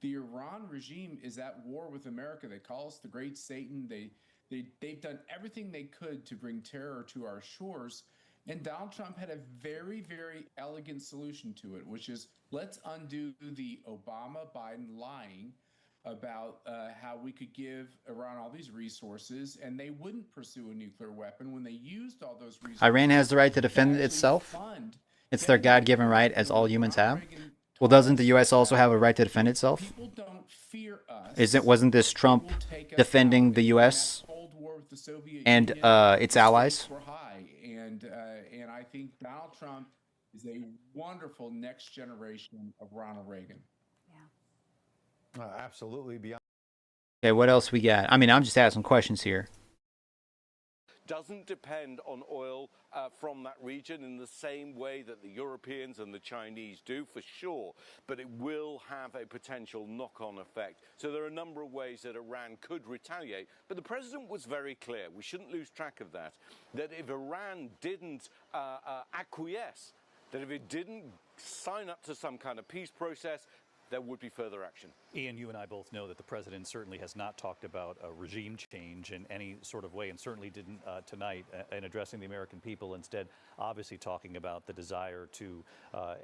the Iran regime is at war with America. They call us the Great Satan. They've done everything they could to bring terror to our shores. And Donald Trump had a very, very elegant solution to it, which is let's undo the Obama-Biden lying about how we could give Iran all these resources and they wouldn't pursue a nuclear weapon when they used all those resources. Iran has the right to defend itself. It's their God-given right, as all humans have. Well, doesn't the U.S. also have a right to defend itself? People don't fear us. Wasn't this Trump defending the U.S. and its allies? And I think Donald Trump is a wonderful next generation of Ronald Reagan. Absolutely beyond. Okay, what else we got? I mean, I'm just asking questions here. Doesn't depend on oil from that region in the same way that the Europeans and the Chinese do, for sure, but it will have a potential knock-on effect. So there are a number of ways that Iran could retaliate, but the president was very clear, we shouldn't lose track of that if Iran didn't acquiesce, that if it didn't sign up to some kind of peace process, there would be further action. Ian, you and I both know that the president certainly has not talked about a regime change in any sort of way, and certainly didn't tonight in addressing the American people. Instead, obviously talking about the desire to,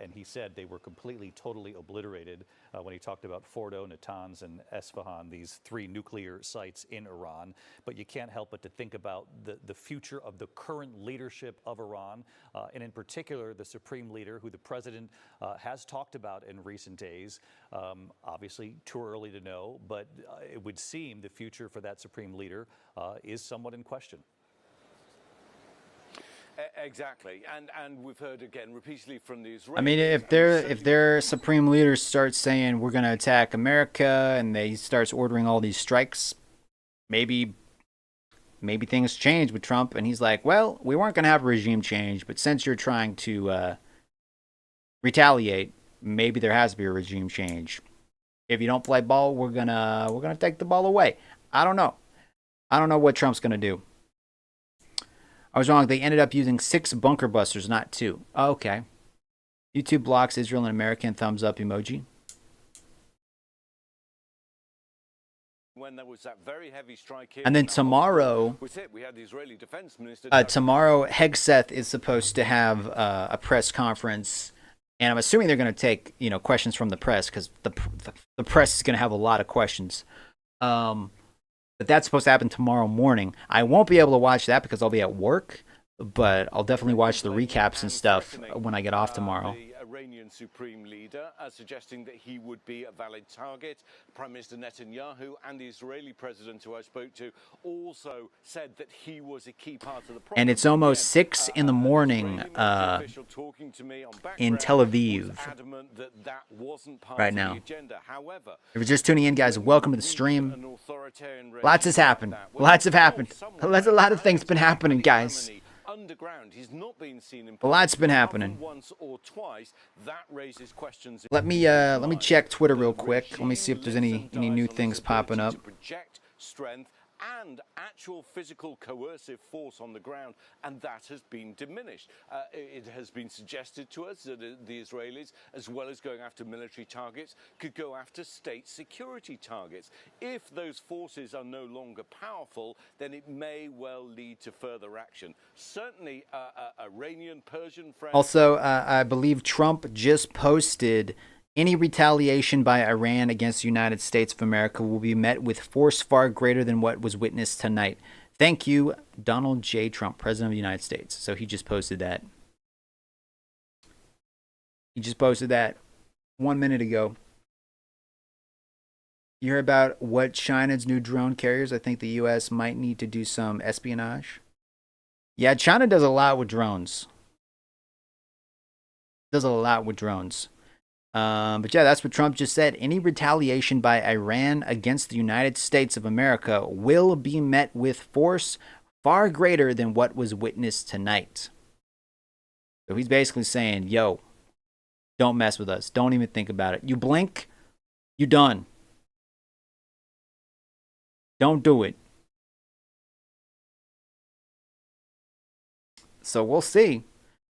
and he said they were completely, totally obliterated when he talked about Fordo, Natanz, and Esfahan, these 3 nuclear sites in Iran. But you can't help but to think about the future of the current leadership of Iran, and in particular the supreme leader, who the president has talked about in recent days. Obviously, too early to know, but it would seem the future for that supreme leader is somewhat in question. Exactly, and we've heard again repeatedly from the Israelis. I mean, if their supreme leaders start saying we're going to attack America, and they starts ordering all these strikes, maybe things change with Trump, and he's like, well, we weren't going to have a regime change, but since you're trying to retaliate, maybe there has to be a regime change. If you don't play ball, we're gonna take the ball away. I don't know what Trump's gonna do. I was wrong. They ended up using 6 bunker busters, not 2. Oh, okay. YouTube blocks Israel and American thumbs up emoji. When there was that very heavy strike here, And then tomorrow, we had the Israeli defense minister. tomorrow Hegseth is supposed to have a press conference, and I'm assuming they're going to take questions from the press, because the press is going to have a lot of questions. But that's supposed to happen tomorrow morning. I won't be able to watch that because I'll be at work, but I'll definitely watch the recaps and stuff when I get off tomorrow. The Iranian supreme leader suggesting that he would be a valid target. Prime Minister Netanyahu and the Israeli president, who I spoke to, also said that he was a key part of the problem. And it's almost 6 in the morning in Tel Aviv right now. If you're just tuning in, guys, welcome to the stream. Lots has happened. Lots have happened. There's a lot of things been happening, guys. Underground, he's not been seen in A lot's been happening. once or twice. That raises questions. Let me check Twitter real quick. Let me see if there's any new things popping up. To project strength and actual physical coercive force on the ground, and that has been diminished. It has been suggested to us that the Israelis, as well as going after military targets, could go after state security targets. If those forces are no longer powerful, then it may well lead to further action. Certainly, Iranian, Persian friends. Also, I believe Trump just posted, any retaliation by Iran against the United States of America will be met with force far greater than what was witnessed tonight. Thank you, Donald J. Trump, President of the United States. So he just posted that. He just posted that 1 minute ago. You hear about what China's new drone carriers? I think the U.S. might need to do some espionage. Yeah, China does a lot with drones. But yeah, that's what Trump just said. Any retaliation by Iran against the United States of America will be met with force far greater than what was witnessed tonight. So he's basically saying, yo, don't mess with us. Don't even think about it. You blink, you're done. Don't do it. So we'll see.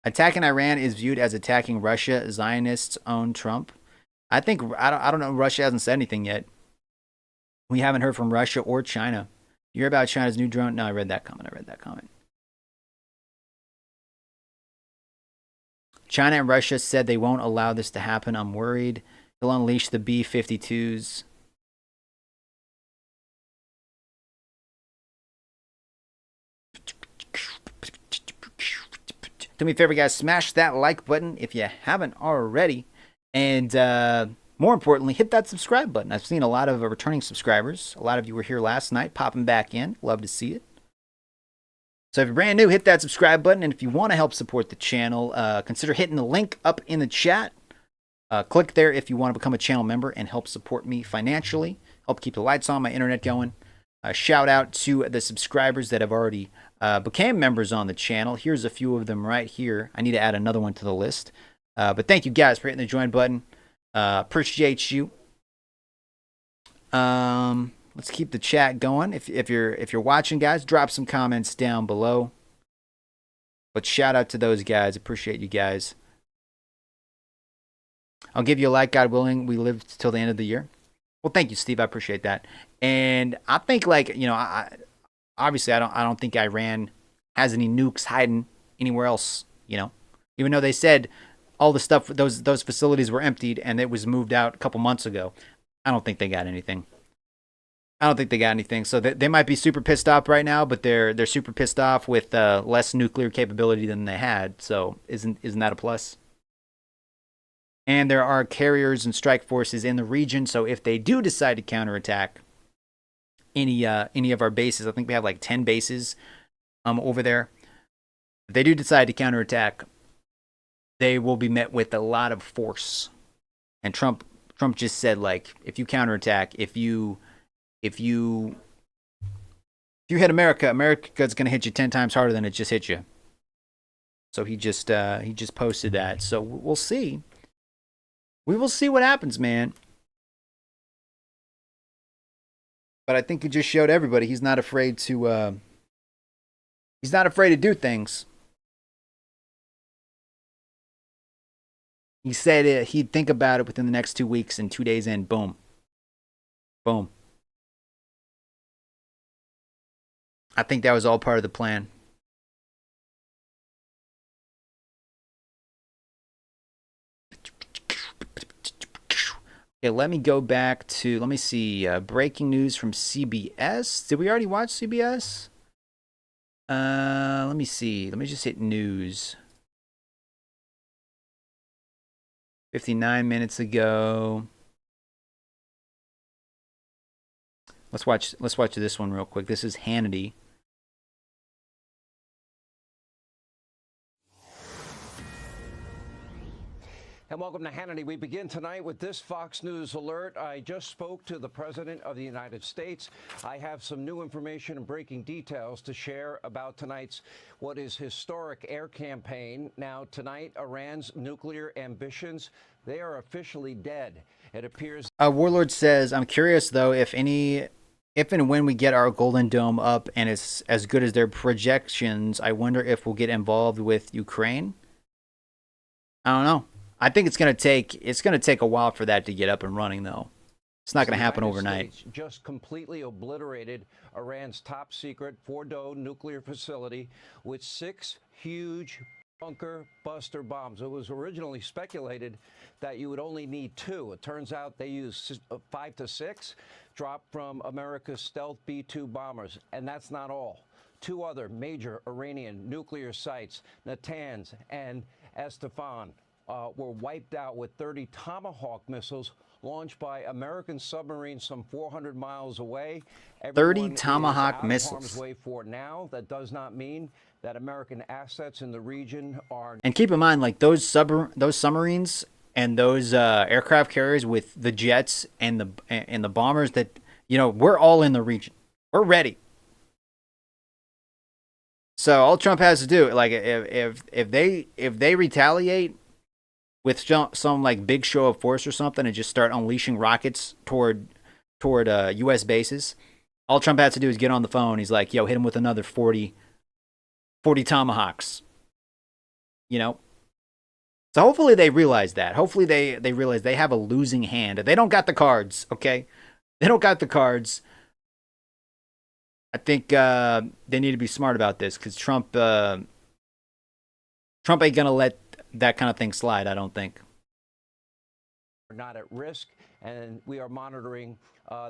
Attacking Iran is viewed as attacking Russia. Zionists own Trump. I don't know. Russia hasn't said anything yet. We haven't heard from Russia or China. You hear about China's new drone? No, I read that comment. China and Russia said they won't allow this to happen. I'm worried. He'll unleash the B-52s. Do me a favor, guys, smash that like button if you haven't already. And more importantly, hit that subscribe button. I've seen a lot of returning subscribers. A lot of you were here last night, popping back in. Love to see it. So if you're brand new, hit that subscribe button. And if you want to help support the channel, consider hitting the link up in the chat. Click there if you want to become a channel member and help support me financially. Help keep the lights on, my internet going. Shout out to the subscribers that have already became members on the channel. Here's a few of them right here. I need to add another one to the list. But thank you guys for hitting the join button. Appreciate you. Let's keep the chat going. If you're watching, guys, drop some comments down below. But shout out to those guys. Appreciate you guys. I'll give you a like, God willing. We live till the end of the year. Well, thank you, Steve. I appreciate that. And I think, obviously, I don't think Iran has any nukes hiding anywhere else. Even though they said all the stuff, those facilities were emptied and it was moved out a couple months ago. I don't think they got anything. So they might be super pissed off right now, but they're super pissed off with less nuclear capability than they had. So isn't that a plus? And there are carriers and strike forces in the region. So if they do decide to counterattack any of our bases, I think we have like 10 bases over there. If they do decide to counterattack, they will be met with a lot of force. And Trump just said, like, if you counterattack, if you hit America, America's gonna hit you 10 times harder than it just hit you. So he just posted that. So we'll see. We will see what happens, man. But I think he just showed everybody he's not afraid to do things. He said he'd think about it within the next 2 weeks, and 2 days in, boom. Boom. I think that was all part of the plan. Okay, let me go back to, let me see, breaking news from CBS. Did we already watch CBS? Let me see. Let me just hit news. 59 minutes ago. Let's watch this one real quick. This is Hannity. And welcome to Hannity. We begin tonight with this Fox News alert. I just spoke to the President of the United States. I have some new information and breaking details to share about tonight's what is historic air campaign. Now, tonight, Iran's nuclear ambitions, they are officially dead. It appears... Warlord says, I'm curious, though, if and when we get our Golden Dome up and it's as good as their projections, I wonder if we'll get involved with Ukraine. I don't know. I think it's going to take a while for that to get up and running, though. It's not going to happen overnight. States just completely obliterated Iran's top secret Fordow nuclear facility with 6 huge bunker buster bombs. It was originally speculated that you would only need 2. It turns out they used 5 to 6, dropped from America's stealth B-2 bombers. And that's not all. 2 other major Iranian nuclear sites, Natanz and Esfahan, were wiped out with 30 Tomahawk missiles launched by American submarines some 400 miles away. 30 Tomahawk missiles. Way for now. That does not mean that American assets in the region are. And keep in mind, like those submarines and those aircraft carriers with the jets and the bombers, that we're all in the region. We're ready. So all Trump has to do, like if they retaliate with some like big show of force or something and just start unleashing rockets toward U.S. bases, all Trump has to do is get on the phone. He's like, yo, hit him with another 40 Tomahawks. So hopefully they realize that. Hopefully they realize they have a losing hand. They don't got the cards, okay? They don't got the cards. I think they need to be smart about this because Trump ain't going to let that kind of thing slide, I don't think. We're not at risk, and we are monitoring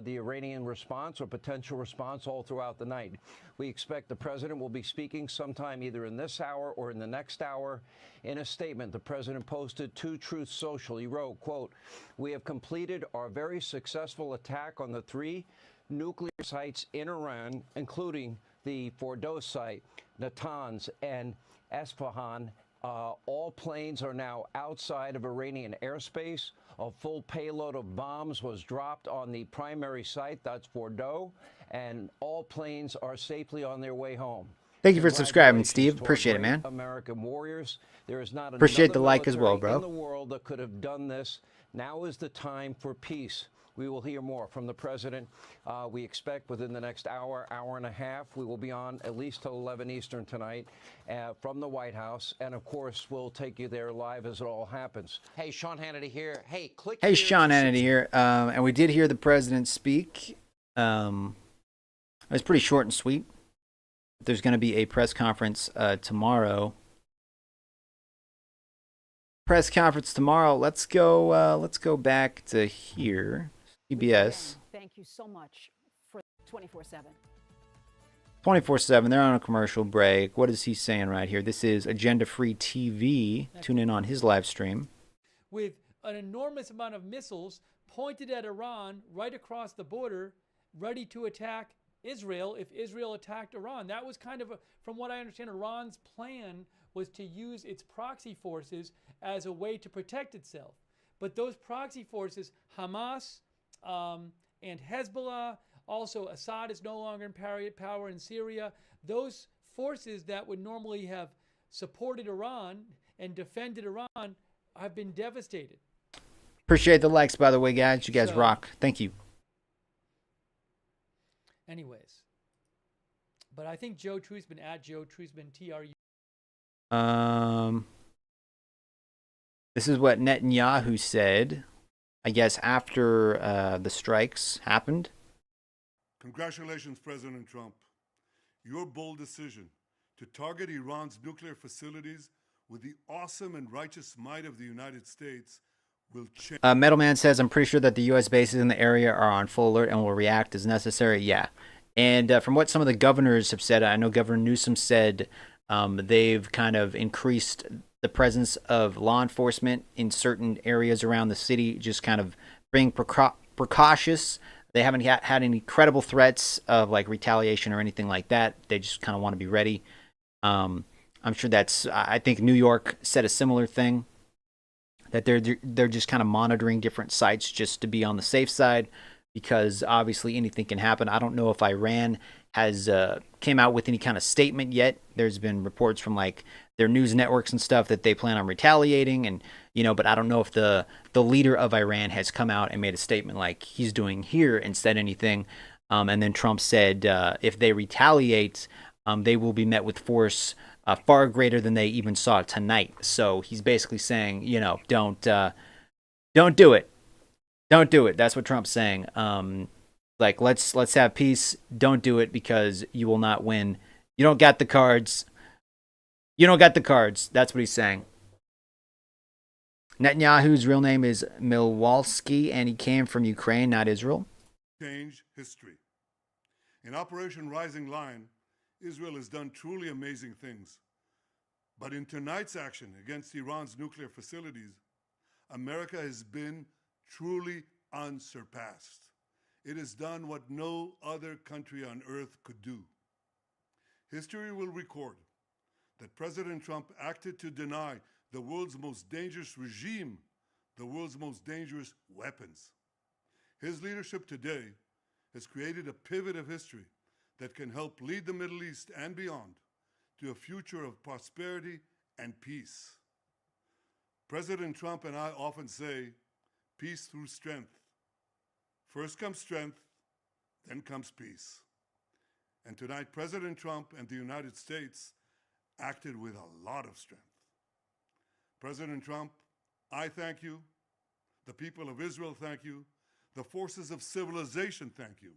the Iranian response or potential response all throughout the night. We expect the president will be speaking sometime either in this hour or in the next hour. In a statement the president posted to Truth Social, he wrote, quote, "We have completed our very successful attack on the 3 nuclear sites in Iran, including the Fordow site, Natanz, and Esfahan. All planes are now outside of Iranian airspace. A full payload of bombs was dropped on the primary site, that's Fordow, and all planes are safely on their way home." Thank you for subscribing, Steve. Appreciate it, man. American warriors. There is not appreciate the like as well, bro. In the world that could have done this. Now is the time for peace. We will hear more from the president. We expect within the next hour and a half. We will be on at least till 11 Eastern tonight from the White House. And, of course, we'll take you there live as it all happens. Hey, Sean Hannity here. Hey, click Hey, Sean Hannity here. And we did hear the president speak. It was pretty short and sweet. There's going to be a press conference tomorrow. Press conference tomorrow. Let's go back to here. CBS. Thank you so much for 24/7. 24/7. They're on a commercial break. What is he saying right here? This is Agenda Free TV. Tune in on his live stream. With an enormous amount of missiles pointed at Iran right across the border, ready to attack Israel if Israel attacked Iran. That was kind of, from what I understand, Iran's plan was to use its proxy forces as a way to protect itself. But those proxy forces, Hamas and Hezbollah, also Assad is no longer in power in Syria, those forces that would normally have supported Iran and defended Iran have been devastated. Appreciate the likes, by the way, guys. You guys rock. Thank you. Anyways, but I think Joe Truesman, at Joe Truesman, TRU. This is what Netanyahu said, I guess, after the strikes happened. Congratulations, President Trump. Your bold decision to target Iran's nuclear facilities with the awesome and righteous might of the United States will change. Metalman says, I'm pretty sure that the U.S. bases in the area are on full alert and will react as necessary. Yeah. And from what some of the governors have said, I know Governor Newsom said they've kind of increased the presence of law enforcement in certain areas around the city, just kind of being precautious. They haven't had any credible threats of like retaliation or anything like that. They just kind of want to be ready. I'm sure I think New York said a similar thing, that they're just kind of monitoring different sites just to be on the safe side, because obviously anything can happen. I don't know if Iran has came out with any kind of statement yet. There's been reports from like their news networks and stuff that they plan on retaliating, and but I don't know if the leader of Iran has come out and made a statement like he's doing here and said anything. And then Trump said if they retaliate, they will be met with force far greater than they even saw tonight. So he's basically saying, don't do it. Don't do it. That's what Trump's saying. Like, let's have peace. Don't do it because you will not win. You don't got the cards. You don't got the cards. That's what he's saying. Netanyahu's real name is Milwalski, and he came from Ukraine, not Israel. Change history. In Operation Rising Lion, Israel has done truly amazing things. But in tonight's action against Iran's nuclear facilities, America has been truly unsurpassed. It has done what no other country on earth could do. History will record that President Trump acted to deny the world's most dangerous regime the world's most dangerous weapons. His leadership today has created a pivot of history that can help lead the Middle East and beyond to a future of prosperity and peace. President Trump and I often say, peace through strength. First comes strength, then comes peace. And tonight, President Trump and the United States acted with a lot of strength. President Trump, I thank you. The people of Israel thank you. The forces of civilization thank you.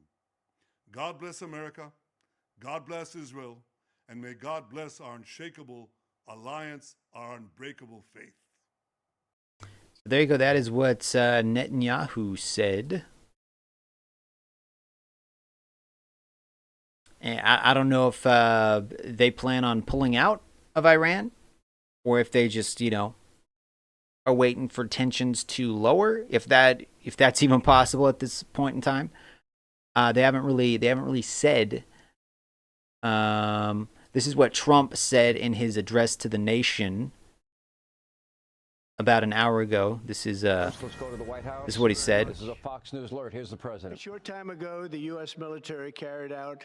God bless America. God bless Israel. And may God bless our unshakable alliance, our unbreakable faith. There you go. That is what Netanyahu said. And I don't know if they plan on pulling out of Iran, or if they just, are waiting for tensions to lower, if that's even possible at this point in time. They haven't really said. This is what Trump said in his address to the nation about an hour ago. This is Let's go to the White House. This is what he said. This is a Fox News alert. Here's the president. A short time ago, the U.S. military carried out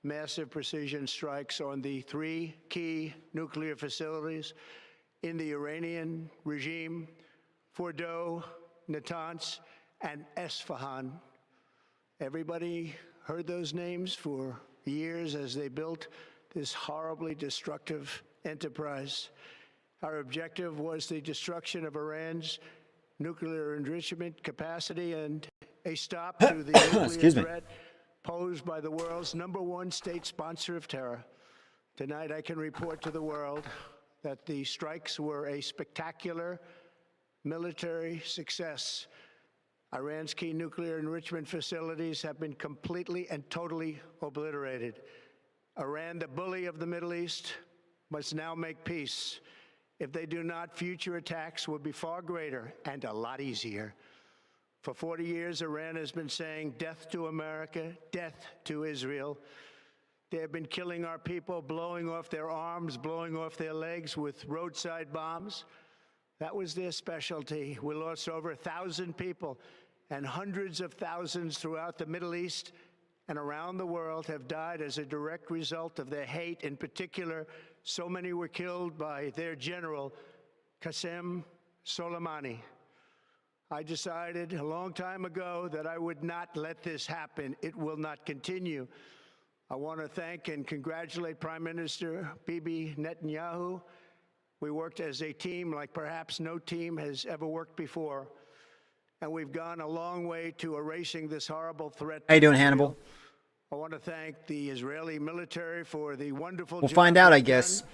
massive precision strikes on the 3 key nuclear facilities in the Iranian regime: Fordow, Natanz, and Esfahan. Everybody heard those names for years as they built this horribly destructive enterprise. Our objective was the destruction of Iran's nuclear enrichment capacity and a stop to the nuclear threat posed by the world's #1 state sponsor of terror. Tonight, I can report to the world that the strikes were a spectacular military success. Iran's key nuclear enrichment facilities have been completely and totally obliterated. Iran, the bully of the Middle East, must now make peace. If they do not, future attacks will be far greater and a lot easier. For 40 years, Iran has been saying death to America, death to Israel. They have been killing our people, blowing off their arms, blowing off their legs with roadside bombs. That was their specialty. We lost over 1,000 people, and hundreds of thousands throughout the Middle East and around the world have died as a direct result of their hate. In particular, so many were killed by their general, Qasem Soleimani. I decided a long time ago that I would not let this happen. It will not continue. I want to thank and congratulate Prime Minister Bibi Netanyahu. We worked as a team like perhaps no team has ever worked before. And we've gone a long way to erasing this horrible threat. How you doing, Hannibal? I want to thank the Israeli military for the wonderful We'll job find out, I they've guess. done.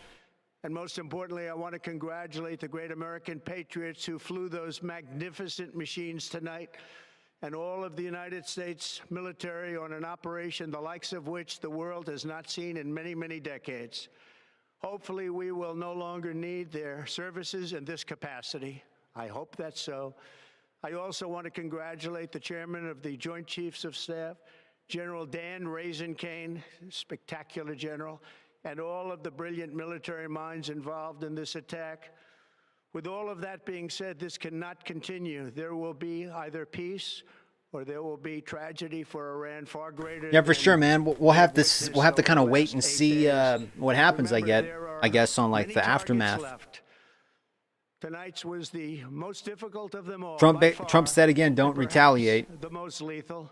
And most importantly, I want to congratulate the great American patriots who flew those magnificent machines tonight, and all of the United States military on an operation the likes of which the world has not seen in many, many decades. Hopefully, we will no longer need their services in this capacity. I hope that's so. I also want to congratulate the chairman of the Joint Chiefs of Staff, General Dan Raisin-Kane, spectacular general, and all of the brilliant military minds involved in this attack. With all of that being said, this cannot continue. There will be either peace or there will be tragedy for Iran far greater. Yeah, for sure, man. We'll have to kind of wait and see what happens. I guess on like the aftermath. Tonight's was the most difficult of them all. Trump said again, don't retaliate. The most lethal.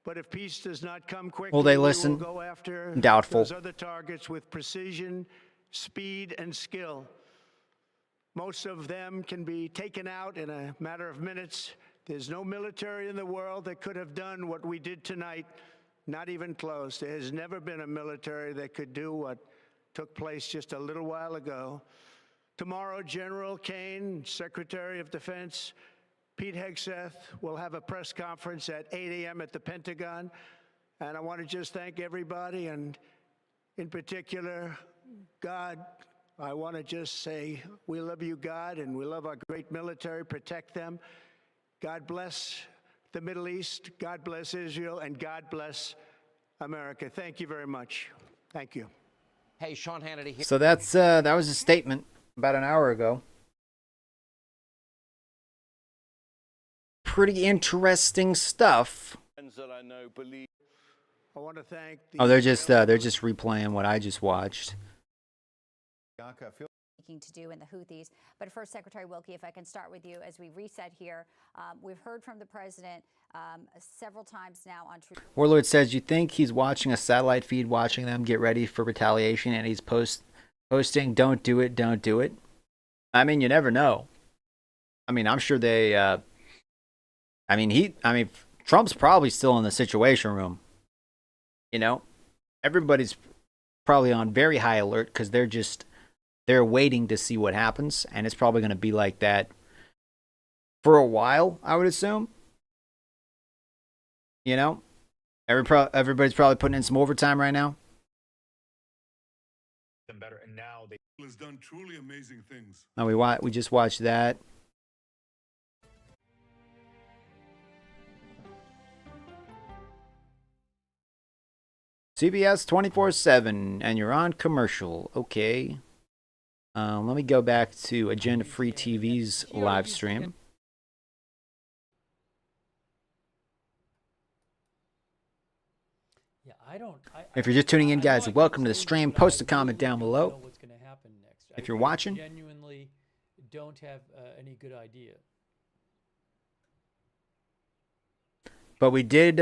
But if peace does not come quickly, Will they listen? we will go after Doubtful. those other targets with precision, speed, and skill. Most of them can be taken out in a matter of minutes. There's no military in the world that could have done what we did tonight, not even close. There has never been a military that could do what took place just a little while ago. Tomorrow, General Kane, Secretary of Defense, Pete Hegseth will have a press conference at 8 a.m. at the Pentagon. And I want to just thank everybody, and in particular, God. I want to just say we love you, God, and we love our great military. Protect them. God bless the Middle East. God bless Israel, and God bless America. Thank you very much. Thank you. Hey, Sean Hannity here. So that was a statement about an hour ago. Pretty interesting stuff. I want to thank Oh, they're just replaying what I just watched. To do in the Houthis. But first, Secretary Wilkie, if I can start with you as we reset here. We've heard from the president several times now on Truth. Warlord says, you think he's watching a satellite feed, watching them get ready for retaliation, and he's posting, don't do it, don't do it. I mean, you never know. I mean, I'm sure they, Trump's probably still in the Situation Room. You know, everybody's probably on very high alert because they're waiting to see what happens, and it's probably going to be like that for a while, I would assume. You know, everybody's probably putting in some overtime right now. Better, and now they has done truly amazing things. No, we just watched that. CBS 24/7, and you're on commercial. Okay. Let me go back to Agenda Free TV's live stream. Yeah, if you're just tuning in, guys, welcome to the stream. Post a comment down below. What's going to happen next? If you're watching, genuinely don't have any good idea. But we did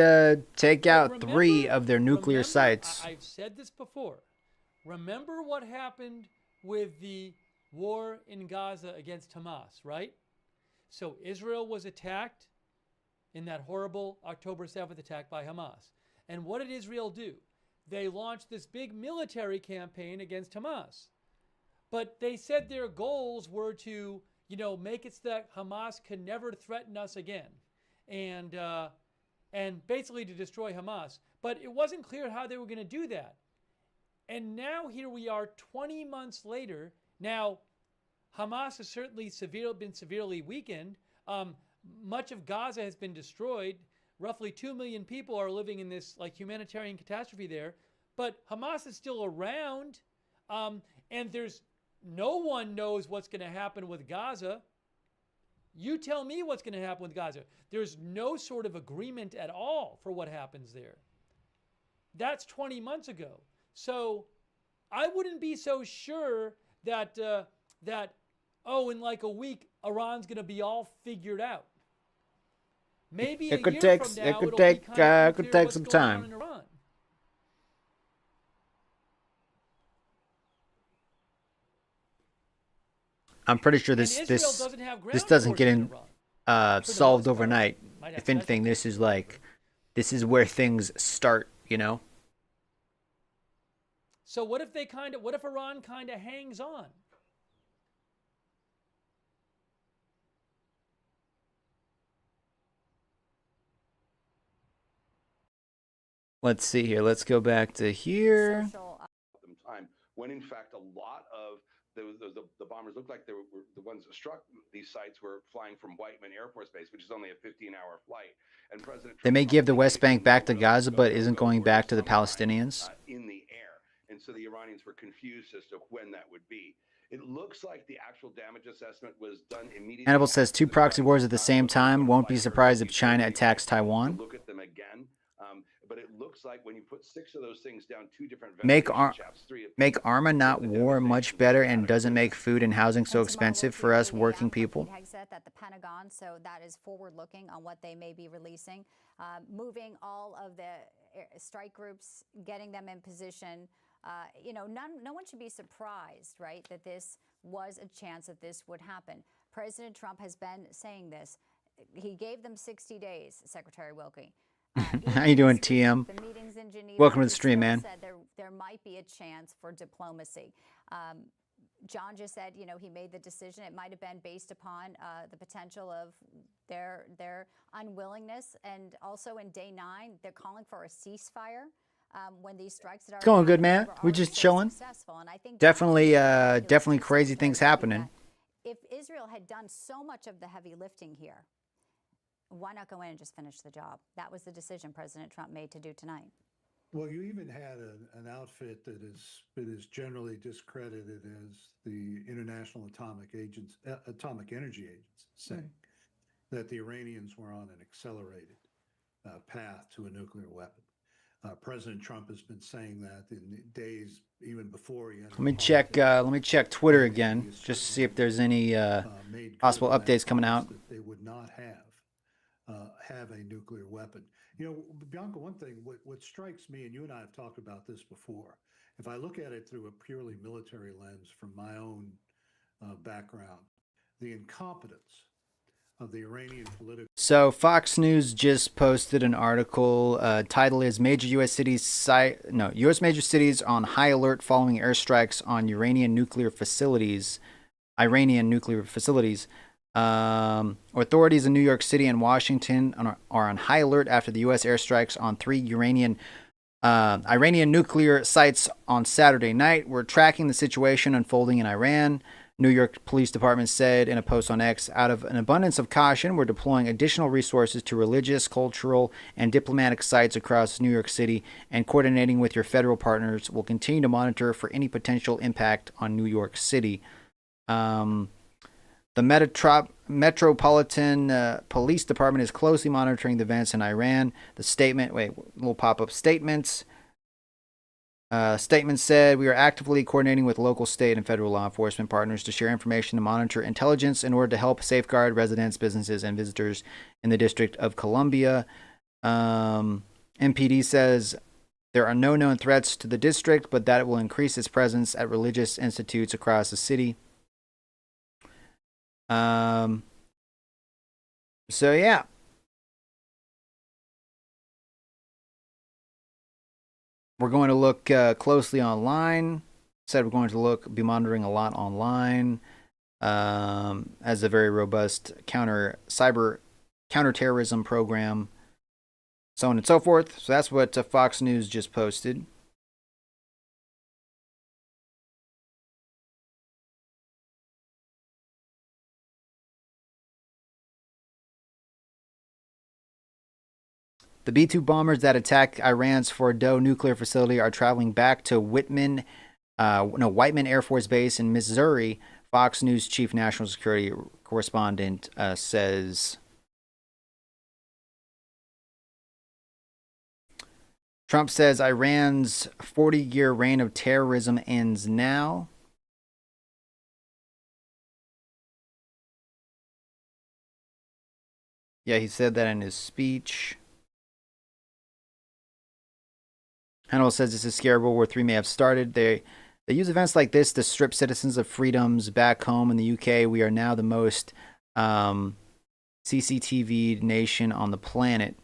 take out 3 of their nuclear sites. I've said this before. Remember what happened with the war in Gaza against Hamas, right? So Israel was attacked in that horrible October 7th attack by Hamas. And what did Israel do? They launched this big military campaign against Hamas. But they said their goals were to, make it so that Hamas can never threaten us again. And basically to destroy Hamas. But it wasn't clear how they were going to do that. And now here we are 20 months later. Now, Hamas has certainly been severely weakened. Much of Gaza has been destroyed. Roughly 2 million people are living in this like humanitarian catastrophe there. But Hamas is still around, and no one knows what's going to happen with Gaza. You tell me what's going to happen with Gaza. There's no sort of agreement at all for what happens there. That's 20 months ago. So I wouldn't be so sure that in like a week Iran's going to be all figured out. Maybe it could take some time. I'm pretty sure this doesn't get solved overnight. If anything, this is where things start, you know. So what if Iran kind of hangs on? Let's see here. Let's go back to here. Time when in fact a lot of the bombers looked like they were the ones that struck these sites were flying from Whiteman Air Force Base, which is only a 15-hour flight. And President They may give the West Bank back to Gaza, but isn't going back to the Palestinians. In the air, and so the Iranians were confused as to when that would be. It looks like the actual damage assessment was done immediately. Hannibal says 2 proxy wars at the same time. Won't be surprised if China attacks Taiwan. Look at them again. But it looks like when you put 6 of those things down 2 different Make Arma not war much better and doesn't make food and housing so expensive for us working people. Exit at the Pentagon, so that is forward-looking on what they may be releasing. Moving all of the strike groups, getting them in position. No one should be surprised, right, that this was a chance that this would happen. President Trump has been saying this. He gave them 60 days, Secretary Wilkie. How you doing, TM? Welcome to the stream, man. Said there might be a chance for diplomacy. John just said, he made the decision. It might have been based upon the potential of their unwillingness, and also in day 9, they're calling for a ceasefire. When these strikes It's going good, man. We're just chilling. And I think definitely crazy things happening. If Israel had done so much of the heavy lifting here, why not go in and just finish the job? That was the decision President Trump made to do tonight. Well, you even had an outfit that is generally discredited as the International Atomic Energy Agency saying that the Iranians were on an accelerated path to a nuclear weapon. President Trump has been saying that in the days even before he. Let me check Twitter again, just to see if there's any possible updates coming out. They would not have a nuclear weapon. Bianca, one thing, what strikes me, and you and I have talked about this before, if I look at it through a purely military lens from my own background, the incompetence of the Iranian political. So Fox News just posted an article. Title is U.S. major cities on high alert following airstrikes on Iranian nuclear facilities. Authorities in New York City and Washington are on high alert after the U.S. airstrikes on 3 Iranian nuclear sites on Saturday night. We're tracking the situation unfolding in Iran. New York Police Department said in a post on X, out of an abundance of caution, we're deploying additional resources to religious, cultural, and diplomatic sites across New York City, and coordinating with your federal partners, we'll continue to monitor for any potential impact on New York City. The Metropolitan Police Department is closely monitoring the events in Iran. The statement, little pop-up statements. Statement said, we are actively coordinating with local, state, and federal law enforcement partners to share information and monitor intelligence in order to help safeguard residents, businesses, and visitors in the District of Columbia. MPD says there are no known threats to the district, but that it will increase its presence at religious institutes across the city. So yeah. We're going to look closely online. Said we're going to be monitoring a lot online as a very robust counterterrorism program, so on and so forth. So that's what Fox News just posted. The B-2 bombers that attacked Iran's Fordow nuclear facility are traveling back to Whiteman Air Force Base in Missouri. Fox News chief national security correspondent says. Trump says Iran's 40-year reign of terrorism ends now. Yeah, he said that in his speech. Hannibal says this is scary. World War III may have started. They use events like this to strip citizens of freedoms. Back home in the UK, we are now the most CCTV nation on the planet.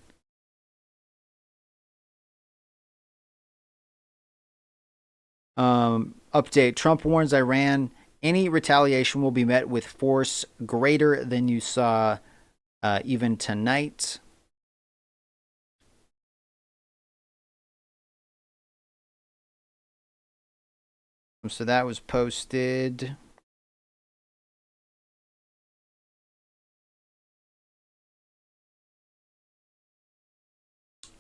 Update. Trump warns Iran any retaliation will be met with force greater than you saw even tonight. So that was posted.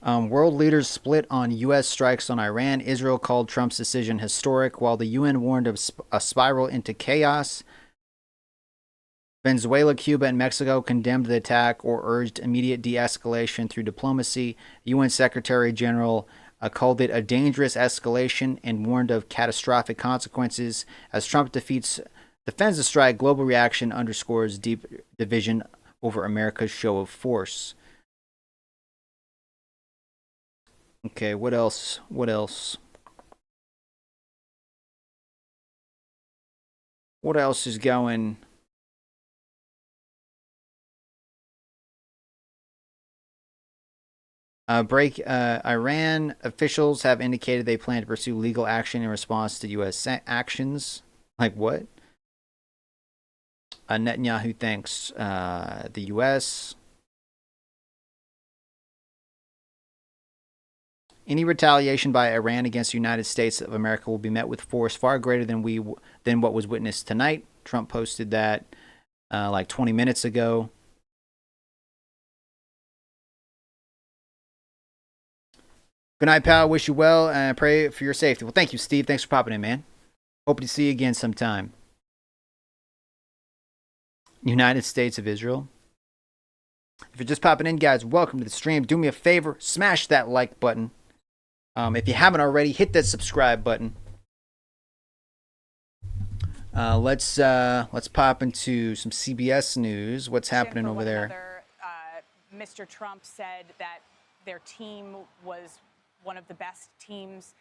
World leaders split on U.S. strikes on Iran. Israel called Trump's decision historic, while the UN warned of a spiral into chaos. Venezuela, Cuba, and Mexico condemned the attack or urged immediate de-escalation through diplomacy. UN Secretary General called it a dangerous escalation and warned of catastrophic consequences. As Trump defends the strike, global reaction underscores deep division over America's show of force. Okay, what else? What else is going? Iran officials have indicated they plan to pursue legal action in response to U.S. actions. Like what? Netanyahu thanks the U.S. Any retaliation by Iran against the United States of America will be met with force far greater than what was witnessed tonight. Trump posted that like 20 minutes ago. Good night, pal. Wish you well and I pray for your safety. Well, thank you, Steve. Thanks for popping in, man. Hope to see you again sometime. United States of Israel. If you're just popping in, guys, welcome to the stream. Do me a favor, smash that like button. If you haven't already, hit that subscribe button. Let's pop into some CBS News. What's happening over there? Mr. Trump said that their team was one of the best teams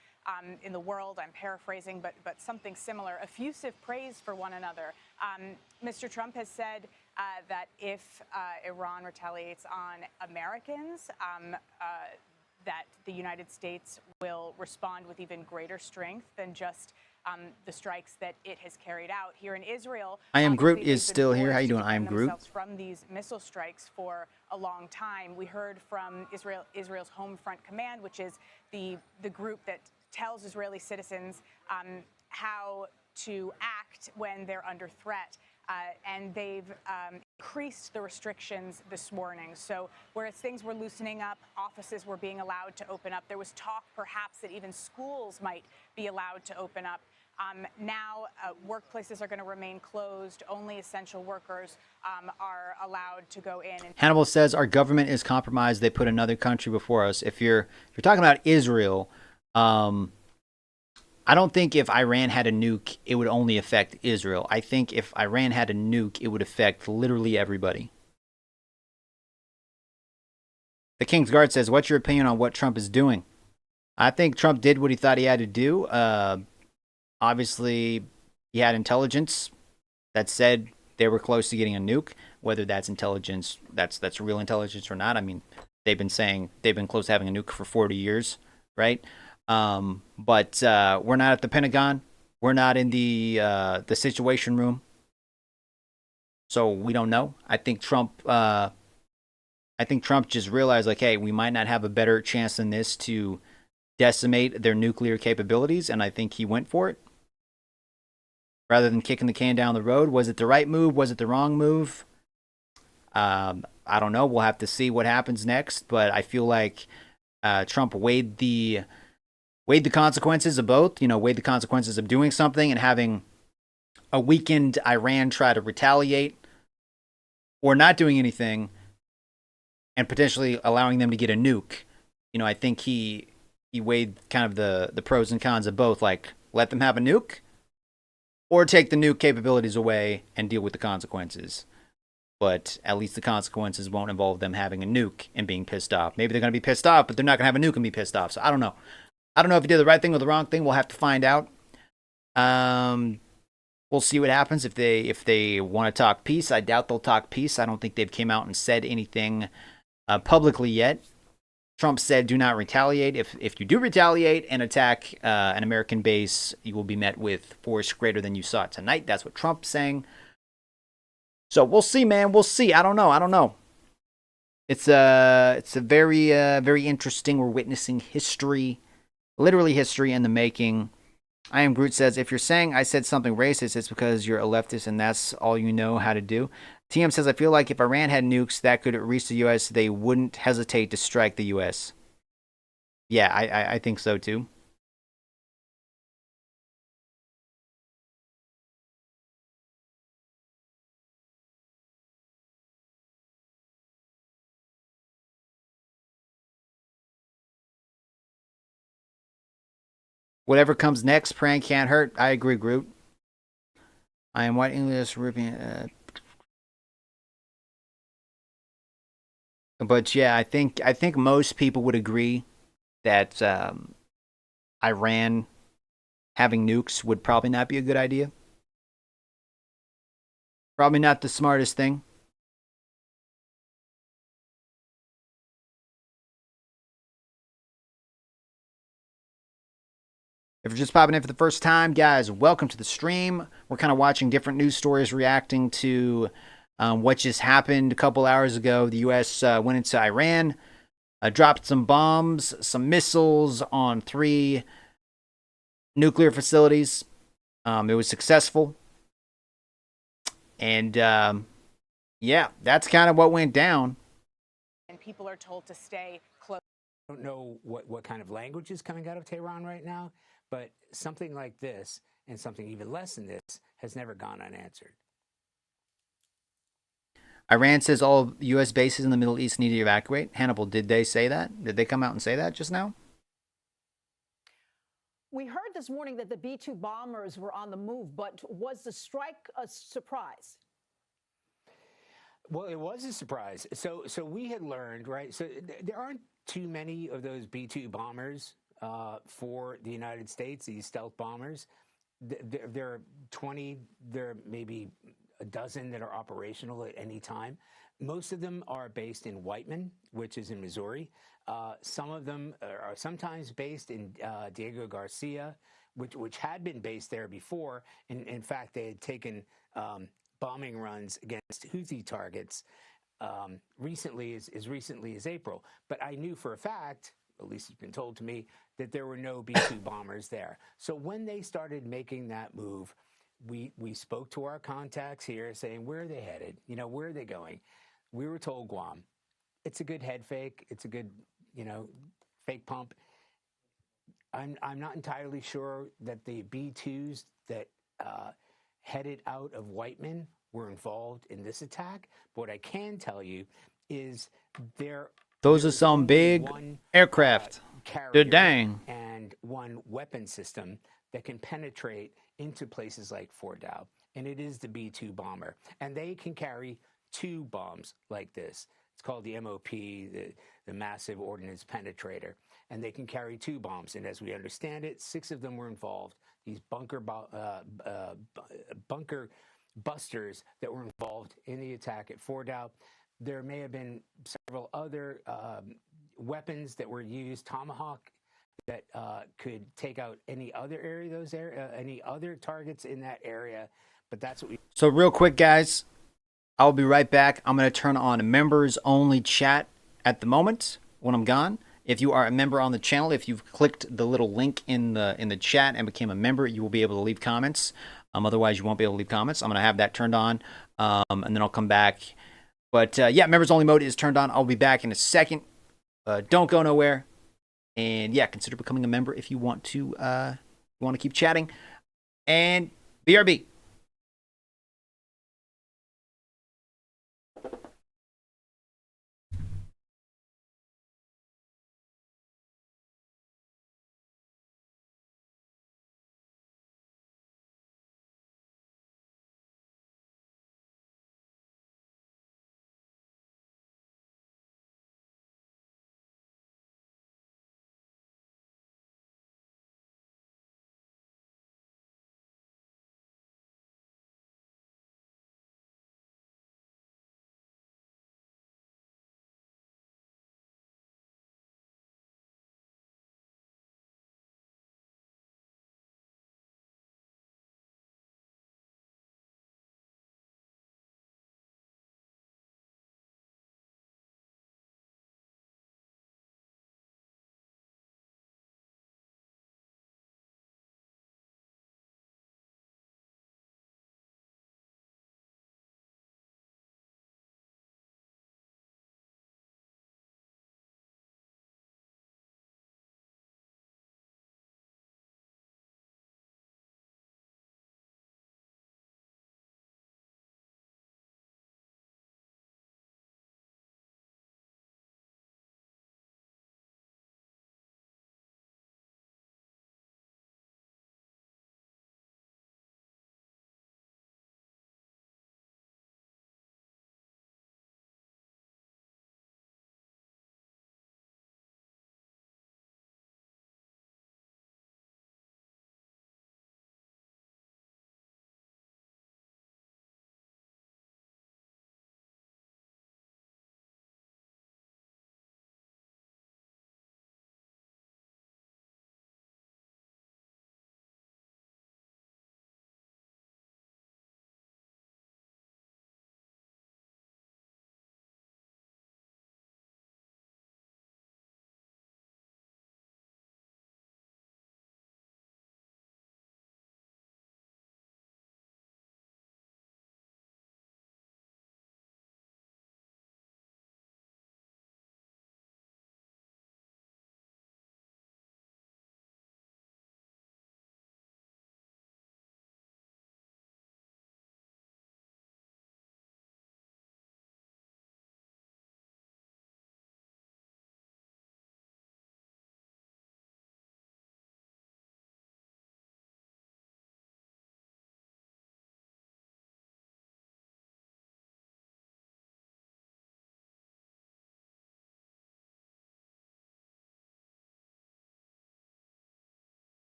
in the world. I'm paraphrasing, but something similar. Effusive praise for one another. Mr. Trump has said that if Iran retaliates on Americans, that the United States will respond with even greater strength than just the strikes that it has carried out here in Israel. I Am Groot is still here. How you doing? I Am Groot. From these missile strikes for a long time. We heard from Israel's Home Front Command, which is the group that tells Israeli citizens how to act when they're under threat. And they've increased the restrictions this morning. So whereas things were loosening up, offices were being allowed to open up. There was talk perhaps that even schools might be allowed to open up. Now workplaces are going to remain closed. Only essential workers are allowed to go in. Hannibal says our government is compromised. They put another country before us. If you're talking about Israel, I don't think if Iran had a nuke, it would only affect Israel. I think if Iran had a nuke, it would affect literally everybody. The King's Guard says, what's your opinion on what Trump is doing? I think Trump did what he thought he had to do. Obviously, he had intelligence that said they were close to getting a nuke. Whether that's intelligence, that's real intelligence or not. I mean, they've been saying they've been close to having a nuke for 40 years, right? But we're not at the Pentagon. We're not in the Situation Room. So we don't know. I think Trump just realized, like, hey, we might not have a better chance than this to decimate their nuclear capabilities, and I think he went for it. Rather than kicking the can down the road. Was it the right move? Was it the wrong move? I I don't know. We'll have to see what happens next. But I feel like Trump weighed the consequences of both. Weighed the consequences of doing something and having a weakened Iran try to retaliate, or not doing anything and potentially allowing them to get a nuke. I think he weighed kind of the pros and cons of both. Like, let them have a nuke, or take the nuke capabilities away and deal with the consequences. But at least the consequences won't involve them having a nuke and being pissed off. Maybe they're going to be pissed off, but they're not going to have a nuke and be pissed off. So I don't know. I don't know if he did the right thing or the wrong thing. We'll have to find out. We'll see what happens if they want to talk peace. I doubt they'll talk peace. I don't think they've came out and said anything publicly yet. Trump said, do not retaliate. If you do retaliate and attack an American base, you will be met with force greater than you saw tonight. That's what Trump's saying. So we'll see, man. We'll see. I don't know. It's a very, very interesting. We're witnessing history, literally history in the making. I Am Groot says, if you're saying I said something racist, it's because you're a leftist and that's all you know how to do. TM says, I feel like if Iran had nukes that could reach the U.S., they wouldn't hesitate to strike the U.S. Yeah, I think so too. Whatever comes next, praying can't hurt. I agree, Groot. I am white English ripping. But yeah, I think most people would agree that Iran having nukes would probably not be a good idea. Probably not the smartest thing. If you're just popping in for the first time, guys, welcome to the stream. We're kind of watching different news stories reacting to what just happened a couple hours ago. The U.S. Went into Iran, dropped some bombs, some missiles on 3 nuclear facilities. It was successful. And, yeah, that's kind of what went down. And people are told to stay close. I don't know what kind of language is coming out of Tehran right now, but something like this and something even less than this has never gone unanswered. Iran says all U.S. bases in the Middle East need to evacuate. Hannibal, did they say that? Did they come out and say that just now? We heard this morning that the B-2 bombers were on the move, but was the strike a surprise? Well, it was a surprise. So we had learned, right? So there aren't too many of those B-2 bombers for the United States, these stealth bombers. There are 20, there are maybe a dozen that are operational at any time. Most of them are based in Whiteman, which is in Missouri. Some of them are sometimes based in Diego Garcia, which had been based there before. In fact, they had taken bombing runs against Houthi targets recently, as recently as April. But I knew for a fact, at least it's been told to me, that there were no B-2 bombers there. So when they started making that move, we spoke to our contacts here saying, where are they headed? Where are they going? We were told Guam. It's a good head fake. It's a good, fake pump. I'm not entirely sure that the B-2s that headed out of Whiteman were involved in this attack. But what I can tell you is those are some big aircraft. They're dang. And one weapon system that can penetrate into places like Fort Dow. And it is the B-2 bomber. And they can carry 2 bombs like this. It's called the MOP, the Massive Ordnance Penetrator. And they can carry 2 bombs. And as we understand it, 6 of them were involved. These bunker busters that were involved in the attack at Fort Dow. There may have been several other weapons that were used, Tomahawk, that could take out any other area, any other targets in that area. But that's what we. So real quick, guys, I'll be right back. I'm going to turn on members only chat at the moment when I'm gone. If you are a member on the channel, if you've clicked the little link in the chat and became a member, you will be able to leave comments. Otherwise, you won't be able to leave comments. I'm going to have that turned on, and then I'll come back But yeah, members only mode is turned on. I'll be back in a second. Don't go nowhere. And yeah, consider becoming a member if you want to keep chatting. And BRB.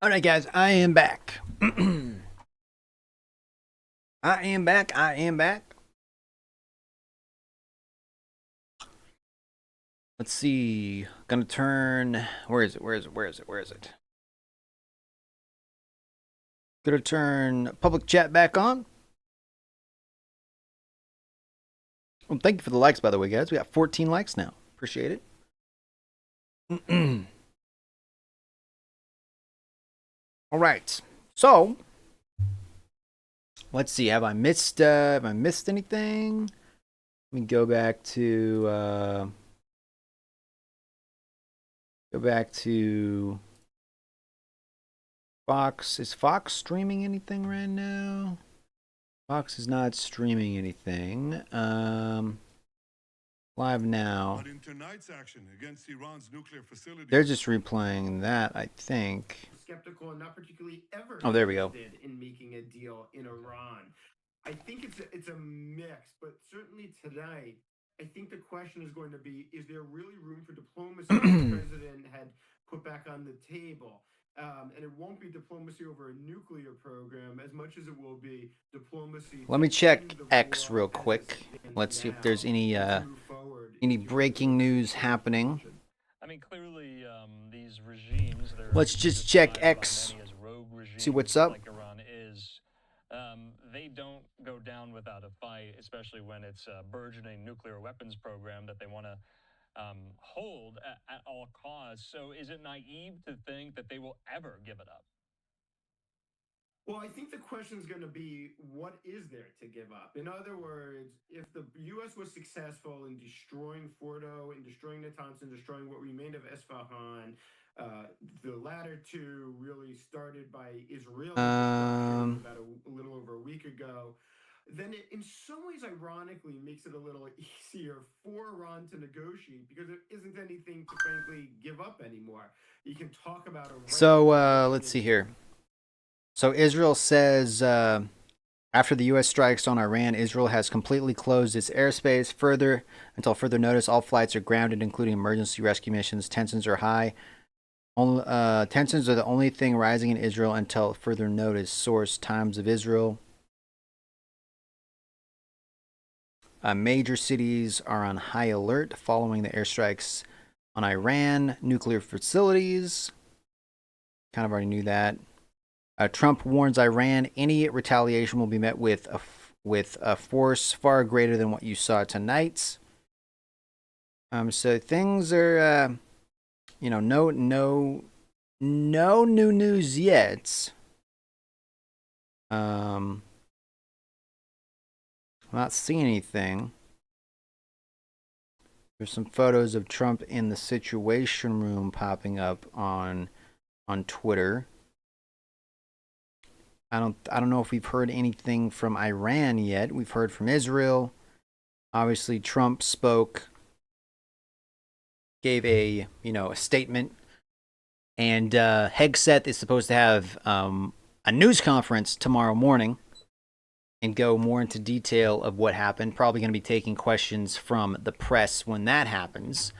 All right, guys, I am back. I am back. Let's see. Gonna turn. Where is it? Gonna turn public chat back on. Well, thank you for the likes, by the way, guys. We got 14 likes now. Appreciate it. All right. So, let's see. Have I missed anything? Let me go back to Fox. Is Fox streaming anything right now? Fox is not streaming anything. Live now. But in tonight's action against Iran's nuclear facility, They're just replaying that, I think. Skeptical and not particularly ever Oh, there we go. interested in making a deal in Iran. I think it's a mix, but certainly tonight, I think the question is going to be: is there really room for diplomacy? The president had put back on the table, and it won't be diplomacy over a nuclear program as much as it will be diplomacy. Let me check X real quick. Let's see if there's any breaking news happening. I mean, clearly, these regimes. Let's just check X See what's up. like Iran is, they don't go down without a fight, especially when it's a burgeoning nuclear weapons program that they want to hold at all costs. So is it naive to think that they will ever give it up? Well, I think the question is going to be, what is there to give up? In other words, if the U.S. was successful in destroying Fordo, in destroying Natanz, and destroying what remained of Esfahan, the latter two really started by Israel about a little over a week ago, then it, in some ways, ironically, makes it a little easier for Iran to negotiate because there isn't anything to frankly give up anymore. You can talk about a So let's see here. So Israel says after the U.S. strikes on Iran, Israel has completely closed its airspace until further notice. All flights are grounded, including emergency rescue missions. Tensions are high. Tensions are the only thing rising in Israel until further notice. Source: Times of Israel. Major cities are on high alert following the airstrikes on Iran nuclear facilities. Kind of already knew that. Trump warns Iran any retaliation will be met with a force far greater than what you saw tonight. So things are, no new news yet. I'm not seeing anything. There's some photos of Trump in the Situation Room popping up on Twitter. I don't know if we've heard anything from Iran yet. We've heard from Israel. Obviously, Trump gave a statement, and Hegseth is supposed to have a news conference tomorrow morning and go more into detail of what happened. Probably going to be taking questions from the press when that happens.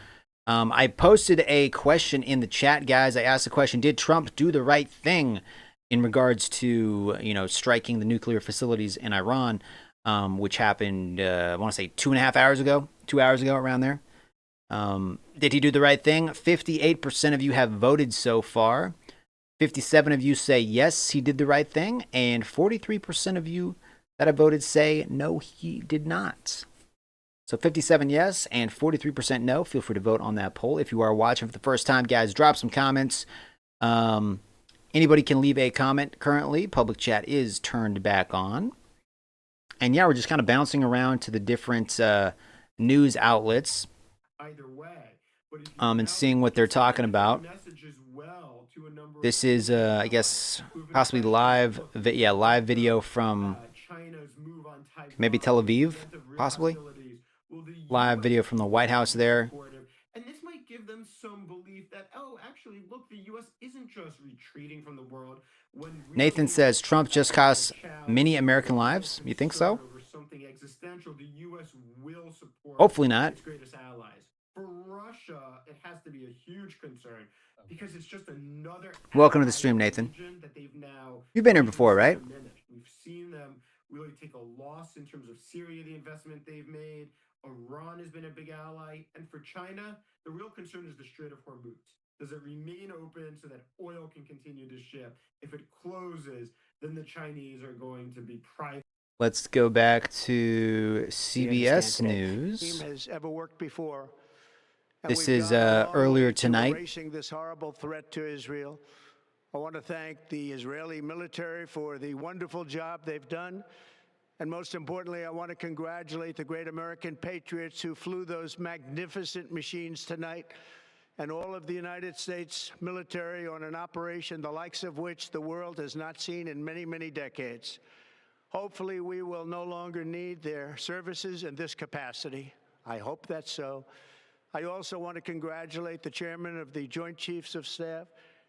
I posted a question in the chat, guys. I asked the question: did Trump do the right thing in regards to, striking the nuclear facilities in Iran, which happened, I want to say 2.5 hours ago, 2 hours ago, around there. Did he do the right thing? 58% of you have voted so far. 57% of you say yes, he did the right thing. And 43% of you that have voted say no, he did not. So 57 yes and 43% no. Feel free to vote on that poll. If you are watching for the first time, guys, drop some comments. Anybody can leave a comment currently. Public chat is turned back on. And yeah, we're just kind of bouncing around to the different news outlets and seeing what they're talking about. This is, I guess, possibly live video from maybe Tel Aviv, possibly. Live video from the White House there. And this might give them some belief that, actually, look, the U.S. isn't just retreating from the world. Nathan says Trump just cost many American lives. You think so? Something existential, the U.S. will support hopefully not. Its greatest allies. For Russia, it has to be a huge concern because it's just another. Welcome to the stream, Nathan. That they've now You've been here before, right? We've seen them really take a loss in terms of Syria, the investment they've made. Iran has been a big ally. And for China, the real concern is the Strait of Hormuz. Does it remain open so that oil can continue to ship? If it closes, then the Chinese are going to be private. Let's go back to CBS News. Team has ever worked before. This is earlier tonight. Erasing this horrible threat to Israel. I want to thank the Israeli military for the wonderful job they've done. And most importantly, I want to congratulate the great American patriots who flew those magnificent machines tonight and all of the United States military on an operation the likes of which the world has not seen in many, many decades. Hopefully, we will no longer need their services in this capacity. I hope that's so. I also want to congratulate the chairman of the Joint Chiefs of Staff,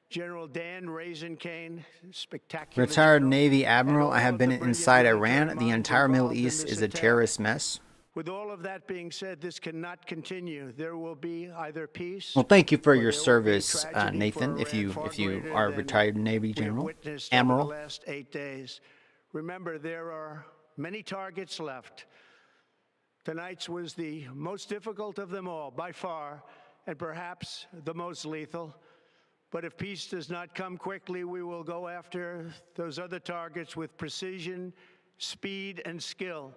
General Dan Razencane, spectacular. Retired Navy Admiral, I have been inside Iran. The entire Middle East is a terrorist mess. With all of that being said, this cannot continue. There will be either peace. Well, thank you for your service, Nathan. If you are a retired Navy General, Admiral. The last 8 days. Remember, there are many targets left. Tonight's was the most difficult of them all, by far, and perhaps the most lethal. But if peace does not come quickly, we will go after those other targets with precision, speed, and skill.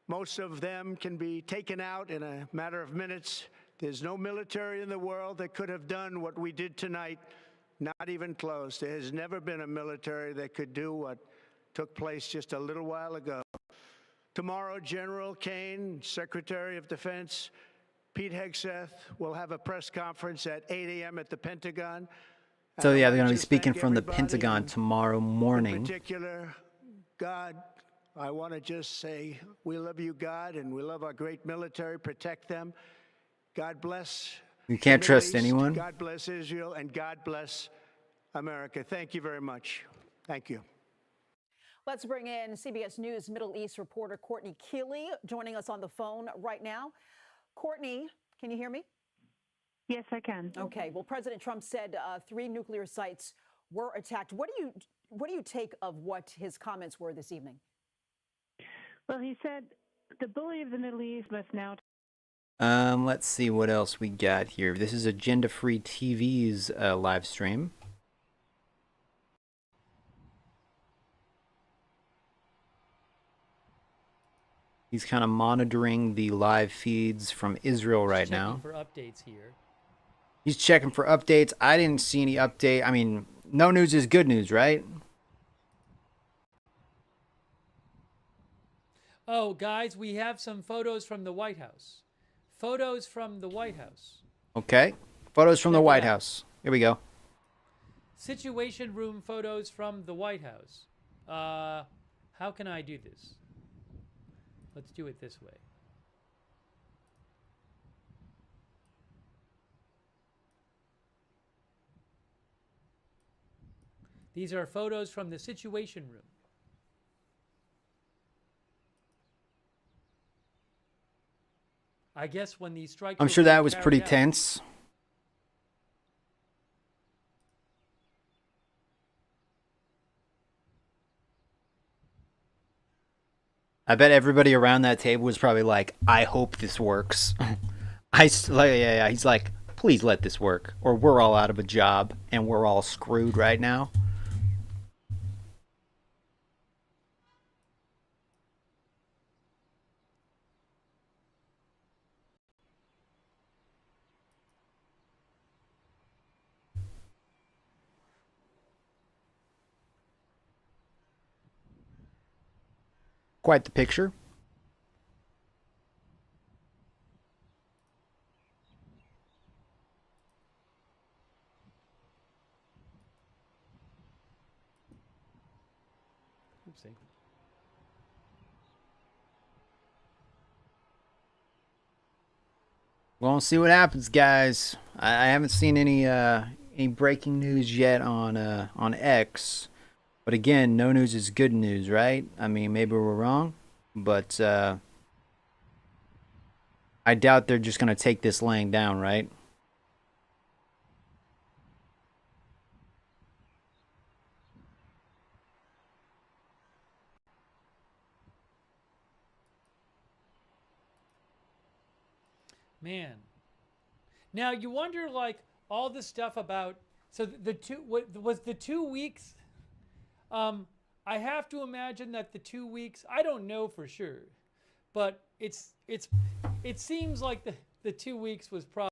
Most of them can be taken out in a matter of minutes. There's no military in the world that could have done what we did tonight, not even close. There has never been a military that could do what took place just a little while ago. Tomorrow, General Kane, Secretary of Defense, Pete Hegseth will have a press conference at 8 a.m. at the Pentagon. So yeah, they're going to be speaking from the Pentagon tomorrow morning. In particular, God, I want to just say we love you, God, and we love our great military. Protect them. God bless. You can't the Middle trust East. anyone. God bless Israel, and God bless America. Thank you very much. Thank you. Let's bring in CBS News Middle East reporter Courtney Keeley joining us on the phone right now. Courtney, can you hear me? Yes, I can. Okay. Well, President Trump said 3 nuclear sites were attacked. What do you take of what his comments were this evening? Well, he said the bully of the Middle East must now. Let's see what else we got here. This is Agenda Free TV's live stream. He's kind of monitoring the live feeds from Israel right now. For updates here. He's checking for updates. I didn't see any update. I mean, no news is good news, right? Oh, guys, we have some photos from the White House. Photos from the White House. Okay. Photos from the White House. Here we go. Situation room photos from the White House. How can I do this? Let's do it this way. These are photos from the Situation Room. I guess when these strikes I'm were sure being that was carried pretty out- tense. I bet everybody around that table was probably like, I hope this works. Yeah, he's like, please let this work, or we're all out of a job and we're all screwed right now. Quite the picture. Oopsie. We'll see what happens, guys. I haven't seen any breaking news yet on X, but again, no news is good news, right? I mean, maybe we're wrong, but I doubt they're just gonna take this laying down, right? Man. Now you wonder, like, all the stuff about, so the two, what was the 2 weeks? I have to imagine that the 2 weeks, I don't know for sure, but it seems like the 2 weeks was probably.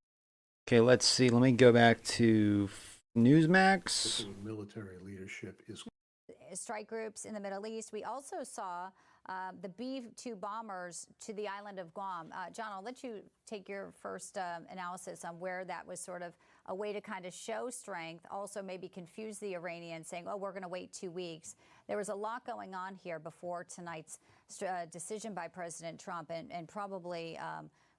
Okay, let's see. Let me go back to Newsmax. Military leadership is strike groups in the Middle East. We also saw the B-2 bombers to the island of Guam. John, I'll let you take your first analysis on where that was sort of a way to kind of show strength, also maybe confuse the Iranians, saying, oh, we're going to wait 2 weeks. There was a lot going on here before tonight's decision by President Trump, and probably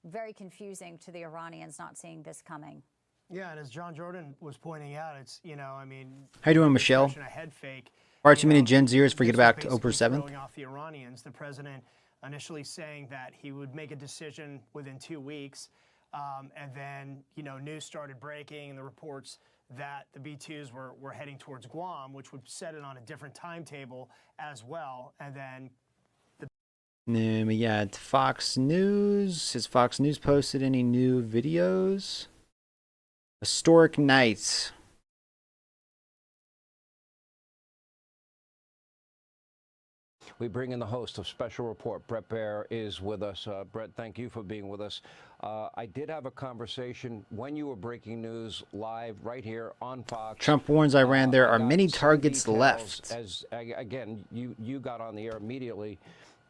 very confusing to the Iranians not seeing this coming. Yeah, and as John Jordan was pointing out, it's, I mean... How you doing, Michelle? A head fake. Far too many Gen Zers forget about This was October basically 7th. throwing off the Iranians. The president initially saying that he would make a decision within 2 weeks, and then, news started breaking and the reports that the B-2s were heading towards Guam, which would set it on a different timetable as well, and then... Yeah, it's Fox News. Has Fox News posted any new videos? Historic night. We bring in the host of Special Report. Bret Baier is with us. Bret, thank you for being with us. I did have a conversation when you were breaking news live right here on Fox. Trump warns Iran there are many targets left. As again, you got on the air immediately,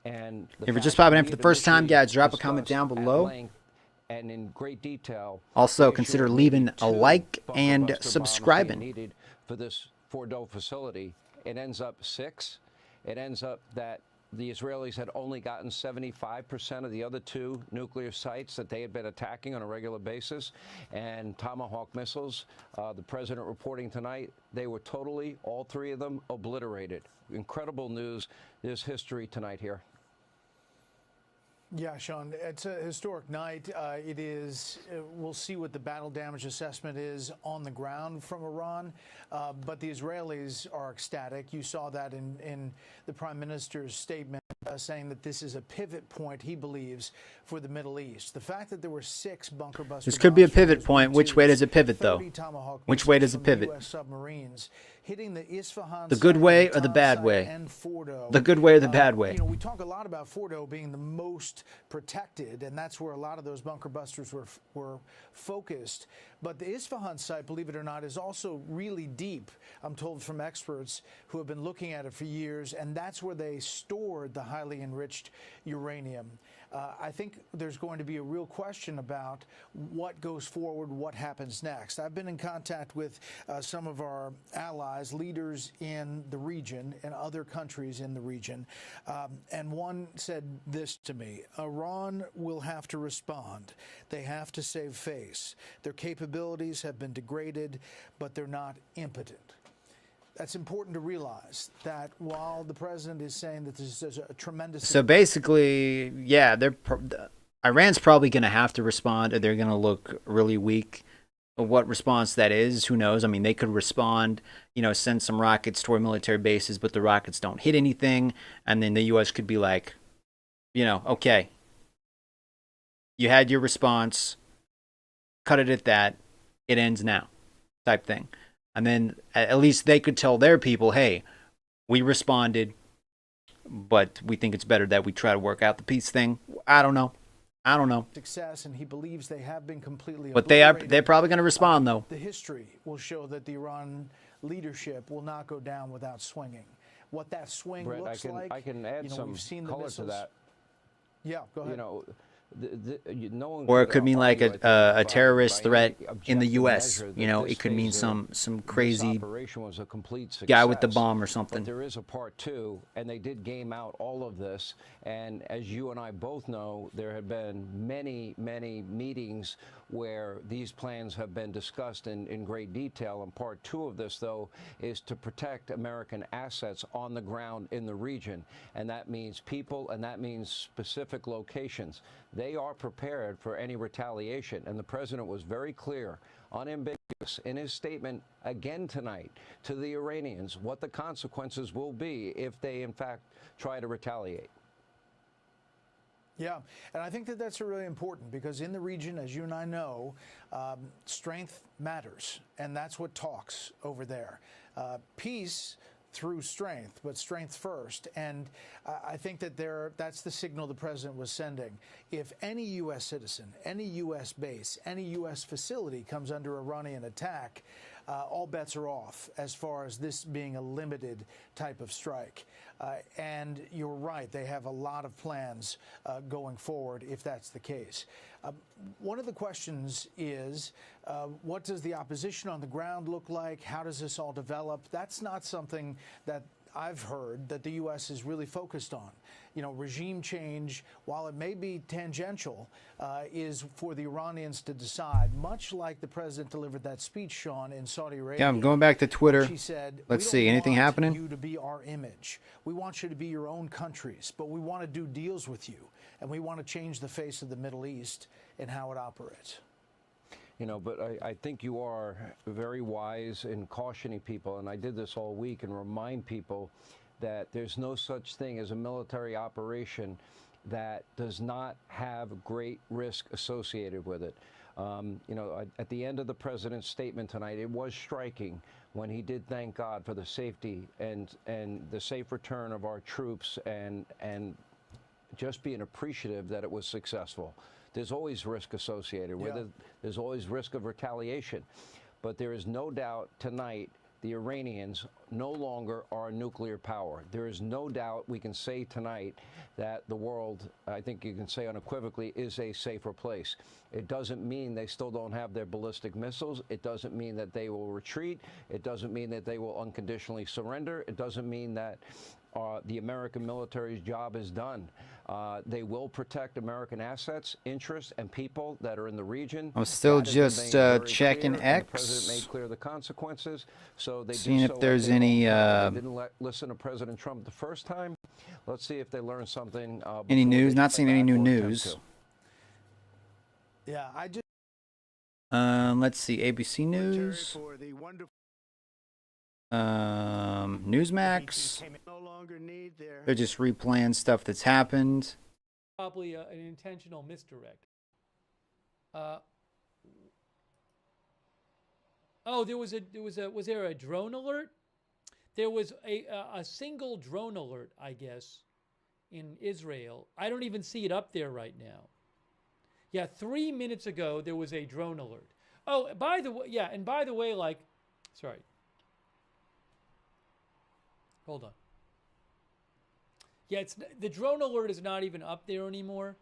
and If you're just popping in for the first time, guys, drop a comment down below. And in great detail. Also, consider leaving a like and subscribing. Needed for this Fordo facility. It ends up 6. It ends up that the Israelis had only gotten 75% of the other 2 nuclear sites that they had been attacking on a regular basis. And Tomahawk missiles, the president reporting tonight, they were totally, all 3 of them, obliterated. Incredible news. There's history tonight here. Yeah, Sean, it's a historic night. It is. We'll see what the battle damage assessment is on the ground from Iran, but the Israelis are ecstatic. You saw that in the Prime Minister's statement, saying that this is a pivot point, he believes, for the Middle East. The fact that there were 6 bunker busters. This could be a pivot point. Which way does it pivot, though? Which way does it pivot? US submarines hitting the Isfahan. The good way or the bad way? The good way or the bad way? You know, we talk a lot about Fordo being the most protected, and that's where a lot of those bunker busters were focused. But the Isfahan site, believe it or not, is also really deep, I'm told from experts who have been looking at it for years, and that's where they stored the highly enriched uranium. I think there's going to be a real question about what goes forward, what happens next. I've been in contact with some of our allies, leaders in the region and other countries in the region, and one said this to me: Iran will have to respond. They have to save face. Their capabilities have been degraded, but they're not impotent. That's important to realize, that while the president is saying that this is a tremendous... So basically, yeah, Iran's probably going to have to respond, or they're going to look really weak. What response that is, who knows? I mean, they could respond, send some rockets toward military bases, but the rockets don't hit anything, and then the U.S. could be like, okay, you had your response, cut it at that, it ends now, type thing. And then at least they could tell their people, hey, we responded, but we think it's better that we try to work out the peace thing. I don't know. Success, and he believes they have been completely But they're probably going to respond, though. The history will show that the Iran leadership will not go down without swinging. What that swing Brett, looks like, I can add some color to that. Yeah, go ahead. No one or it could mean like a terrorist threat in the U.S. It could mean some crazy guy with the bomb or something. But there is a part 2, and they did game out all of this. And as you and I both know, there have been many, many meetings where these plans have been discussed in great detail. And part 2 of this, though, is to protect American assets on the ground in the region. And that means people, and that means specific locations. They are prepared for any retaliation. And the president was very clear, unambiguous, in his statement again tonight to the Iranians what the consequences will be if they, in fact, try to retaliate. Yeah, and I think that that's really important, because in the region, as you and I know, strength matters, and that's what talks over there. Peace through strength, but strength first. And I think that that's the signal the president was sending. If any U.S. citizen, any U.S. base, any U.S. facility comes under Iranian attack, all bets are off as far as this being a limited type of strike. And you're right, they have a lot of plans going forward if that's the case. One of the questions is, what does the opposition on the ground look like? How does this all develop? That's not something that I've heard that the U.S. is really focused on. Regime change, while it may be tangential, is for the Iranians to decide, much like the president delivered that speech, Sean, in Saudi Arabia. Yeah, I'm going back to Twitter. She said, let's see, anything happening? You to be our image. We want you to be your own countries, but we want to do deals with you, and we want to change the face of the Middle East and how it operates. But I think you are very wise in cautioning people, and I did this all week, and remind people that there's no such thing as a military operation that does not have great risk associated with it. At the end of the president's statement tonight, it was striking when he did thank God for the safety and the safe return of our troops and just being appreciative that it was successful. There's always risk associated with it. There's always risk of retaliation. But there is no doubt tonight the Iranians no longer are a nuclear power. There is no doubt we can say tonight that the world, I think you can say unequivocally, is a safer place. It doesn't mean they still don't have their ballistic missiles. It doesn't mean that they will retreat. It doesn't mean that they will unconditionally surrender. It doesn't mean that the American military's job is done. They will protect American assets, interests, and people that are in the region. I'm still just checking X. The president made clear the consequences. So they seeing if there's any. any didn't listen to President Trump the first time. Let's see if they learned something. any news. Not seeing any new news. Yeah, I just. Let's see. ABC News. Newsmax. They're just replaying stuff that's happened. Probably an intentional misdirect. Was there a drone alert? There was a single drone alert, I guess, in Israel. I don't even see it up there right now. Yeah, 3 minutes ago there was a drone alert. Oh, by the way, yeah, and by the way, sorry. Hold on. Yeah, the drone alert is not even up there anymore.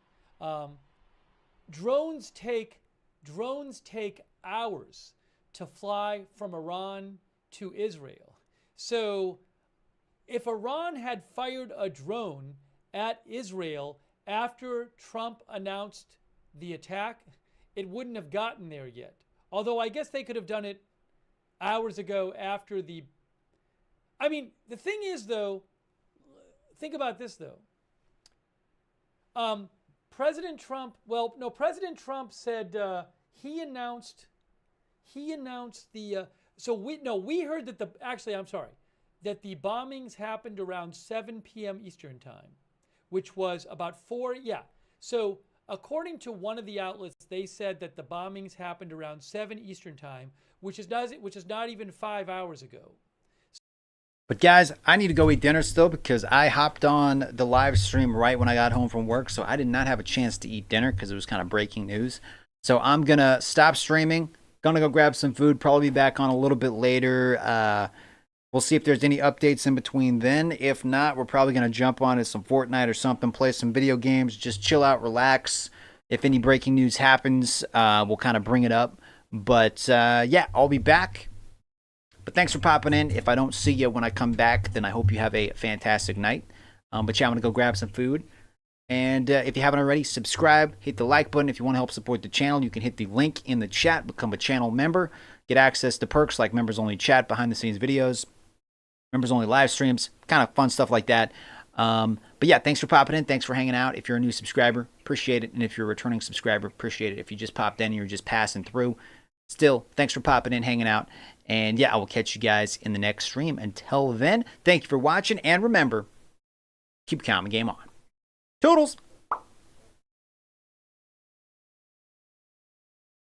Drones take hours to fly from Iran to Israel. So if Iran had fired a drone at Israel after Trump announced the attack, it wouldn't have gotten there yet. Although I guess they could have done it hours ago after the... I mean, the thing is, though, think about this, though. President Trump said he announced the... we heard that that the bombings happened around 7 p.m. Eastern time, which was about 4, So according to one of the outlets, they said that the bombings happened around 7 Eastern time, which is not even 5 hours ago. But guys, I need to go eat dinner still because I hopped on the live stream right when I got home from work, so I did not have a chance to eat dinner because it was kind of breaking news. So I'm going to stop streaming, going to go grab some food, probably be back on a little bit later. We'll see if there's any updates in between then. If not, we're probably going to jump on to some Fortnite or something, play some video games, just chill out, relax. If any breaking news happens, we'll kind of bring it up. But yeah, I'll be back. But thanks for popping in. If I don't see you when I come back, then I hope you have a fantastic night. But yeah, I'm going to go grab some food. And if you haven't already, subscribe, hit the like button. If you want to help support the channel, you can hit the link in the chat, become a channel member, get access to perks like members only chat, behind the scenes videos, members only live streams, kind of fun stuff like that. But yeah, thanks for popping in. Thanks for hanging out. If you're a new subscriber, appreciate it. And if you're a returning subscriber, appreciate it. If you just popped in and you're just passing through, still, thanks for popping in, hanging out. And yeah, I will catch you guys in the next stream. Until then, thank you for watching. And remember, keep the common game on. Toodles!